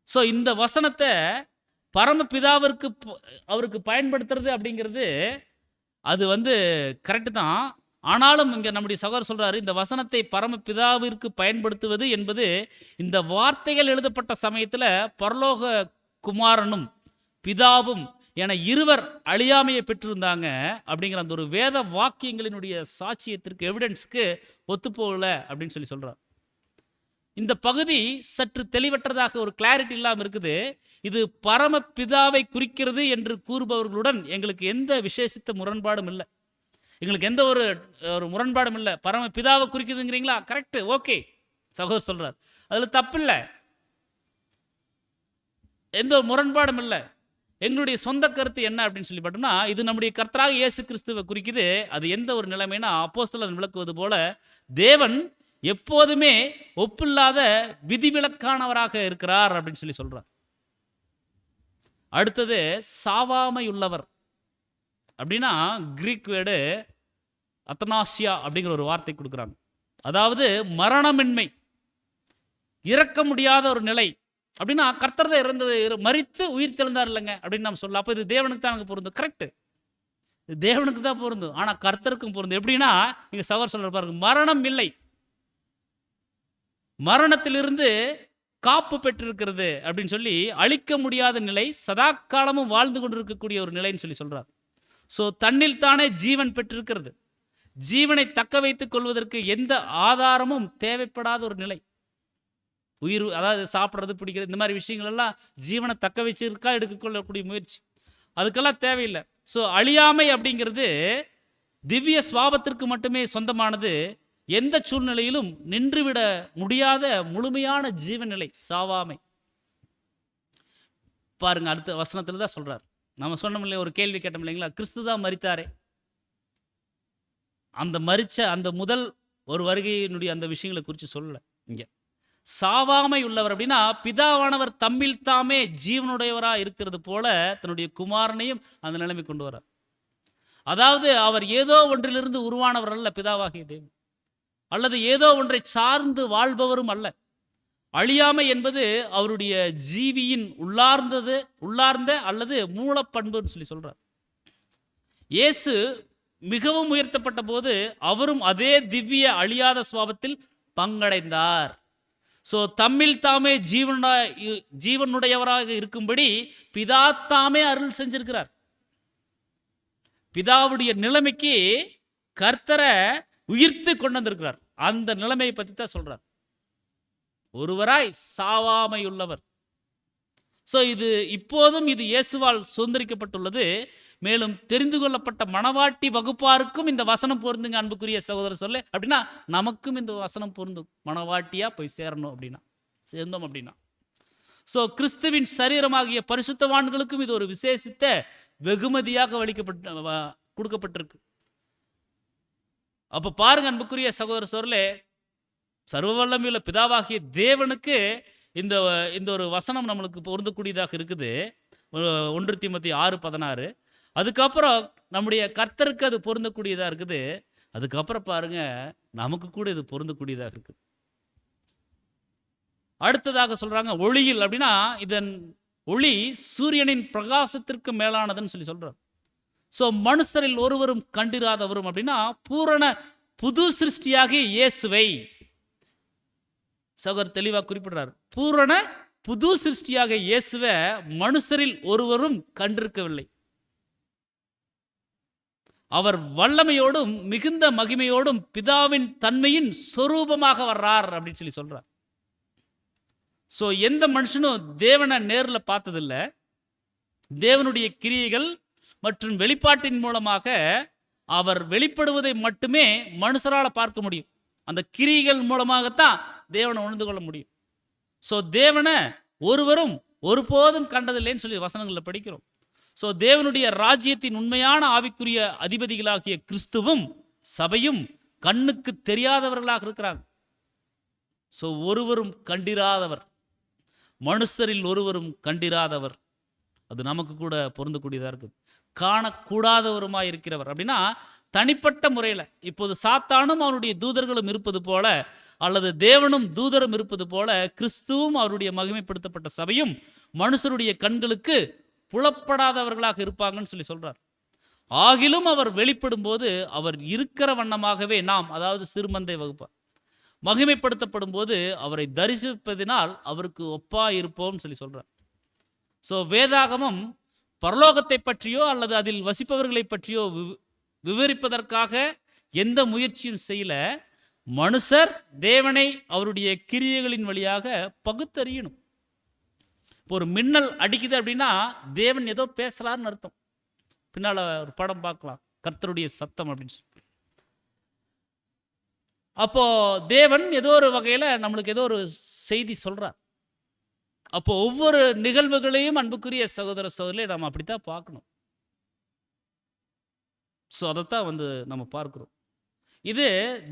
ஸோ இந்த வசனத்தை பரமபிதாவிற்கு அவருக்கு பயன்படுத்துறது அப்படிங்கிறது அது வந்து கரெக்டு தான். ஆனாலும் இங்கே நம்முடைய சகோதரர் சொல்றாரு, இந்த வசனத்தை பரமபிதாவிற்கு பயன்படுத்துவது என்பது இந்த வார்த்தைகள் எழுதப்பட்ட சமயத்தில் பரலோக குமாரனும் பிதாவும் என இருவர் அழியாமையை பெற்றிருந்தாங்க அப்படிங்கிற அந்த ஒரு வேத வாக்கியங்களினுடைய சாட்சியத்திற்கு, எவிடன்ஸ்க்கு ஒத்துப்போகல அப்படின்னு சொல்லி சொல்றார். இந்த பகுதி சற்று தெளிவற்றதாக, ஒரு கிளாரிட்டி இல்லாமல் இருக்குது. இது பரமபிதாவை குறிக்கிறது என்று கூறுபவர்களுடன் எங்களுக்கு எந்த விசேஷித்த முரண்பாடும் இல்லை. எங்களுக்கு எந்த ஒரு முரண்பாடும் இல்லை. பரமபிதாவை குறிக்குதுங்கிறீங்களா? கரெக்ட், ஓகே, சகோதரர் சொல்றார், அதில் தப்பில்லை, எந்த முரண்பாடும் இல்லை. எங்களுடைய சொந்த கருத்து என்ன அப்படின்னு சொல்லி பார்த்தோம்னா, இது நம்முடைய கர்த்தராக இயேசு கிறிஸ்துவை குறிக்குது. அது எந்த ஒரு நிலைமைனா, அப்போஸ்தலர் விளக்குவது போல தேவன் எப்போதுமே ஒப்பில்லாத விதிவிலக்கானவராக இருக்கிறார் அப்படின்னு சொல்லி சொல்றார். அடுத்தது சாவாமை உள்ளவர் அப்படின்னா கிரீக் வேர்டு அத்தனாசியா அப்படிங்கிற ஒரு வார்த்தை கொடுக்குறாங்க. அதாவது மரணமின்மை, இறக்க முடியாத ஒரு நிலை. அப்படின்னா கர்த்தர் தான் இறந்தது, மரித்து உயிர் தெழுந்தார் இல்லைங்க அப்படின்னு நம்ம சொல்லலாம். அப்போ இது தேவனுக்கு தான் எனக்கு பொருந்தும். கரெக்டு, இது தேவனுக்கு தான் பொருந்தும், ஆனால் கர்த்தருக்கும் பொருந்தும். எப்படின்னா இங்கே சவர் சொல்ற பாருங்க, மரணம் இல்லை, மரணத்திலிருந்து காப்பு பெற்றிருக்கிறது அப்படின்னு சொல்லி, அழிக்க முடியாத நிலை, சதா காலமும் வாழ்ந்து கொண்டிருக்கக்கூடிய ஒரு நிலைன்னு சொல்லி சொல்றார். ஸோ தன்னில் தானே ஜீவன் பெற்றிருக்கிறது, ஜீவனை தக்க வைத்துக் கொள்வதற்கு எந்த ஆதாரமும் தேவைப்படாத ஒரு நிலை. உயிர், அதாவது சாப்பிட்றது, பிடிக்கிறது, இந்த மாதிரி விஷயங்கள் எல்லாம் ஜீவனை தக்க வச்சிருக்கா எடுத்துக்கொள்ளக்கூடிய முயற்சி, அதுக்கெல்லாம் தேவையில்லை. ஸோ அழியாமை அப்படிங்கிறது திவ்ய சுவாபத்திற்கு மட்டுமே சொந்தமானது. எந்த சூழ்நிலையிலும் நின்றுவிட முடியாத முழுமையான ஜீவநிலை, சாவாமை. பாருங்க, அடுத்த வசனத்தில் தான் சொல்றார். நம்ம சொன்னோம் இல்லையா, ஒரு கேள்வி கேட்டோம் இல்லைங்களா, கிறிஸ்து தான் மரித்தாரே, அந்த மரிச்ச அந்த முதல் ஒரு வருகையினுடைய அந்த விஷயங்களை குறித்து சொல்லல. இங்க சாவாமை உள்ளவர் அப்படின்னா பிதாவானவர் தம்மில் தாமே ஜீவனுடையவராக இருக்கிறது போல தன்னுடைய குமாரனையும் அந்த நிலைமை கொண்டு வரார். அதாவது அவர் ஏதோ ஒன்றிலிருந்து உருவானவர் அல்ல பிதாவாகிய தேவன், அல்லது ஏதோ ஒன்றை சார்ந்து வாழ்பவரும் அல்ல. அழியாமை என்பது அவருடைய ஜீவியின் உள்ளார்ந்த அல்லது மூலப்பண்புன்னு சொல்லி சொல்றார். இயேசு மிகவும் உயர்த்தப்பட்ட போது அவரும் அதே திவ்ய அழியாத சுபாவத்தில் பங்கடைந்தார். ஸோ தம்மில் தாமே ஜீவனுடையவராக இருக்கும்படி பிதா தாமே அருள் செஞ்சிருக்கிறார். பிதாவுடைய நிலைமைக்கு கர்த்தரை உயிர்த்து கொண்டு வந்திருக்கிறார். அந்த நிலைமையை பற்றி தான் சொல்றார். ஒருவராய் சாவாமையுள்ளவர். ஸோ இது இப்போதும் இது இயேசுவால் சுதந்திரிக்கப்பட்டுள்ளது. மேலும் தெரிந்து கொள்ளப்பட்ட மணவாட்டி வகுப்பாருக்கும் இந்த வசனம் பொருந்துங்க அன்புக்குரிய சகோதரர் சொல்ல. அப்படின்னா நமக்கும் இந்த வசனம் பொருந்தும். மணவாட்டியா போய் சேரணும் அப்படின்னா, சேர்ந்தோம் அப்படின்னா. ஸோ கிறிஸ்துவின் சரீரமாகிய பரிசுத்தவான்களுக்கும் இது ஒரு விசேஷித்த வெகுமதியாக கொடுக்கப்பட்டிருக்கு. அப்போ பாருங்க அன்புக்குரிய சகோதரர் சொல்லே, சர்வ வல்லமையுள்ள பிதாவாகிய தேவனுக்கு இந்த இந்த ஒரு வசனம் நம்மளுக்கு பொருந்தக்கூடியதாக இருக்குது. 1 தீமோத்தேயு 6:16. அதுக்கப்புறம் நம்முடைய கர்த்தருக்கு அது பொருந்தக்கூடியதாக இருக்குது. அதுக்கப்புறம் பாருங்க நமக்கு கூட இது பொருந்தக்கூடியதாக இருக்குது. அடுத்ததாக சொல்றாங்க ஒளியில். அப்படின்னா இதன் ஒளி சூரியனின் பிரகாசத்திற்கு மேலானதுன்னு சொல்லி சொல்றார். ஸோ மனுஷரில் ஒருவரும் கண்டிராதவரும் அப்படின்னா பூரண புது சிருஷ்டியாகிய இயேசுவை சகோதரர் தெளிவாக குறிப்பிடுறார். பூரண புது சிருஷ்டியாக இயேசுவை மனுஷரில் ஒருவரும் கண்டிருக்கவில்லை. அவர் வல்லமையோடும் மிகுந்த மகிமையோடும் பிதாவின் தன்மையின் சொரூபமாக வர்றார் அப்படின்னு சொல்லி சொல்றார். ஸோ எந்த மனுஷனும் தேவனை நேரில் பார்த்ததில்லை. தேவனுடைய கிரியைகள் மற்றும் வெளிப்பாட்டின் மூலமாக அவர் வெளிப்படுவதை மட்டுமே மனுஷரால் பார்க்க முடியும். அந்த கிரியைகள் மூலமாகத்தான் தேவனை உணர்ந்து கொள்ள முடியும். ஸோ தேவனை ஒருவரும் ஒருபோதும் கண்டதில்லைன்னு சொல்லி வசனங்களில் படிக்கிறோம். ஸோ தேவனுடைய ராஜ்யத்தின் உண்மையான ஆவிக்குரிய அதிபதிகளாகிய கிறிஸ்துவும் சபையும் கண்ணுக்கு தெரியாதவர்களாக இருக்கிறாங்க. ஸோ ஒருவரும் கண்டிராதவர், மனுஷரில் ஒருவரும் கண்டிராதவர். அது நமக்கு கூட பொருந்தக்கூடியதாக இருக்குது. காணக்கூடாதவருமாய் இருக்கிறவர் அப்படின்னா தனிப்பட்ட முறையில். இப்போது சாத்தானும் அவருடைய தூதர்களும் இருப்பது போல, அல்லது தேவனும் தூதரும் இருப்பது போல, கிறிஸ்துவும் அவருடைய மகிமைப்படுத்தப்பட்ட சபையும் மனுஷருடைய கண்களுக்கு புலப்படாதவர்களாக இருப்பாங்கன்னு சொல்லி சொல்றார். ஆகிலும் அவர் வெளிப்படும் போது அவர் இருக்கிற வண்ணமாகவே நாம், அதாவது சிறுமந்தை வகுப்பார், மகிமைப்படுத்தப்படும் போது அவரை தரிசிப்பதினால் அவருக்கு ஒப்பா இருப்போம்னு சொல்லி சொல்றார். ஸோ வேதாகமம் பரலோகத்தை பற்றியோ அல்லது அதில் வசிப்பவர்களை பற்றியோ விவரிப்பதற்காக எந்த முயற்சியும் செய்யல. மனுஷர் தேவனை அவருடைய கிரியைகளின் வழியாக பகுத்தறியணும். இப்போ ஒரு மின்னல் அடிக்குது அப்படின்னா தேவன் ஏதோ பேசுறாருன்னு அர்த்தம். பின்னால் ஒரு படம் பார்க்கலாம், கர்த்தருடைய சத்தம் அப்படின்னு சொல்லி. அப்போ தேவன் ஏதோ ஒரு வகையில் நம்மளுக்கு ஏதோ ஒரு செய்தி சொல்றார். அப்போ ஒவ்வொரு நிகழ்வுகளையும் அன்புக்குரிய சகோதர சகோதரியை நாம் அப்படித்தான் பார்க்கணும். ஸோ அதைத்தான் நம்ம பார்க்குறோம். இது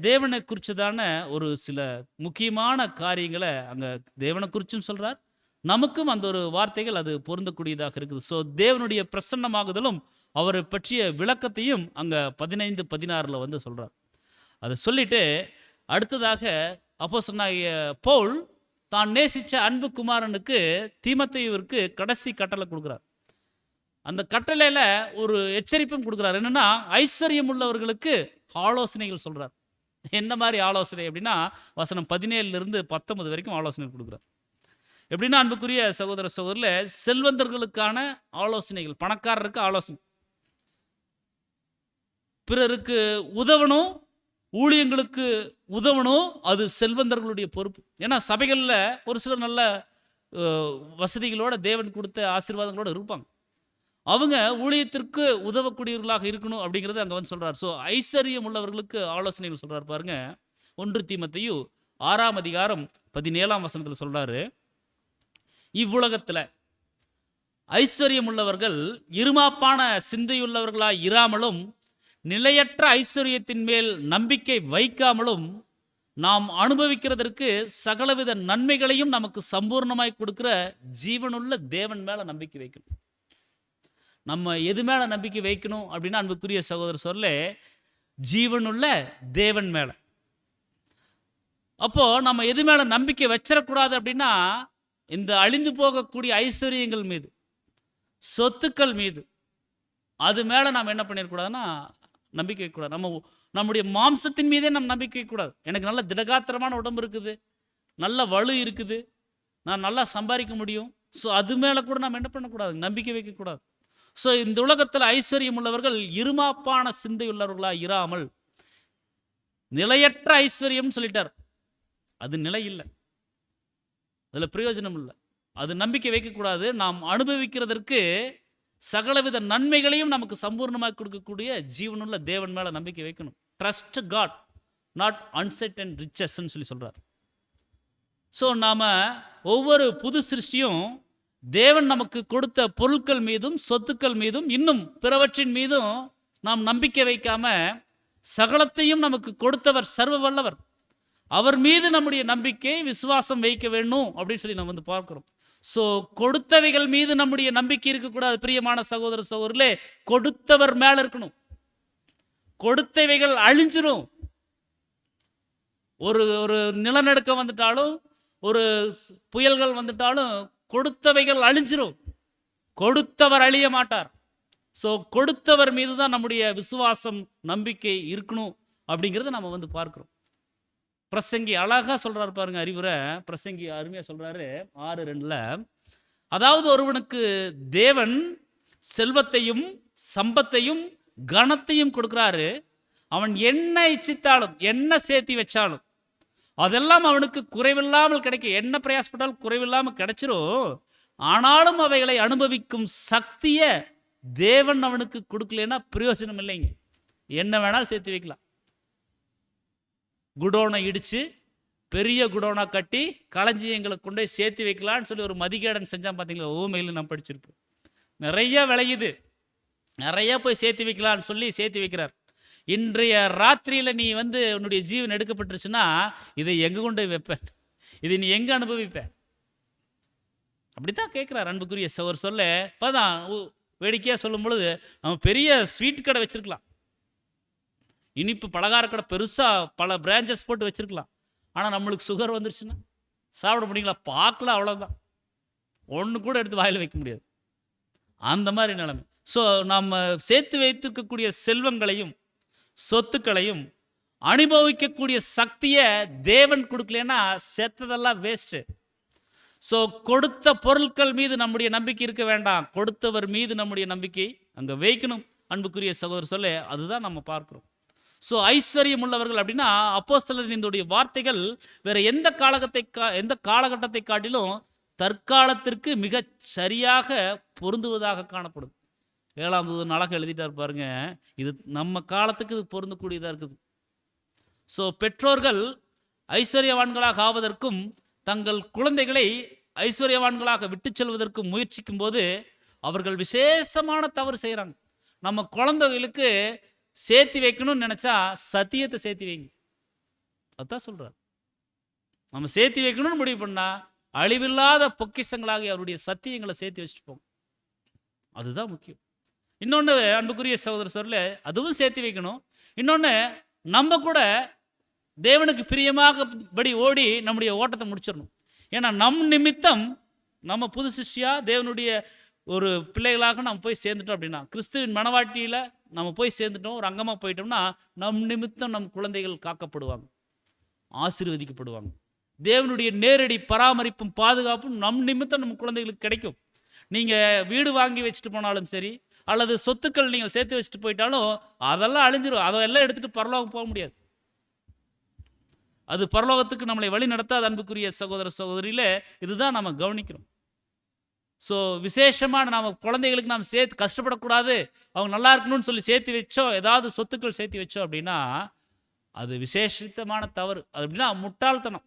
தேவனை குறித்ததான ஒரு சில முக்கியமான காரியங்களை அங்கே தேவனை குறிச்சும் சொல்கிறார். நமக்கும் அந்த ஒரு வார்த்தைகள் அது பொருந்தக்கூடியதாக இருக்குது. ஸோ தேவனுடைய பிரசன்னமாகுதலும் அவரை பற்றிய விளக்கத்தையும் அங்கே 15-16 சொல்கிறார். அதை சொல்லிட்டு அடுத்ததாக அப்போஸ்தலனாகிய பவுல் தான் நேசித்த அன்பு குமாரனுக்கு தீமோத்தேயுவிற்கு கடைசி கட்டளை கொடுக்குறார். அந்த கட்டளையில் ஒரு எச்சரிப்பும் கொடுக்குறார். என்னென்னா ஐஸ்வர்யம் உள்ளவர்களுக்கு ஆலோசனைகள் சொல்கிறார். என்ன மாதிரி ஆலோசனை அப்படின்னா வசனம் 17-19 வரைக்கும் ஆலோசனை கொடுக்குறார். எப்படின்னா அன்புக்குரிய சகோதர சகோதரில் செல்வந்தர்களுக்கான ஆலோசனைகள், பணக்காரருக்கு ஆலோசனை, பிறருக்கு உதவணும், ஊழியங்களுக்கு உதவணும், அது செல்வந்தர்களுடைய பொறுப்பு. ஏன்னா சபைகளில் ஒரு சிலர் நல்ல வசதிகளோட தேவன் கொடுத்த ஆசீர்வாதங்களோடு இருப்பாங்க. அவங்க ஊழியத்திற்கு உதவக்கூடியவர்களாக இருக்கணும் அப்படிங்கிறது அங்கே சொல்கிறார். ஸோ ஐஸ்வர்யம் உள்ளவர்களுக்கு ஆலோசனைகள் சொல்கிறார். பாருங்க 1 தீமோத்தேயு 6:17 சொல்கிறாரு, இவ்வுலகத்தில் ஐஸ்வர்யம் உள்ளவர்கள் இருமாப்பான சிந்தையுள்ளவர்களாய் இராமலும் நிலையற்ற ஐஸ்வர்யத்தின் மேல் நம்பிக்கை வைக்காமலும் நாம் அனுபவிக்கிறதற்கு சகலவித நன்மைகளையும் நமக்கு சம்பூர்ணமாய் கொடுக்கிற ஜீவனுள்ள தேவன் மேலே நம்பிக்கை வைக்கணும். நம்ம எது மேலே நம்பிக்கை வைக்கணும் அப்படின்னா அன்புக்குரிய சகோதரர் சொல்ல, ஜீவனுள்ள தேவன் மேலே. அப்போது நம்ம எது மேலே நம்பிக்கை வச்சிடக்கூடாது அப்படின்னா, இந்த அழிந்து போகக்கூடிய ஐஸ்வர்யங்கள் மீது, சொத்துக்கள் மீது, அது மேலே நாம் என்ன பண்ணிடக்கூடாதுன்னா நம்பிக்கை வைக்கக்கூடாது. நம்முடைய மாம்சத்தின் மீதே நம்ம நம்பிக்கை வைக்கக்கூடாது. எனக்கு நல்ல திடகாத்திரமான உடம்பு இருக்குது, நல்ல வலு இருக்குது, நான் நல்லா சம்பாதிக்க முடியும். ஸோ அது மேலே கூட நம்ம என்ன பண்ணக்கூடாது, நம்பிக்கை வைக்கக்கூடாது. ஸோ இந்த உலகத்தில் ஐஸ்வர்யம் உள்ளவர்கள் இருமாப்பான சிந்தை உள்ளவர்களாக இராமல், நிலையற்ற ஐஸ்வர்யம்னு சொல்லிட்டார். அது நிலை இல்லை, அதில் பிரயோஜனம் இல்லை, அது நம்பிக்கை வைக்கக்கூடாது. நாம் அனுபவிக்கிறதற்கு சகலவித நன்மைகளையும் நமக்கு சம்பூர்ணமாக கொடுக்கக்கூடிய ஜீவனுள்ள தேவன் மேலே நம்பிக்கை வைக்கணும். ட்ரஸ்ட் காட், நாட் அன்சர்டன் ரிச்சஸ்ன்னு சொல்லி சொல்கிறார். ஸோ நாம் ஒவ்வொரு புது சிருஷ்டியும் தேவன் நமக்கு கொடுத்த பொருட்கள் மீதும் சொத்துக்கள் மீதும் இன்னும் பிறவற்றின் மீதும் நாம் நம்பிக்கை வைக்காம, சகலத்தையும் நமக்கு கொடுத்தவர் சர்வ வல்லவர், அவர் மீது நம்முடைய நம்பிக்கை விசுவாசம் வைக்க வேணும் அப்படின்னு சொல்லி நம்ம வந்து பார்க்கிறோம். ஸோ கொடுத்தவைகள் மீது நம்முடைய நம்பிக்கை இருக்கக்கூடாது. பிரியமான சகோதர சகோதரர்களே, கொடுத்தவர் மேலே இருக்கணும். கொடுத்தவைகள் அழிஞ்சிரும். ஒரு ஒரு நிலநடுக்கம் வந்துட்டாலும், ஒரு புயல்கள் வந்துட்டாலும் கொடுத்தவைகள் அழிஞ்சிரும். கொடுத்தவர் அழிய மாட்டார். ஸோ கொடுத்தவர் மீது தான் நம்முடைய விசுவாசம் நம்பிக்கை இருக்கணும் அப்படிங்கிறத நம்ம வந்து பார்க்குறோம். பிரசங்கி அழகாக சொல்கிறார் பாருங்க, அறிவுரை பிரசங்கி அருமையாக சொல்கிறாரு 6:2. அதாவது ஒருவனுக்கு தேவன் செல்வத்தையும் சம்பத்தையும் கனத்தையும் கொடுக்குறாரு. அவன் என்ன இச்சித்தாலும் என்ன சேர்த்தி வச்சாலும் அதெல்லாம் அவனுக்கு குறைவில்லாமல் கிடைக்கும். என்ன பிரயாசப்பட்டாலும் குறைவில்லாமல் கிடைச்சிரும். ஆனாலும் அவைகளை அனுபவிக்கும் சக்தியை தேவன் அவனுக்கு கொடுக்கலன்னா பிரயோஜனம் இல்லைங்க. என்ன வேணாலும் சேர்த்து வைக்கலாம். குடோனை இடித்து பெரிய குடோனா கட்டி களஞ்சியங்களை கொண்டு போய் சேர்த்து வைக்கலான்னு சொல்லி ஒரு மதிகேடன் செஞ்சான் பார்த்தீங்களா, ஊமையில் நான் படிச்சிருப்பேன். நிறைய விளையுது, நிறைய போய் சேர்த்து வைக்கலான்னு சொல்லி சேர்த்து வைக்கிறார். இன்றைய ராத்திரியில் நீ வந்து உன்னுடைய ஜீவன் எடுக்கப்பட்டுருச்சுன்னா இதை எங்கே கொண்டு போய் வைப்பேன், இதை நீ எங்கே அனுபவிப்பேன்? அப்படித்தான் கேட்குறார் அன்புக்குரிய ஒரு சொல்ல. இப்போ தான் வேடிக்கையாக சொல்லும் பொழுது, நம்ம பெரிய ஸ்வீட் கடை வச்சுருக்கலாம், இனிப்பு பலகார கடை பெருசாக பல பிரான்ச்சஸ் போட்டு வச்சுருக்கலாம். ஆனால் நம்மளுக்கு சுகர் வந்துருச்சுன்னா சாப்பிட முடியுங்களா? பார்க்கலாம், அவ்வளோதான். ஒன்று கூட எடுத்து வாயில் வைக்க முடியாது. அந்த மாதிரி நிலைமை. ஸோ நம்ம சேர்த்து வைத்திருக்கக்கூடிய செல்வங்களையும் சொத்துக்களையும் அனுபவிக்கக்கூடிய சக்தியை தேவன் கொடுக்கலன்னா செத்ததெல்லாம் வேஸ்ட்டு. ஸோ கொடுத்த பொருட்கள் மீது நம்முடைய நம்பிக்கை இருக்க வேண்டாம், கொடுத்தவர் மீது நம்முடைய நம்பிக்கை அங்கே வைக்கணும். அன்புக்குரிய சகோதரர் சொல்ல அதுதான் நம்ம பார்க்குறோம். ஸோ ஐஸ்வர்யம் உள்ளவர்கள் அப்படின்னா அப்போஸ்தலரின் இந்த வார்த்தைகள் வேறு எந்த காலகட்டத்தை காட்டிலும் தற்காலத்திற்கு மிக சரியாக பொருந்துவதாக காணப்படுது. 7ஆம் நாளாக எழுதிட்டார் பாருங்க, இது நம்ம காலத்துக்கு இது பொருந்தக்கூடியதாக இருக்குது. ஸோ பெற்றோர்கள் ஐஸ்வர்யவான்களாக ஆவதற்கும் தங்கள் குழந்தைகளை ஐஸ்வர்யவான்களாக விட்டு செல்வதற்கும் முயற்சிக்கும் போது அவர்கள் விசேஷமான தவறு செய்கிறாங்க. நம்ம குழந்தைகளுக்கு சேர்த்து வைக்கணும்னு நினச்சா சத்தியத்தை சேர்த்து வைங்க, அதுதான் சொல்கிறார். நம்ம சேர்த்து வைக்கணும்னு முடிவு பண்ணால் அழிவில்லாத பொக்கிஷங்களாக அவருடைய சத்தியங்களை சேர்த்து வச்சுட்டு போங்க, அதுதான் முக்கியம். இன்னொன்று அன்புக்குரிய சகோதர சொல்ல அதுவும் சேர்த்து வைக்கணும். இன்னொன்று, நம்ம கூட தேவனுக்கு பிரியமாகபடி ஓடி நம்முடைய ஓட்டத்தை முடிச்சிடணும். ஏன்னா நம் நிமித்தம் நம்ம புது சிஷ்டியாக தேவனுடைய ஒரு பிள்ளைகளாக நம்ம போய் சேர்ந்துட்டோம் அப்படின்னா, கிறிஸ்துவின் மனவாட்டியில் நம்ம போய் சேர்ந்துட்டோம், ஒரு அங்கமாக போயிட்டோம்னா நம் நிமித்தம் நம் குழந்தைகள் காக்கப்படுவாங்க, ஆசீர்வதிக்கப்படுவாங்க. தேவனுடைய நேரடி பராமரிப்பும் பாதுகாப்பும் நம் நிமித்தம் நம்ம குழந்தைகளுக்கு கிடைக்கும். நீங்கள் வீடு வாங்கி வச்சுட்டு போனாலும் சரி, அல்லது சொத்துக்கள் நீங்கள் சேர்த்து வச்சுட்டு போயிட்டாலும் அதெல்லாம் அழிஞ்சிடும். அதெல்லாம் எடுத்துகிட்டு பரலோகம் போக முடியாது. அது பரலோகத்துக்கு நம்மளை வழி நடத்தாத அன்புக்குரிய சகோதர சகோதரியில் இதுதான் நம்ம கவனிக்கிறோம். ஸோ விசேஷமாக நம்ம குழந்தைகளுக்கு நாம் சேர்த்து கஷ்டப்படக்கூடாது, அவங்க நல்லா இருக்கணும்னு சொல்லி சேர்த்து வச்சோம், ஏதாவது சொத்துக்கள் சேர்த்து வச்சோம் அப்படின்னா அது விசேஷமான தவறு. அது அப்படின்னா முட்டாள்தனம்.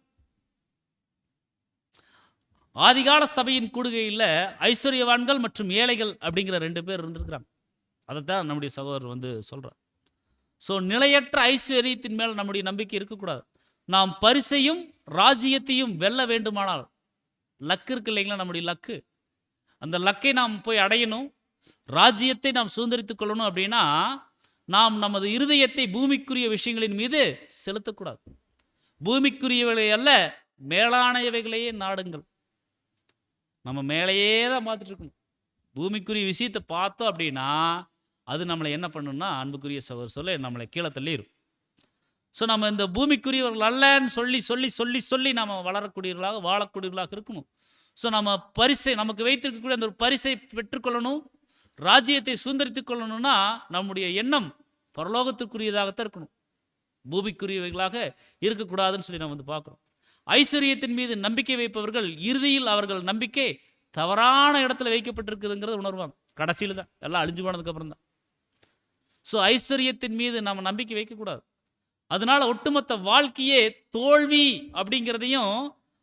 ஆதிகால சபையின் கூடுகையில் ஐஸ்வர்யவான்கள் மற்றும் ஏழைகள் அப்படிங்கிற 2 பேர் இருந்திருக்கிறாங்க. அதைத்தான் நம்முடைய சகோதரர் வந்து சொல்கிறார். ஸோ நிலையற்ற ஐஸ்வர்யத்தின் மேல் நம்முடைய நம்பிக்கை இருக்கக்கூடாது. நாம் பரிசையும் ராஜ்யத்தையும் வெல்ல வேண்டுமானால் லக்கு இருக்கு இல்லைங்களா, நம்முடைய லக்கு, அந்த லக்கை நாம் போய் அடையணும், ராஜ்யத்தை நாம் சுதந்திரித்துக் கொள்ளணும் அப்படின்னா நாம் நமது இருதயத்தை பூமிக்குரிய விஷயங்களின் மீது செலுத்தக்கூடாது. பூமிக்குரியவைகளை அல்ல, மேலானவைகளையே நாடுங்கள். நம்ம மேலேயே தான் பார்த்துட்டு இருக்கணும். பூமிக்குரிய விஷயத்தை பார்த்தோம் அப்படின்னா அது நம்மளை என்ன பண்ணுன்னா, அன்புக்குரிய சகோதர சொல்ல நம்மளை கீழே தள்ளிடும். ஸோ நம்ம இந்த பூமிக்குரியவர்கள் அல்லன்னு சொல்லி சொல்லி சொல்லி சொல்லி நம்ம வளரக்கூடியவர்களாக வாழக்கூடியவர்களாக இருக்கணும். ஸோ நம்ம பரிசை நமக்கு வைத்திருக்கக்கூடிய அந்த ஒரு பரிசை பெற்றுக்கொள்ளணும், ராஜ்யத்தை சுதந்திரித்துக் கொள்ளணும்னா நம்முடைய எண்ணம் பரலோகத்திற்குரியதாகத்தான் இருக்கணும், பூமிக்குரியவைகளாக இருக்கக்கூடாதுன்னு சொல்லி நம்ம வந்து பார்க்குறோம். ஐஸ்வர்யத்தின் மீது நம்பிக்கை வைப்பவர்கள் இறுதியில் அவர்கள் நம்பிக்கை தவறான இடத்துல வைக்கப்பட்டிருக்குதுங்கிறத உணர்வாங்க. கடைசியில் தான் எல்லாம் அழிஞ்சு போனதுக்கப்புறம் தான். ஸோ ஐஸ்வர்யத்தின் மீது நம்ம நம்பிக்கை வைக்கக்கூடாது. அதனால ஒட்டுமொத்த வாழ்க்கையே தோல்வி அப்படிங்கிறதையும்,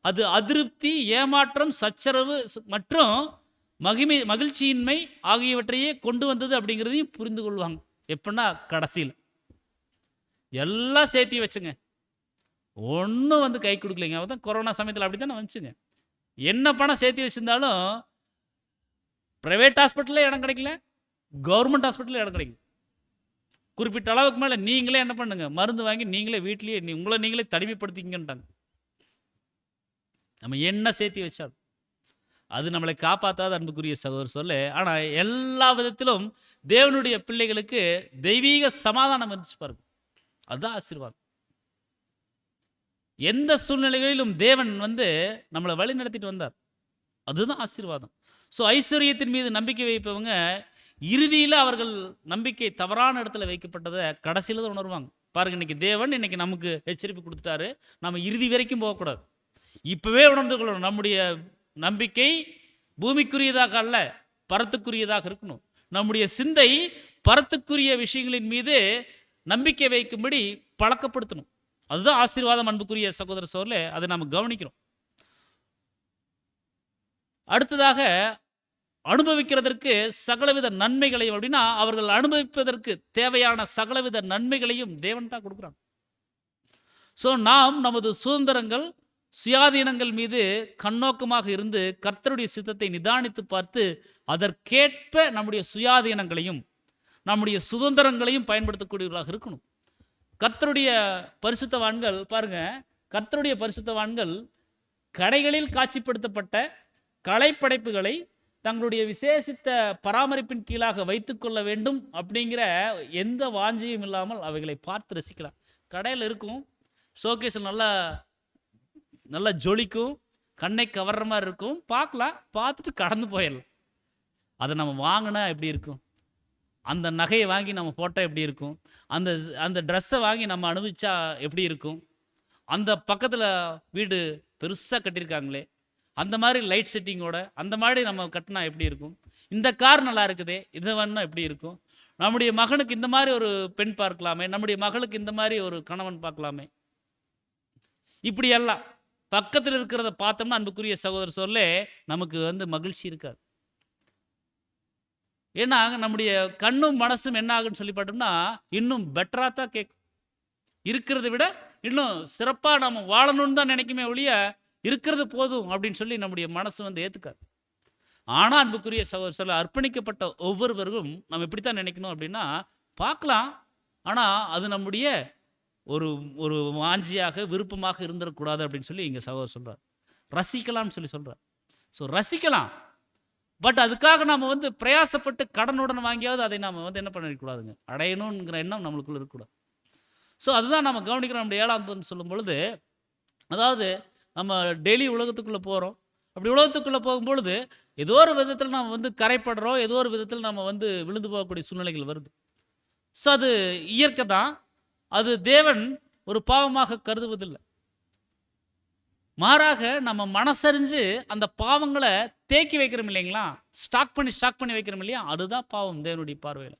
அது அதிருப்தி, ஏமாற்றம், சச்சரவு மற்றும் மகிழ்ச்சியின்மை ஆகியவற்றையே கொண்டு வந்தது அப்படிங்கிறதையும் புரிந்து கொள்வாங்க. எப்படின்னா கடைசியில் எல்லாம் சேர்த்தி வச்சுங்க, ஒன்றும் வந்து கை கொடுக்கலைங்க. அவன் கொரோனா சமயத்தில் அப்படி தானே வந்துச்சுங்க. என்ன பணம் சேர்த்து வச்சுருந்தாலும் ப்ரைவேட் ஹாஸ்பிட்டலில் இடம் கிடைக்கல, கவர்மெண்ட் ஹாஸ்பிட்டலில் இடம் கிடைக்கல. குறிப்பிட்ட அளவுக்கு மேலே நீங்களே என்ன பண்ணுங்க, மருந்து வாங்கி நீங்களே வீட்லேயே உங்களை நீங்களே தனிமைப்படுத்திங்கன்ட்டாங்க. நம்ம என்ன சேர்த்து வச்சாலும் அது நம்மளை காப்பாற்றாத அன்புக்குரிய சகோதரர் சொல்ல. ஆனால் எல்லா விதத்திலும் தேவனுடைய பிள்ளைகளுக்கு தெய்வீக சமாதானம் இருந்துச்சு பாருங்க, அதுதான் ஆசீர்வாதம். எந்த சூழ்நிலைகளிலும் தேவன் வந்து நம்மளை வழி நடத்திட்டு வந்தார், அதுதான் ஆசீர்வாதம். ஸோ ஐஸ்வர்யத்தின் மீது நம்பிக்கை வைப்பவங்க இறுதியில் அவர்கள் நம்பிக்கை தவறான இடத்துல வைக்கப்பட்டதை கடைசியில் தான் உணர்வாங்க. பாருங்க, இன்னைக்கு தேவன் இன்னைக்கு நமக்கு எச்சரிப்பு கொடுத்துட்டாரு, நம்ம இறுதி வரைக்கும் போகக்கூடாது. இப்போவே உணர்ந்து கொள்ளணும், நம்முடைய நம்பிக்கை பூமிக்குரியதாக அல்ல, பரத்துக்குரியதாக இருக்கணும். நம்முடைய சிந்தை பரத்துக்குரிய விஷயங்களின் மீது நம்பிக்கை வைக்கும்படி பழக்கப்படுத்தணும். அதுதான் ஆசீர்வாதம் அன்புக்குரிய சகோதர சோழர்களே, அதை நாம் கவனிக்கிறோம். அடுத்ததாக அனுபவிக்கிறதற்கு சகலவித நன்மைகளை அப்படின்னா, அவர்கள் அனுபவிப்பதற்கு தேவையான சகலவித நன்மைகளையும் தேவன் தான் கொடுக்குறாங்க. ஸோ நாம் நமது சுதந்திரங்கள் சுயாதீனங்கள் மீது கண்ணோக்கமாக இருந்து கர்த்தருடைய சித்தத்தை நிதானித்து பார்த்து அதற்கேற்ப நம்முடைய சுயாதீனங்களையும் நம்முடைய சுதந்திரங்களையும் பயன்படுத்தக்கூடியவர்களாக இருக்கணும். கர்த்தருடைய பரிசுத்தவான்கள் பாருங்க, கர்த்தருடைய பரிசுத்தவான்கள் கடைகளில் காட்சிப்படுத்தப்பட்ட கலைப்படைப்புகளை தங்களுடைய விசேஷித்த பராமரிப்பின் கீழாக வைத்துக்கொள்ள வேண்டும் அப்படிங்கிற எந்த வாஞ்சியும் இல்லாமல் அவைகளை பார்த்து ரசிக்கலாம். கடையில் இருக்கும், ஷோகேஸில் நல்லா நல்லா ஜொலிக்கும், கண்ணை கவர்ற மாதிரி இருக்கும், பார்க்கலாம், பார்த்துட்டு கடந்து போயிடலாம். அதை நம்ம வாங்கினா எப்படி இருக்கும், அந்த நகையை வாங்கி நம்ம போட்டால் எப்படி இருக்கும், அந்த அந்த ட்ரெஸ்ஸை வாங்கி நம்ம அனுபவிச்சா எப்படி இருக்கும், அந்த பக்கத்தில் வீடு பெருசாக கட்டியிருக்காங்களே அந்த மாதிரி லைட் செட்டிங்கோட அந்த மாதிரி நம்ம கட்டினா எப்படி இருக்கும், இந்த கார் நல்லா இருக்குதே இது வேணா எப்படி இருக்கும், நம்முடைய மகனுக்கு இந்த மாதிரி ஒரு பெண் பார்க்கலாமே, நம்முடைய மகளுக்கு இந்த மாதிரி ஒரு கணவன் பார்க்கலாமே, இப்படி எல்லாம் பக்கத்தில் இருக்கிறத பார்த்தோம்னா அன்புக்குரிய சகோதர சொல்ல நமக்கு வந்து மகிழ்ச்சி இருக்காது. ஏன்னா நம்முடைய கண்ணும் மனசும் என்ன ஆகுன்னு சொல்லி பார்த்தோம்னா இன்னும் பெட்டராக தான் கேட்கும். இருக்கிறத விட இன்னும் சிறப்பாக நம்ம வாழணும்னு தான் நினைக்குமே ஒழிய இருக்கிறது போதும் அப்படின்னு சொல்லி நம்முடைய மனசு வந்து ஏற்றுக்காது. ஆனால் அன்புக்குரிய சகோதர சொல்ல அர்ப்பணிக்கப்பட்ட ஒவ்வொருவரும் நம்ம எப்படி தான் நினைக்கணும் அப்படின்னா, பார்க்கலாம், ஆனால் அது நம்முடைய ஒரு ஒரு வாஞ்சியாக விருப்பமாக இருந்துடக்கூடாது அப்படின்னு சொல்லி இங்கே சகோதரர் சொல்கிறார். ரசிக்கலாம்னு சொல்லி சொல்கிறார். ஸோ ரசிக்கலாம், பட் அதுக்காக நாம் வந்து பிரயாசப்பட்டு கடனுடன் வாங்கியாவது அதை நாம் வந்து என்ன பண்ணிடக்கூடாதுங்க, அடையணுங்கிற எண்ணம் நம்மளுக்குள்ள இருக்கக்கூடாது. ஸோ அதுதான் நம்ம கவனிக்கிறோம். நம்முடைய 7ஆம் சொல்லும் பொழுது, அதாவது நம்ம டெய்லி உலகத்துக்குள்ளே போகிறோம், அப்படி உலகத்துக்குள்ளே போகும்பொழுது ஏதோ ஒரு விதத்தில் நம்ம வந்து கரைப்படுறோம், ஏதோ ஒரு விதத்தில் நம்ம வந்து விழுந்து போகக்கூடிய சூழ்நிலைகள் வருது. ஸோ அது இயற்கை தான், அது தேவன் ஒரு பாவமாக கருதுவதில்லை. மாறாக நம்ம மனசறிஞ்சு அந்த பாவங்களை தேக்கி வைக்கிறோம் இல்லைங்களா, ஸ்டாக் பண்ணி வைக்கிறோம் இல்லையா, அதுதான் பாவம் தேவனுடைய பார்வையில்.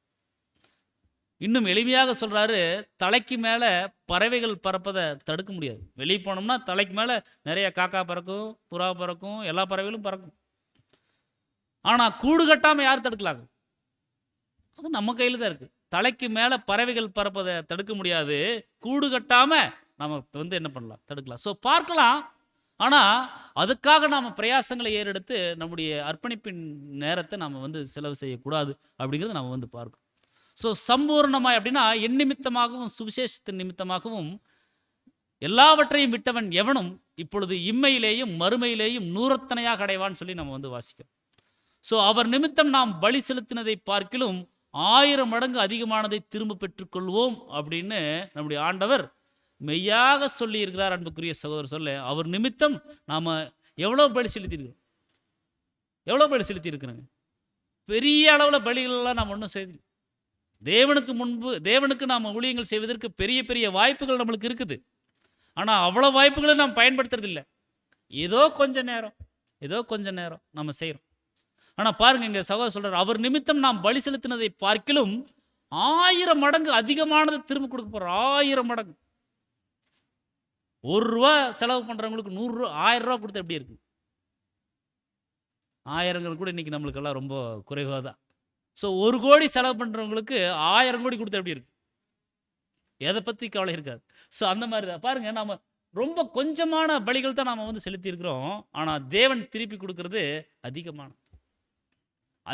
இன்னும் எளிமையாக சொல்கிறாரு, தலைக்கு மேலே பறவைகள் பறப்பதை தடுக்க முடியாது. வெளியே போனோம்னா தலைக்கு மேலே நிறைய காக்கா பறக்கும், புறா பறக்கும், எல்லா பறவைகளும் பறக்கும். ஆனால் கூடு கட்டாமல் யார் தடுக்கலாங்க, அது நம்ம கையில் தான் இருக்குது. தலைக்கு மேலே பறவைகள் பறப்பதை தடுக்க முடியாது, கூடு கட்டாமல் நம்ம வந்து என்ன பண்ணலாம், தடுக்கலாம். ஸோ பார்க்கலாம், ஆனால் அதுக்காக நாம் பிரயாசங்களை ஏறெடுத்து நம்முடைய அர்ப்பணிப்பின் நேரத்தை நாம் வந்து செலவு செய்யக்கூடாது அப்படிங்கிறத நம்ம வந்து பார்க்கணும். ஸோ சம்பூர்ணமாய் அப்படின்னா என் நிமித்தமாகவும் சுவிசேஷத்தின் நிமித்தமாகவும் எல்லாவற்றையும் விட்டவன் எவனும் இப்பொழுது இம்மையிலேயும் மறுமையிலேயும் நூறத்தனையாக அடைவான்னு சொல்லி நம்ம வந்து வாசிக்கிறோம். ஸோ அவர் நிமித்தம் நாம் பலி செலுத்தினதை பார்க்கிலும் 1000 மடங்கு அதிகமானதை திரும்ப பெற்றுக்கொள்வோம் அப்படின்னு நம்முடைய ஆண்டவர் மெய்யாக சொல்லி இருக்கிறார். அன்புக்குரிய சகோதரர் சொல்ல, அவர் நிமித்தம் நாம் எவ்வளோ பலி செலுத்தியிருக்கிறோம், எவ்வளோ பலி செலுத்தி இருக்கிறோங்க. பெரிய அளவில் பலிகளெல்லாம் நாம் ஒன்றும் செய்து, தேவனுக்கு நாம் ஊழியங்கள் செய்வதற்கு பெரிய பெரிய வாய்ப்புகள் நம்மளுக்கு இருக்குது. ஆனால் அவ்வளோ வாய்ப்புகளை நாம் பயன்படுத்துறதில்லை. ஏதோ கொஞ்ச நேரம் நம்ம செய்கிறோம். ஆனால் பாருங்க, இங்கே சகோதரர் சொல்கிறார், அவர் நிமித்தம் நாம் பலி செலுத்தினதை பார்க்கிலும் 1000 மடங்கு அதிகமானதை திரும்ப கொடுக்க போகிறார். 1000 மடங்கு. ₹1 செலவு பண்ணுறவங்களுக்கு 100 1000 கொடுத்தா எப்படி இருக்கு? 1000 கூட இன்னைக்கு நம்மளுக்கெல்லாம் ரொம்ப குறைவாக தான். ஸோ 1 கோடி செலவு பண்ணுறவங்களுக்கு 1000 கோடி கொடுத்தா எப்படி இருக்கு? எதை பற்றி கவலை இருக்காது. ஸோ அந்த மாதிரி தான் பாருங்கள், நம்ம ரொம்ப கொஞ்சமான பலிகள் தான் நாம் வந்து செலுத்தியிருக்கிறோம். ஆனால் தேவன் திருப்பி கொடுக்கறது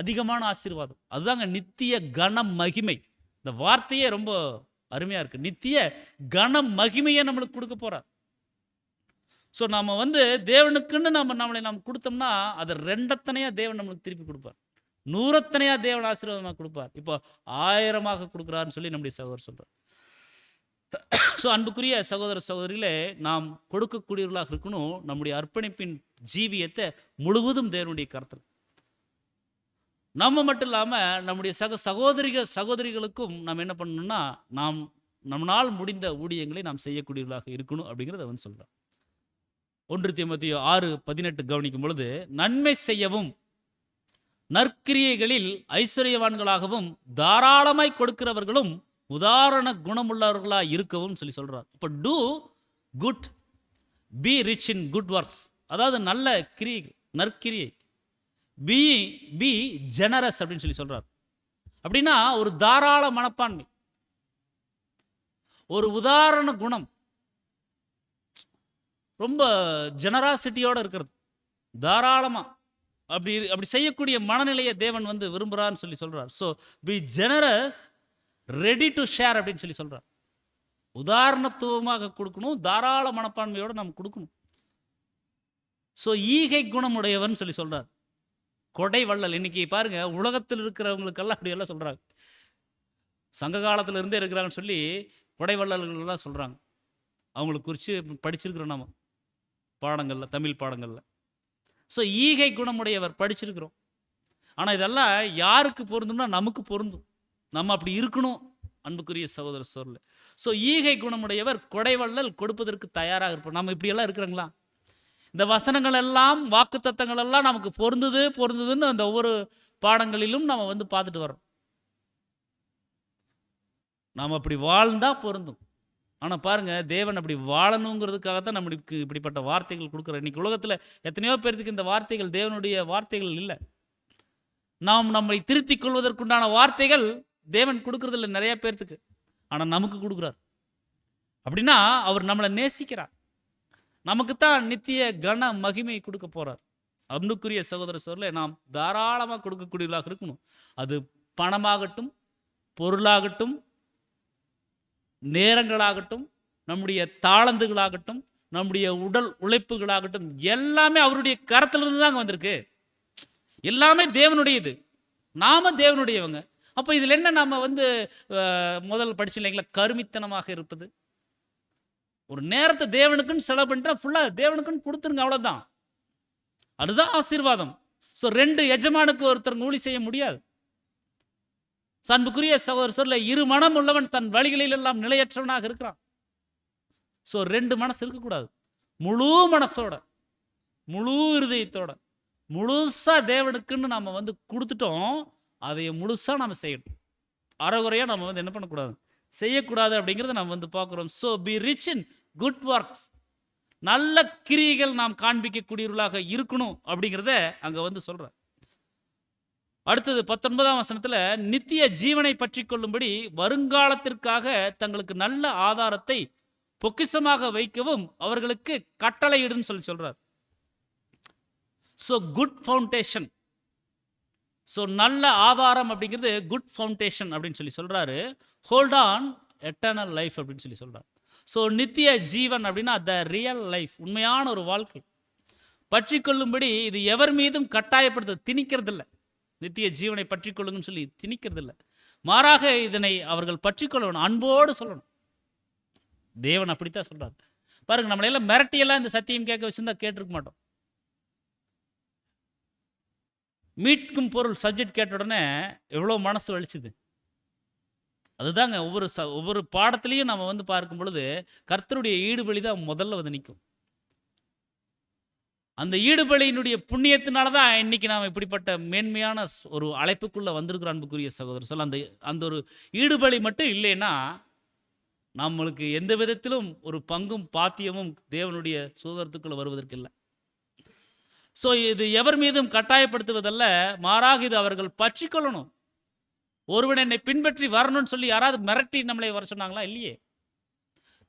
அதிகமான ஆசீர்வாதம். அதுதாங்க நித்திய கன மகிமை. இந்த வார்த்தையே ரொம்ப அருமையாக இருக்குது. நித்திய கன மகிமையை நம்மளுக்கு கொடுக்க போகிறார். ஸோ நம்ம வந்து தேவனுக்குன்னு நம்மளை கொடுத்தோம்னா அதை 2 தேவன் நம்மளுக்கு திருப்பி கொடுப்பார். 100 தேவன் ஆசீர்வாதமாக கொடுப்பார். இப்போ 1000 கொடுக்குறாருன்னு சொல்லி நம்முடைய சகோதரர் சொல்கிறார். ஸோ அன்புக்குரிய சகோதர சகோதரிகளே, நாம் கொடுக்கக்கூடியவர்களாக இருக்கணும். நம்முடைய அர்ப்பணிப்பின் ஜீவியத்தை முழுவதும் தேவனுடைய கருத்தில் நம்ம மட்டும் இல்லாமல் நம்முடைய சகோதரிகளுக்கும் நாம் என்ன பண்ணணும்னா, நம்மளால் முடிந்த ஊழியங்களை நாம் செய்யக்கூடியவர்களாக இருக்கணும் அப்படிங்கிறத வந்து சொல்கிறோம். 1 தீமோத்தேயு 6:18 கவனிக்கும் பொழுது, நன்மை செய்யவும் நற்கிரியைகளில் ஐஸ்வர்யவான்களாகவும் தாராளமாய் கொடுக்கிறவர்களும் உதாரண குணமுள்ளவர்களாக இருக்கவும் சொல்லி சொல்கிறார். இப்போ do good, be rich in good works, அதாவது நல்ல கிரியை, நற்கிரியை, பி ஜெனரஸ் அப்படின்னு சொல்லி சொல்கிறார். அப்படின்னா ஒரு தாராள மனப்பான்மை, ஒரு உதாரண குணம், ரொம்ப ஜெனராசிட்டியோடு இருக்கிறது, தாராளமாக அப்படி செய்யக்கூடிய மனநிலையை தேவன் வந்து விரும்புகிறான்னு சொல்லி சொல்கிறார். So be generous, ready to share அப்படின்னு சொல்லி சொல்கிறார். உதாரணத்துவமாக கொடுக்கணும், தாராள மனப்பான்மையோடு நாம் கொடுக்கணும். ஸோ ஈகை குணமுடையவன் சொல்லி சொல்கிறார். கொடை வள்ளல். இன்னைக்கு பாருங்க, உலகத்தில் இருக்கிறவங்களுக்கெல்லாம் அப்படியெல்லாம் சொல்கிறாங்க. சங்க காலத்தில் இருந்தே இருக்கிறாங்கன்னு சொல்லி கொடை வள்ளல்கள்லாம் சொல்கிறாங்க. அவங்களுக்கு குறித்து படிச்சிருக்கிறோம் நம்ம பாடங்களில், தமிழ் பாடங்களில். ஸோ ஈகை குணமுடையவர் படிச்சிருக்கிறோம். ஆனால் இதெல்லாம் யாருக்கு பொருந்தும்னா நமக்கு பொருந்தும். நம்ம அப்படி இருக்கணும் அன்புக்குரிய சகோதர சோர்ல. ஸோ ஈகை குணமுடையவர், கொடைவள்ளல், கொடுப்பதற்கு தயாராக இருப்போம். நம்ம இப்படியெல்லாம் இருக்கிறாங்களா? இந்த வசனங்கள் எல்லாம், வாக்கு தத்தங்கள் எல்லாம் நமக்கு பொருந்துதுன்னு அந்த ஒவ்வொரு பாடங்களிலும் நம்ம வந்து பார்த்துட்டு வரோம். நாம் அப்படி வாழ்ந்தால் பொருந்தும். ஆனால் பாருங்கள், தேவன் அப்படி வாழணுங்கிறதுக்காக தான் நம்மளுக்கு இப்படிப்பட்ட வார்த்தைகள் கொடுக்குறார். இன்றைக்கி உலகத்தில் எத்தனையோ பேருக்கு இந்த வார்த்தைகள் தேவனுடைய வார்த்தைகள் இல்லை. நாம் நம்மை திருத்திக் கொள்வதற்குண்டான வார்த்தைகள் தேவன் கொடுக்கறதில்ல நிறைய பேர்த்துக்கு. ஆனால் நமக்கு கொடுக்குறார். அப்படின்னா அவர் நம்மளை நேசிக்கிறார். நமக்குத்தான் நித்திய கன மகிமை கொடுக்க போகிறார். அன்புக்குரிய சகோதர சோர்ல, நாம் தாராளமாக கொடுக்கக்கூடியவர்களாக இருக்கணும். அது பணமாகட்டும், பொருளாகட்டும், நேரங்களாகட்டும், நம்முடைய தாளந்துகளாகட்டும், நம்முடைய உடல் உழைப்புகளாகட்டும், எல்லாமே அவருடைய கரத்திலிருந்து தாங்க வந்திருக்கு. எல்லாமே தேவனுடையது. நாம தேவனுடையவங்க. அப்போ இதில் என்ன, நம்ம வந்து முதல் படிச்சு இல்லைங்களா, கருமித்தனமாக இருப்பது. ஒரு நேரத்தை தேவனுக்குன்னு செலவு பண்ணிட்டா ஃபுல்லாக தேவனுக்குன்னு கொடுத்துருங்க, அவ்வளோதான். அதுதான் ஆசீர்வாதம். ஸோ 2 எஜமானுக்கு ஒருத்தர் ஊழி செய்ய முடியாது. அன்புக்குரிய சகோதரர் சொல்ல, 2 மனம் உள்ளவன் தன் வழிகளில் எல்லாம் நிலையற்றவனாக இருக்கிறான். ஸோ 2 மனசு இருக்கக்கூடாது. முழு மனசோட, முழு இருதயத்தோட, முழுசாக தேவனுக்குன்னு நம்ம வந்து கொடுத்துட்டோம். அதை முழுசாக நம்ம செய்யணும். அறகுறையாக நம்ம வந்து என்ன பண்ணக்கூடாது, செய்யக்கூடாது அப்படிங்கிறத நம்ம வந்து பார்க்குறோம். So B rich in good works, நல்ல கிரியைகள் நாம் காண்பிக்கக்கூடியவர்களாக இருக்கணும் அப்படிங்கிறத அங்கே வந்து சொல்கிறேன். அடுத்தது 19ஆம் வசனத்தில், நித்திய ஜீவனை பற்றி கொள்ளும்படி வருங்காலத்திற்காக தங்களுக்கு நல்ல ஆதாரத்தை பொக்கிஷமாக வைக்கவும் அவர்களுக்கு கட்டளையிடுன்னு சொல்லி சொல்கிறார். ஸோ குட் ஃபவுண்டேஷன், ஸோ நல்ல ஆதாரம் அப்படிங்கிறது குட் ஃபவுண்டேஷன் அப்படின்னு சொல்லி சொல்கிறாரு. ஹோல்ட் ஆன் எட்டர்னல் லைஃப் அப்படின்னு சொல்லி சொல்கிறார். ஸோ நித்திய ஜீவன் அப்படின்னா த ரியல் லைஃப், உண்மையான ஒரு வாழ்க்கை. பற்றி கொள்ளும்படி இது எவர் மீதும் கட்டாயப்படுத்த திணிக்கிறது இல்லை. நித்திய ஜீவனை பற்றி கொள்ளுங்கன்னு சொல்லி திணிக்கிறது இல்லை. மாறாக இதனை அவர்கள் பற்றி கொள்ளணும், அன்போடு சொல்லணும். தேவன் அப்படித்தான் சொல்றாரு. பாருங்க, நம்மளையெல்லாம் மிரட்டியெல்லாம் இந்த சத்தியம் கேட்க வச்சிருந்தா கேட்டிருக்க மாட்டோம். மீட்கும் பொருள் சப்ஜெக்ட் கேட்ட உடனே எவ்வளோ மனசு வலிச்சுது. அதுதாங்க ஒவ்வொரு பாடத்திலையும் நம்ம வந்து பார்க்கும் பொழுது கர்த்தருடைய ஈடுபலி தான் முதல்ல வந்து நிற்கும். அந்த ஈடுபலியினுடைய புண்ணியத்தினால தான் இன்னைக்கு நாம் இப்படிப்பட்ட மேன்மையான ஒரு அழைப்புக்குள்ளே வந்திருக்கிற அன்புக்குரிய சகோதரர் சொல்ல. அந்த ஒரு ஈடுபலி மட்டும் இல்லைன்னா நம்மளுக்கு எந்த விதத்திலும் ஒரு பங்கும் பாத்தியமும் தேவனுடைய சுதந்திரத்துக்குள்ளே வருவதற்கு இல்லை. ஸோ இது எவர் மீதும் கட்டாயப்படுத்துவதல்ல, மாறாக இது அவர்கள் பற்றி கொள்ளணும். ஒருவன் என்னை பின்பற்றி வரணும்னு சொல்லி யாராவது மிரட்டி நம்மளை வர சொன்னாங்களா? இல்லையே.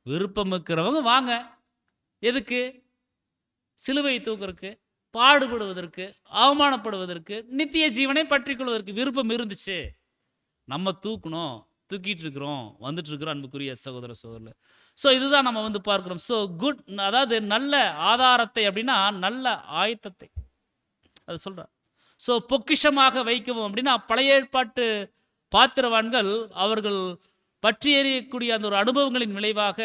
விருப்பம் இருக்கிறவங்க வாங்க. எதுக்கு? சிலுவையை தூக்குறதுக்கு, பாடுபடுவதற்கு, அவமானப்படுவதற்கு, நித்திய ஜீவனை பற்றி கொள்வதற்கு விருப்பம் இருந்துச்சு. நம்ம தூக்கணும், தூக்கிட்டு இருக்கிறோம், வந்துட்டு இருக்கிறோம் அன்புக்குரிய சகோதர சகோதரர். ஸோ இதுதான் நம்ம வந்து பார்க்கிறோம். ஸோ குட், அதாவது நல்ல ஆதாரத்தை அப்படின்னா நல்ல ஆயத்தத்தை அது சொல்கிறார். ஸோ பொக்கிஷமாக வைக்கவும் அப்படின்னா பழைய ஏற்பாட்டு பாத்திரவான்கள் அவர்கள் பற்றி எறியக்கூடிய அந்த ஒரு அனுபவங்களின் விளைவாக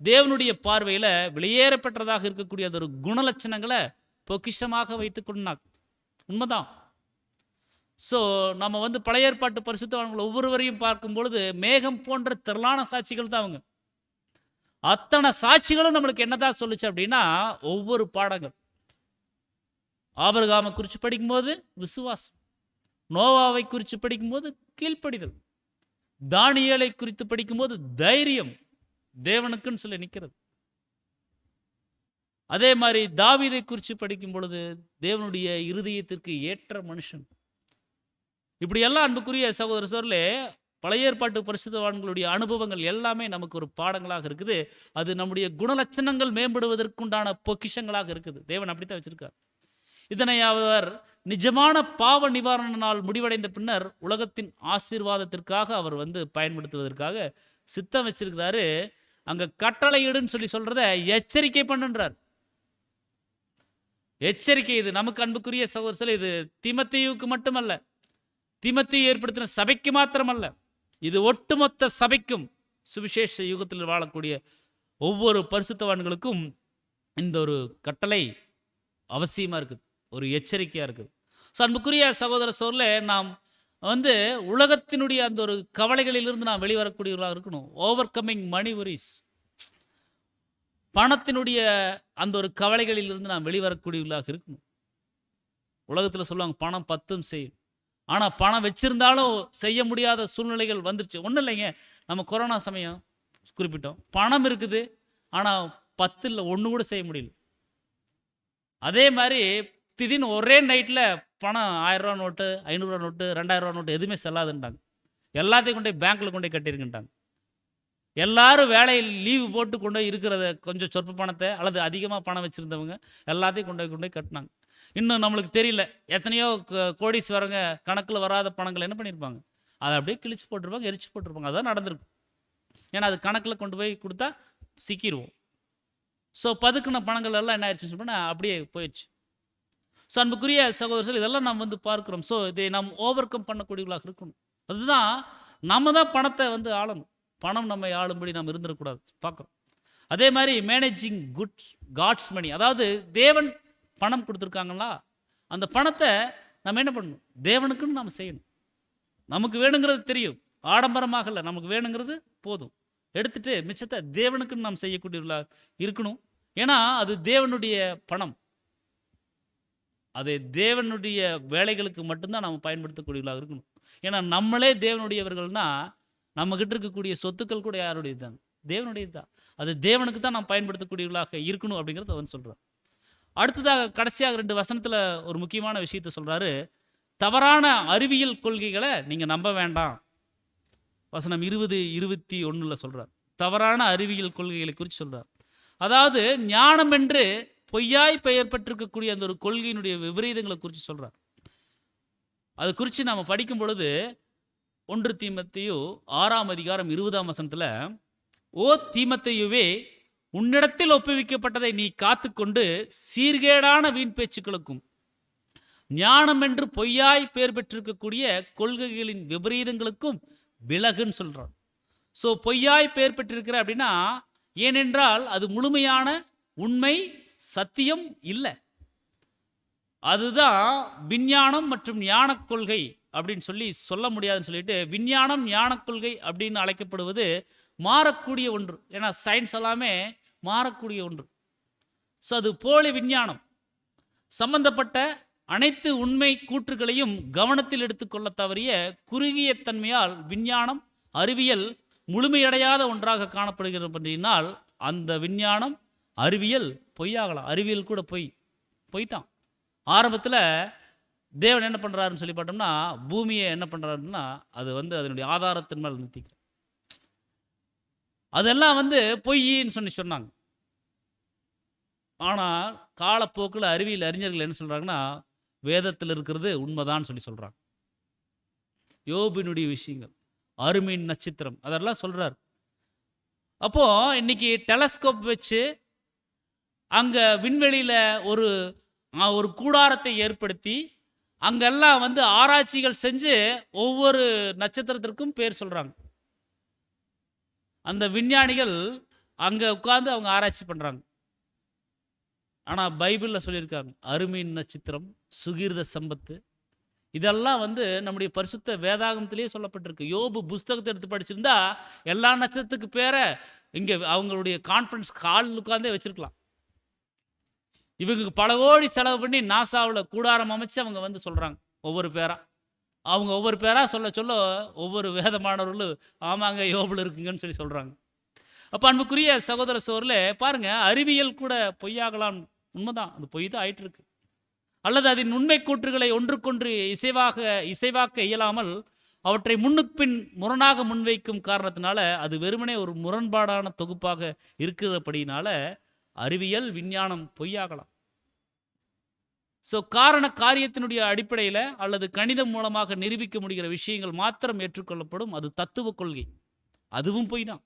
தேவனுடைய பார்வையில் வெளியேறப்பட்டதாக இருக்கக்கூடிய அந்த ஒரு குணலட்சணங்களை பொக்கிஷமாக வைத்து கொண்டாங்க. உண்மைதான். ஸோ நம்ம வந்து பழைய ஏற்பாட்டு பரிசுத்தவான்கள் ஒவ்வொருவரையும் பார்க்கும் பொழுது மேகம் போன்ற திரளான சாட்சிகள் தான் அவங்க. அத்தனை சாட்சிகளும் நம்மளுக்கு என்னதான் சொல்லுச்சு அப்படின்னா ஒவ்வொரு பாடங்கள். ஆபிரகாமை குறித்து படிக்கும்போது விசுவாசம், நோவாவை குறித்து படிக்கும்போது கீழ்ப்படிதல், தானியேலை குறித்து படிக்கும்போது தைரியம், தேவனுக்குன்னு சொல்லி நிற்கிறது. அதே மாதிரி தாவீதை குறித்து படிக்கும் பொழுது தேவனுடைய இருதயத்திற்கு ஏற்ற மனுஷன். இப்படியெல்லாம் அன்புக்குரிய சகோதர சோர்களே, பழைய ஏற்பாட்டு பரிசுத்தவான்களுடைய அனுபவங்கள் எல்லாமே நமக்கு ஒரு பாடங்களாக இருக்குது. அது நம்முடைய குணலட்சணங்கள் மேம்படுவதற்குண்டான பொக்கிஷங்களாக இருக்குது. தேவன் அப்படித்தான் வச்சிருக்கார். இதனை அவர் நிஜமான பாவ நிவாரண நாள் முடிவடைந்த பின்னர் உலகத்தின் ஆசீர்வாதத்திற்காக அவர் வந்து பயன்படுத்துவதற்காக சித்தம் வச்சிருக்கிறாரு. அங்க கட்டளையிடுன்னு சொல்லி சொல்றத எச்சரிக்கை பண்ணுன்றார். எச்சரிக்கை. இது நமக்கு அன்புக்குரிய சகோதரர்களே, இது தீமோத்தேயுவுக்கு மட்டுமல்ல, தீமோத்தேயு ஏற்படுத்தின சபைக்கு மாத்திரமல்ல, இது ஒட்டுமொத்த சபைக்கும், சுவிசேஷ யுகத்தில் வாழக்கூடிய ஒவ்வொரு பரிசுத்தவான்களுக்கும் இந்த ஒரு கட்டளை அவசியமாக இருக்குது, ஒரு எச்சரிக்கையாக இருக்குது. ஸோ அன்புக்குரிய சகோதர சோர்ல நாம் வந்து உலகத்தினுடைய அந்த ஒரு கவலைகளிலிருந்து நாம் வெளிவரக்கூடியவர்களாக இருக்கணும். ஓவர் கம்மிங் மணி வரிஸ், பணத்தினுடைய அந்த ஒரு கவலைகளிலிருந்து நாம் வெளிவரக்கூடியவர்களாக இருக்கணும். உலகத்தில் சொல்லுவாங்க பணம் பத்தும் செய்யும். ஆனால் பணம் வச்சுருந்தாலும் செய்ய முடியாத சூழ்நிலைகள் வந்துருச்சு. ஒன்றும் இல்லைங்க, நம்ம கொரோனா சமயம் குறிப்பிட்டோம், பணம் இருக்குது ஆனால் 10 இல்லை 1 கூட செய்ய முடியல. அதே மாதிரி திடீர்னு ஒரே நைட்டில் பணம் 1000 ரூபா நோட்டு, 500 ரூபா நோட்டு, 2000 ரூபா நோட்டு எதுவுமே செல்லாதுன்ட்டாங்க. எல்லாத்தையும் கொண்டு போய் பேங்க்கில் கொண்டு போய் கட்டியிருக்குன்ட்டாங்க. எல்லாரும் வேலையில் லீவு போட்டு கொண்டு போய் இருக்கிறத கொஞ்சம் சொற்ப பணத்தை அல்லது அதிகமாக பணம் வச்சுருந்தவங்க எல்லாத்தையும் கொண்டு போய் கட்டினாங்க. இன்னும் நம்மளுக்கு தெரியல, எத்தனையோ கோடீஸ்வரங்க கணக்கில் வராத பணங்கள் என்ன பண்ணியிருப்பாங்க, அதை அப்படியே கிழிச்சு போட்டிருப்பாங்க, எரிச்சு போட்டிருப்பாங்க. அதான் நடந்திருக்கும். ஏன்னா அது கணக்கில் கொண்டு போய் கொடுத்தா சிக்கிடுவோம். ஸோ பதுக்குன பணங்கள் எல்லாம் என்ன ஆயிடுச்சுன்னு சொன்னால் அப்படியே போயிடுச்சு. ஸோ அன்புக்குரிய சகோதரர்கள், இதெல்லாம் நாம் வந்து பார்க்குறோம். ஸோ இதை நாம் ஓவர் கம் பண்ணக்கூடியவர்களாக இருக்கணும். அதுதான் நம்ம தான் பணத்தை வந்து ஆளணும், பணம் நம்மை ஆளும்படி நாம் இருந்துடக்கூடாது பார்க்குறோம். அதே மாதிரி மேனேஜிங் காட்ஸ் மணி, அதாவது தேவன் பணம் கொடுத்துருக்காங்களா, அந்த பணத்தை நம்ம என்ன பண்ணணும், தேவனுக்குன்னு நாம் செய்யணும். நமக்கு வேணுங்கிறது தெரியும், ஆடம்பரமாக இல்லை, நமக்கு வேணுங்கிறது போதும், எடுத்துட்டு மிச்சத்தை தேவனுக்குன்னு நாம் செய்யக்கூடியவர்களாக இருக்கணும். ஏன்னா அது தேவனுடைய பணம், அது தேவனுடைய வேலைகளுக்கு மட்டும்தான் நாம் பயன்படுத்தக்கூடியவர்களாக இருக்கணும். ஏன்னா நம்மளே தேவனுடையவர்கள்னா நம்மக்கிட்ட இருக்கக்கூடிய சொத்துக்கள் கூட யாருடையது தான், தேவனுடையது தான். அது தேவனுக்கு தான் நாம் பயன்படுத்தக்கூடியவர்களாக இருக்கணும் அப்படிங்கிறத வந்து சொல்கிறார். அடுத்ததாக கடைசியாக 2 வசனத்தில் ஒரு முக்கியமான விஷயத்தை சொல்கிறாரு. தவறான அறிவியல் கொள்கைகளை நீங்கள் நம்ப வேண்டாம். வசனம் 20-21 சொல்கிறார். தவறான அறிவியல் கொள்கைகளை குறித்து சொல்கிறார். அதாவது ஞானம் என்று பொய்யாய் பெயர் பெற்றிருக்கக்கூடிய அந்த ஒரு கொள்கையினுடைய விபரீதங்களை குறித்து சொல்கிறார். அது குறித்து நாம் படிக்கும் பொழுது 1 தீமோத்தேயு 6 அதிகாரம் 20 வசனத்தில் ஓ தீமோத்தேயுவே, உன்னிடத்தில் ஒப்புவிக்கப்பட்டதை நீ காத்துக்கொண்டு சீர்கேடான வீண் பேச்சுக்களுக்கும் ஞானம் என்று பொய்யாய் பேர் பெற்றிருக்கக்கூடிய கொள்கைகளின் விபரீதங்களுக்கும் விலகுன்னு சொல்றான். ஸோ பொய்யாய் பேர் பெற்றிருக்கிற அப்படின்னா, ஏனென்றால் அது முழுமையான உண்மை சத்தியம் இல்லை. அதுதான் விஞ்ஞானம் மற்றும் ஞானக் கொள்கை அப்படின்னு சொல்லி சொல்ல முடியாதுன்னு சொல்லிட்டு, விஞ்ஞானம் ஞானக் கொள்கை அப்படின்னு அழைக்கப்படுவது மாறக்கூடிய ஒன்று. ஏன்னா சயின்ஸ் எல்லாமே மாறக்கூடிய ஒன்று. ஸோ அது போலி விஞ்ஞானம். சம்பந்தப்பட்ட அனைத்து உண்மை கூற்றுகளையும் கவனத்தில் எடுத்துக்கொள்ள தவறிய குறுகிய தன்மையால் விஞ்ஞானம் அறிவியல் முழுமையடையாத ஒன்றாக காணப்படுகிறது. அப்படின்னால் அந்த விஞ்ஞானம் அறிவியல் பொய்யாகலாம். அறிவியல் கூட பொய் தான். ஆரம்பத்தில் தேவன் என்ன பண்ணுறாருன்னு சொல்லி பார்த்தோம்னா, பூமியை என்ன பண்ணுறாருன்னா, அது அதனுடைய ஆதாரத்தின் மேல் நிறுத்திக்கிறார். அதெல்லாம் பொய்ன்னு சொன்னாங்க. ஆனால் காலப்போக்கில் அறிவியல் அறிஞர்கள் என்ன சொல்கிறாங்கன்னா, வேதத்தில் இருக்கிறது உண்மைதான் சொல்லி சொல்கிறாங்க. யோபினுடைய விஷயங்கள், அருமீன் நட்சத்திரம் அதெல்லாம் சொல்கிறார். அப்போது இன்னைக்கு டெலஸ்கோப் வச்சு அங்கே விண்வெளியில் ஒரு ஒரு கூடாரத்தை ஏற்படுத்தி அங்கெல்லாம் ஆராய்ச்சிகள் செஞ்சு ஒவ்வொரு நட்சத்திரத்திற்கும் பேர் சொல்கிறாங்க. அந்த விஞ்ஞானிகள் அங்கே உட்கார்ந்து அவங்க ஆராய்ச்சி பண்ணுறாங்க. ஆனால் பைபிளில் சொல்லியிருக்காங்க, அருமீன் நட்சத்திரம், சுகீர்த சம்பத்து, இதெல்லாம் நம்முடைய பரிசுத்த வேதாகமத்திலேயே சொல்லப்பட்டிருக்கு. யோபு புஸ்தகத்தை எடுத்து படிச்சிருந்தா எல்லா நட்சத்திரத்துக்கு பேரை இங்கே அவங்களுடைய கான்ஃபரன்ஸ் ஹால் உட்கார்ந்தே வச்சிருக்கலாம். இவங்களுக்கு பல கோடி செலவு பண்ணி நாசாவில் கூடாரம் அமைச்சு அவங்க சொல்கிறாங்க ஒவ்வொரு பேராக. அவங்க ஒவ்வொரு பேராக சொல்ல ஒவ்வொரு வேதமானவர்களும் ஆமாங்க யோபில் இருக்குங்கன்னு சொல்லி சொல்கிறாங்க. அப்போ அன்புக்குரிய சகோதர சோரில் பாருங்கள், அறிவியல் கூட பொய்யாகலாம். உண்மைதான், அது பொய் தான் ஆயிட்டு இருக்கு. அல்லது அதன் உண்மை கூற்றுகளை ஒன்றுக்கொன்று இசைவாக்க இயலாமல் அவற்றை முன்னுக்கு பின் முரணாக முன்வைக்கும் காரணத்தினால அது வெறுமனே ஒரு முரண்பாடான தொகுப்பாக இருக்கிறபடினால அறிவியல் விஞ்ஞானம் பொய்யாகலாம். ஸோ காரண காரியத்தினுடைய அடிப்படையில் அல்லது கணிதம் மூலமாக நிரூபிக்க முடிகிற விஷயங்கள் மாத்திரம் ஏற்றுக்கொள்ளப்படும். அது தத்துவ கொள்கை, அதுவும் பொய் தான்.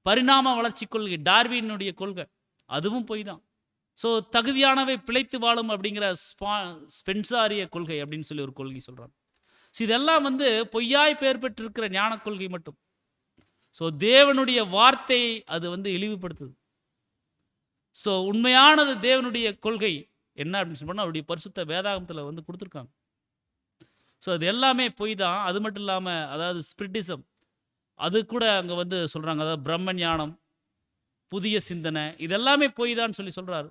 பரிணாம வளர்ச்சி கொள்கை, டார்வினுடைய கொள்கை, அதுவும் பொய் தான். ஸோ தகுதியானவை பிழைத்து வாழும் அப்படிங்கிற ஸ்பென்சாரிய கொள்கை அப்படின்னு சொல்லி ஒரு கொள்கை சொல்கிறாங்க. ஸோ இதெல்லாம் பொய்யாய் பெயர் பெற்றிருக்கிற ஞான கொள்கை மட்டும். ஸோ தேவனுடைய வார்த்தை அது இழிவுபடுத்துது. ஸோ உண்மையானது தேவனுடைய கொள்கை என்ன அப்படின்னு சொன்னால் அவருடைய பரிசுத்த வேதாகமத்தில் கொடுத்துருக்காங்க. ஸோ அது எல்லாமே பொய் தான். அது மட்டும் இல்லாமல் அதாவது ஸ்பிரிட்டிசம் அது கூட அங்கே சொல்கிறாங்க. அதாவது பிரம்ம ஞானம், புதிய சிந்தனை, இதெல்லாமே பொய் தான் சொல்லி சொல்கிறார்.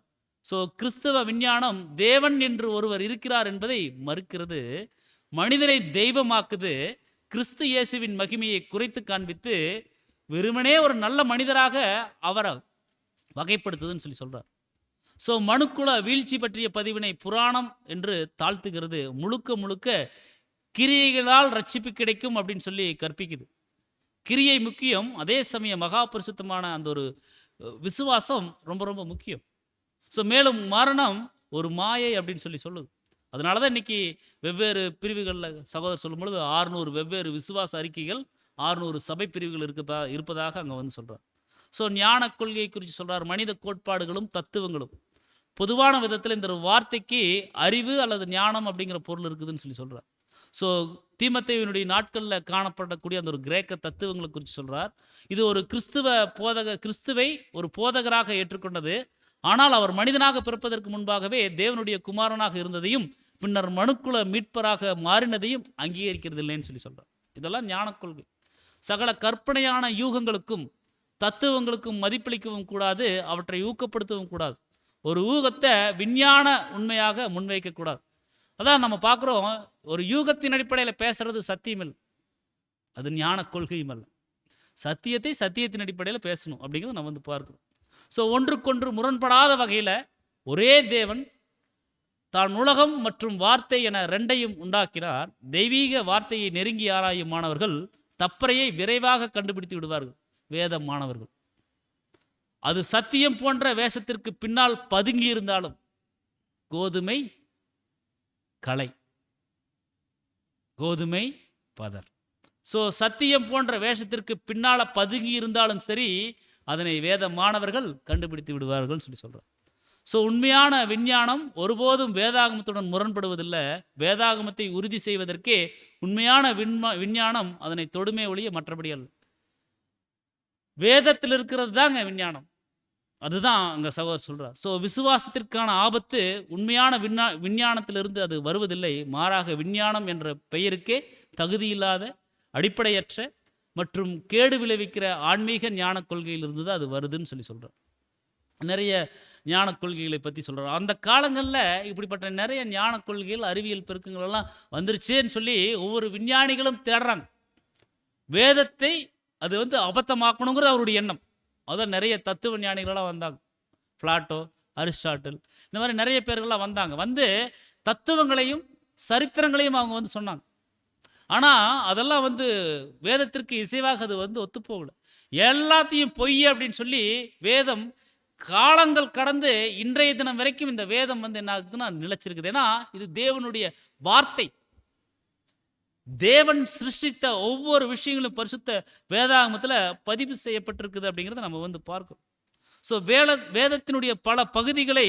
ஸோ கிறிஸ்தவ விஞ்ஞானம் தேவன் என்று ஒருவர் இருக்கிறார் என்பதை மறுக்கிறது, மனிதனை தெய்வமாக்குது, கிறிஸ்து இயேசுவின் மகிமையை குறைத்து காண்பித்து வெறுமனே ஒரு நல்ல மனிதராக அவரை வகைப்படுத்துதுன்னு சொல்லி சொல்கிறார். ஸோ மனுக்குல வீழ்ச்சி பற்றிய பதிவினை புராணம் என்று தாழ்த்துகிறது. முழுக்க கிரியைகளால் ரட்சிப்பு கிடைக்கும் அப்படின்னு சொல்லி கற்பிக்குது. கிரியை முக்கியம், அதே சமயம் மகா பரிசுத்தமான அந்த ஒரு விசுவாசம் ரொம்ப முக்கியம். ஸோ மேலும் மரணம் ஒரு மாயை அப்படின்னு சொல்லி சொல்லுது. அதனால தான் இன்றைக்கி வெவ்வேறு பிரிவுகளில் சகோதரர் சொல்லும் பொழுது 600 வெவ்வேறு விசுவாச அறிக்கைகள், 600 சபை பிரிவுகள் இருப்பதாக அங்கே சொல்கிறார். ஸோ ஞான கொள்கையை குறித்து சொல்கிறார். மனித கோட்பாடுகளும் தத்துவங்களும் பொதுவான விதத்தில் இந்த வார்த்தைக்கு அறிவு அல்லது ஞானம் அப்படிங்கிற பொருள் இருக்குதுன்னு சொல்லி சொல்கிறார். ஸோ தீமோத்தேயுவினுடைய நாட்களில் காணப்படக்கூடிய அந்த ஒரு கிரேக்க தத்துவங்களை குறித்து சொல்கிறார். இது ஒரு கிறிஸ்துவை ஒரு போதகராக ஏற்றுக்கொண்டது. ஆனால் அவர் மனிதனாக பிறப்பதற்கு முன்பாகவே தேவனுடைய குமாரனாக இருந்ததையும் பின்னர் மனுக்குல மீட்பராக மாறினதையும் அங்கீகரிக்கிறது இல்லைன்னு சொல்லி சொல்கிறார். இதெல்லாம் ஞான கொள்கை. சகல கற்பனையான யூகங்களுக்கும் தத்துவங்களுக்கும் மதிப்பளிக்கவும் கூடாது, அவற்றை ஊக்கப்படுத்தவும் கூடாது. ஒரு ஊகத்தை விஞ்ஞான உண்மையாக முன்வைக்கக்கூடாது. அதான் நம்ம பார்க்குறோம், ஒரு யூகத்தின் அடிப்படையில் பேசுறது சத்தியம் இல்லை, அது ஞான கொள்கையும் அல்ல. சத்தியத்தை சத்தியத்தின் அடிப்படையில் பேசணும் அப்படிங்கிறது நம்ம பார்க்குறோம். ஸோ ஒன்றுக்கொன்று முரண்படாத வகையில் ஒரே தேவன் தான் உலகம் மற்றும் வார்த்தை என ரெண்டையும் உண்டாக்கினார். தெய்வீக வார்த்தையை நெருங்கி ஆராயும் மாணவர்கள் தப்பறையை விரைவாக கண்டுபிடித்து விடுவார்கள். வேத மாணவர்கள் அது சத்தியம் போன்ற வேஷத்திற்கு பின்னால் பதுங்கி இருந்தாலும் கோதுமை களை, கோதுமை பதர். ஸோ சத்தியம் போன்ற வேஷத்திற்கு பின்னால் பதுங்கி இருந்தாலும் சரி, அதனை வேத மாணவர்கள் கண்டுபிடித்து விடுவார்கள் சொல்லி சொல்கிறார். ஸோ உண்மையான விஞ்ஞானம் ஒருபோதும் வேதாகமத்துடன் முரண்படுவதில்லை. வேதாகமத்தை உறுதி செய்வதற்கே உண்மையான விஞ்ஞானம் அதனை தொடுமே ஒழிய மற்றபடி அல்ல. வேதத்தில் இருக்கிறது தாங்க விஞ்ஞானம். அதுதான் அங்கே சகோதரர் சொல்கிறார். ஸோ விசுவாசத்திற்கான ஆபத்து உண்மையான விஞ்ஞானத்திலிருந்து அது வருவதில்லை. மாறாக விஞ்ஞானம் என்ற பெயருக்கே தகுதியில்லாத, அடிப்படையற்ற மற்றும் கேடு விளைவிக்கிற ஆன்மீக ஞான கொள்கையிலிருந்து தான் அது வருதுன்னு சொல்லி சொல்கிறார். நிறைய ஞான கொள்கைகளை பற்றி சொல்கிறார். அந்த காலங்களில் இப்படிப்பட்ட நிறைய ஞான கொள்கைகள், அறிவியல் பெருக்கங்கள் எல்லாம் வந்துருச்சுன்னு சொல்லி ஒவ்வொரு விஞ்ஞானிகளும் தேடுறாங்க. வேதத்தை அது அபத்தமாக்கணுங்கிறது அவருடைய எண்ணம். அதான் நிறைய தத்துவ ஞானிகளெல்லாம் வந்தாங்க. பிளாட்டோ, அரிஸ்டாட்டில், இந்த மாதிரி நிறைய பேர்கள்லாம் வந்தாங்க. தத்துவங்களையும் சரித்திரங்களையும் அவங்க சொன்னாங்க. ஆனால் அதெல்லாம் வேதத்திற்கு இசைவாக அது ஒத்துப்போகல. எல்லாத்தையும் பொய் அப்படின்னு சொல்லி வேதம் காலங்கள் கடந்து இன்றைய தினம் வரைக்கும் இந்த வேதம் என்ன ஆகுதுன்னா நிலைச்சிருக்குது. ஏன்னா இது தேவனுடைய வார்த்தை. தேவன் சிருஷ்டித்த ஒவ்வொரு விஷயங்களும் பரிசுத்த வேதாகமத்தில் பதிவு செய்யப்பட்டிருக்குது அப்படிங்கிறத நம்ம பார்க்கிறோம். ஸோ வேதத்தினுடைய பல பகுதிகளை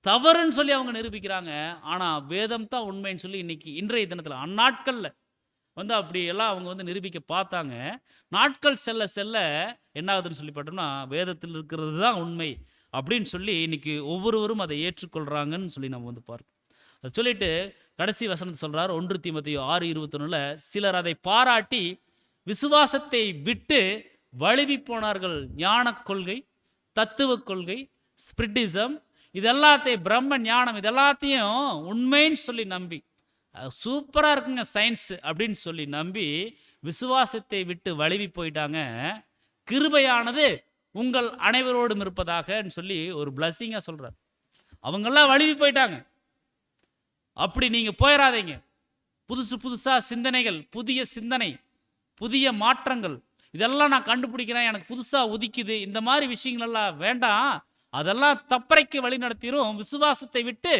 தவறுன்னு சொல்லி அவங்க நிரூபிக்கிறாங்க. ஆனால் வேதம் தான் உண்மைன்னு சொல்லி இன்னைக்கு இன்றைய தினத்தில் அந்நாட்களில் அப்படி எல்லாம் அவங்க நிரூபிக்க பார்த்தாங்க. நாட்கள் செல்ல செல்ல என்ன ஆகுதுன்னு சொல்லி பார்த்தோம்னா வேதத்தில் இருக்கிறது தான் உண்மை அப்படின்னு சொல்லி இன்னைக்கு ஒவ்வொருவரும் அதை ஏற்றுக்கொள்கிறாங்கன்னு சொல்லி நம்ம பார்க்கணும். அதை சொல்லிட்டு கடைசி வசனத்தை சொல்கிறார். 1 தீமோத்தேயு 6:21 சிலர் அதை பாராட்டி விசுவாசத்தை விட்டு வழுவி போனார்கள். ஞான கொள்கை, தத்துவ கொள்கை, ஸ்பிரிட்டிசம், இதெல்லாத்தையும் பிரம்ம ஞானம் இதெல்லாத்தையும் உண்மைன்னு சொல்லி நம்பி, சூப்பராக இருக்குங்க சயின்ஸ் அப்படின்னு சொல்லி நம்பி விசுவாசத்தை விட்டு வழுவி போயிட்டாங்க. கிருபையானது உங்கள் அனைவரோடும் இருப்பதாகன்னு சொல்லி ஒரு பிளஸ்ஸிங்காக சொல்கிறார். அவங்கெல்லாம் வழுவி போயிட்டாங்க. அப்படி நீங்கள் போயிடாதீங்க. புதுசாக சிந்தனைகள், புதிய சிந்தனை, புதிய மாற்றங்கள் இதெல்லாம் நான் கண்டுபிடிக்கிறேன், எனக்கு புதுசாக உதிக்குது, இந்த மாதிரி விஷயங்களெல்லாம் வேண்டாம். அதெல்லாம் தப்பறைக்கு வழி நடத்திடும், விசுவாசத்தை விட்டு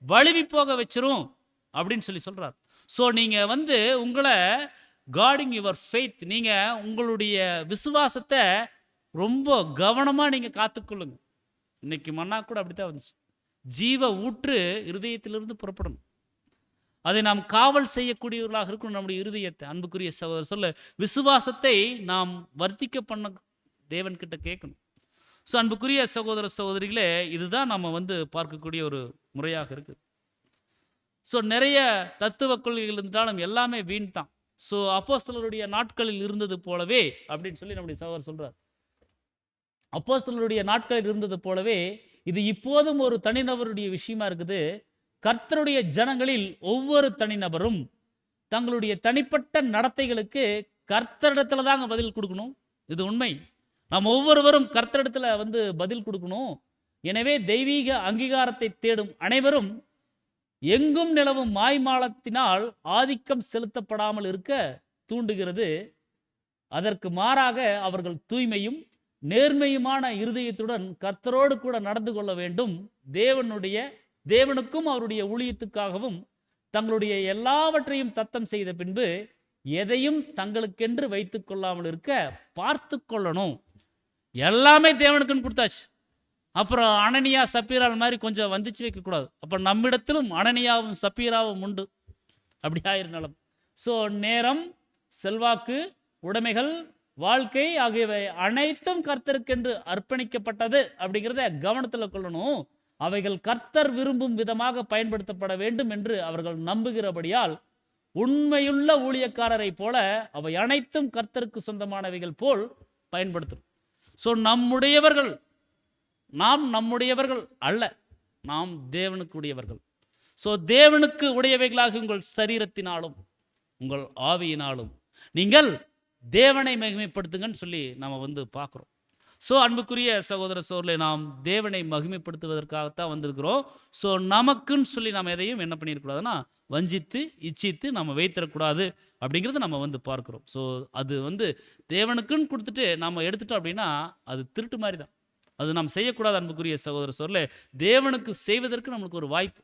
வழுவி போக வச்சிரும் அப்படின்னு சொல்லி சொல்கிறார். ஸோ நீங்கள் உங்களை கார்டிங் யுவர் ஃபெய்த், நீங்கள் உங்களுடைய விசுவாசத்தை ரொம்ப கவனமாக நீங்கள் காத்துக்கொள்ளுங்க. இன்னைக்கு மன்னா கூட அப்படி தான் வந்துச்சு. ஜீவ ஊற்று இருதயத்திலிருந்து புறப்படணும். அதை நாம் காவல் செய்யக்கூடியவர்களாக இருக்கணும் நம்முடைய இருதயத்தை. அன்புக்குரிய சகோதரர் சொல்ல விசுவாசத்தை நாம் வர்த்திக்க பண்ண தேவன்கிட்ட கேட்கணும். ஸோ அன்புக்குரிய சகோதர சகோதரிகளே, இதுதான் நம்ம பார்க்கக்கூடிய ஒரு முறையாக இருக்குது. ஸோ நிறைய தத்துவ கொள்கைகள் இருந்தாலும் எல்லாமே வீண் தான். ஸோ அப்போஸ்தலருடைய நாட்களில் இருந்தது போலவே அப்படின்னு சொல்லி நம்முடைய சகோதரர் சொல்கிறார். அப்போஸ்தலருடைய நாட்களில் இருந்தது போலவே இது இப்போதும் ஒரு தனிநபருடைய விஷயமா இருக்குது. கர்த்தருடைய ஜனங்களில் ஒவ்வொரு தனிநபரும் தங்களுடைய தனிப்பட்ட நடத்தைகளுக்கு கர்த்தரிடத்துல தாங்க பதில் கொடுக்கணும். இது உண்மை. நாம் ஒவ்வொருவரும் கர்த்தரிடத்துல பதில் கொடுக்கணும். எனவே தெய்வீக அங்கீகாரத்தை தேடும் அனைவரும் எங்கும் நிலவும் மாய்மாலத்தினால் ஆதிக்கம் செலுத்தப்படாமல் இருக்க தூண்டுகிறது. அதற்கு மாறாக அவர்கள் தூய்மையும் நேர்மையுமான இருதயத்துடன் கர்த்தரோடு கூட நடந்து கொள்ள வேண்டும். தேவனுக்கும் அவருடைய ஊழியத்துக்காகவும் தங்களுடைய எல்லாவற்றையும் தத்தம் செய்த பின்பு எதையும் தங்களுக்கென்று வைத்து கொள்ளாமல் இருக்க பார்த்து கொள்ளணும். எல்லாமே தேவனுக்குன்னு கொடுத்தாச்சு. அப்புறம் அனனியா சப்பீரால் மாதிரி கொஞ்சம் வந்துச்சு வைக்கக்கூடாது. அப்போ நம்மிடத்திலும் அனனியாவும் சப்பீராவும் உண்டு. அப்படி ஆயிருந்தாலும் ஸோ நேரம், செல்வாக்கு, உடைமைகள், வாழ்க்கை ஆகியவை அனைத்தும் கர்த்தருக்கென்று அர்ப்பணிக்கப்பட்டது அப்படிங்கிறத கவனத்தில் கொள்ளணும். அவைகள் கர்த்தர் விரும்பும் விதமாக பயன்படுத்தப்பட வேண்டும் என்று அவர்கள் நம்புகிறபடியால் உண்மையுள்ள ஊழியக்காரரை போல அவை அனைத்தும் கர்த்தருக்கு சொந்தமானவைகள் போல் பயன்படுத்தும். ஸோ நாம் நம்முடையவர்கள் அல்ல, நாம் தேவனுக்கு உடையவர்கள். ஸோ தேவனுக்கு உடையவைகளாக உங்கள் சரீரத்தினாலும் உங்கள் ஆவியினாலும் நீங்கள் தேவனை மகிமைப்படுத்துங்கன்னு சொல்லி நாம் பார்க்குறோம். ஸோ அன்புக்குரிய சகோதர சோர்லே, நாம் தேவனை மகிமைப்படுத்துவதற்காகத்தான் வந்திருக்கிறோம். ஸோ நமக்குன்னு சொல்லி நாம் எதையும் என்ன பண்ணிடக்கூடாதுன்னா வஞ்சித்து இச்சித்து நம்ம வைத்திடக்கூடாது அப்படிங்கிறத நம்ம பார்க்குறோம். ஸோ அது தேவனுக்குன்னு கொடுத்துட்டு நம்ம எடுத்துட்டோம் அப்படின்னா அது திருட்டு மாதிரி தான். அது நாம் செய்யக்கூடாது. அன்புக்குரிய சகோதர சோர்லே, தேவனுக்கு செய்வதற்கு நம்மளுக்கு ஒரு வாய்ப்பு,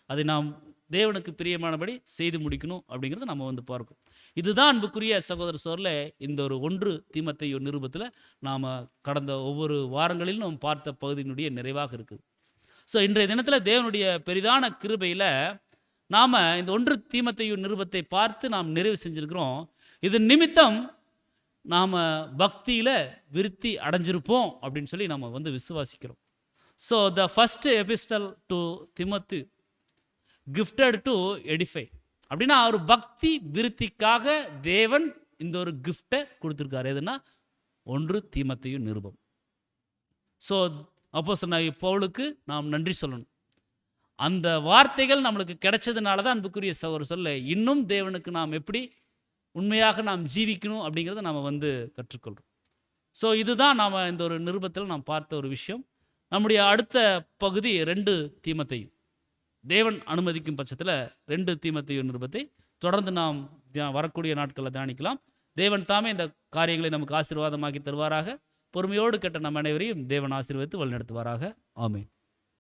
அதை நாம் தேவனுக்கு பிரியமானபடி செய்து முடிக்கணும் அப்படிங்கிறத நம்ம வந்து பார்க்கணும். இதுதான் அன்புக்குரிய சகோதர சோர்ல இந்த ஒரு 1 தீமோத்தேயு நிருபத்தில் நாம் கடந்த ஒவ்வொரு வாரங்களிலும் நாம் பார்த்த பகுதியினுடைய நிறைவாக இருக்குது. ஸோ இன்றைய தினத்தில் தேவனுடைய பெரிதான கிருபையில் நாம் இந்த 1 தீமோத்தேயு நிருபத்தை பார்த்து நாம் நிறைவு செஞ்சுருக்கிறோம். இது நிமித்தம் நாம் பக்தியில் விருத்தி அடைஞ்சிருப்போம் அப்படின்னு சொல்லி நம்ம வந்து விசுவாசிக்கிறோம். So the first epistle to Timothy gifted to edify அப்படின்னா ஒரு பக்தி விருத்திக்காக தேவன் இந்த ஒரு கிஃப்டை கொடுத்துருக்காரு. எதுனா 1 தீமோத்தேயு நிருபம். ஸோ அப்போஸ்தலனாகிய பவுலுக்கு நாம் நன்றி சொல்லணும். அந்த வார்த்தைகள் நம்மளுக்கு கிடைச்சதுனால தான் அன்புக்குரிய சகோதரர் சொல்ல இன்னும் தேவனுக்கு நாம் எப்படி உண்மையாக நாம் ஜீவிக்கணும் அப்படிங்கிறத நாம் வந்து கற்றுக்கொள்கிறோம். ஸோ இதுதான் நாம் இந்த ஒரு நிருபத்தில் நாம் பார்த்த ஒரு விஷயம். நம்முடைய அடுத்த பகுதி 2 தீமோத்தேயு. தேவன் அனுமதிக்கும் பட்சத்தில் 2 தீமோத்தேயு நிருபத்தை தொடர்ந்து நாம் வரக்கூடிய நாட்களில் தியானிக்கலாம். தேவன் தாமே இந்த காரியங்களை நமக்கு ஆசீர்வாதமாக்கி தருவாராக. பொறுமையோடு கேட்ட நம் அனைவரையும் தேவன் ஆசீர்வதித்து வழிநடத்துவாராக. ஆமென்.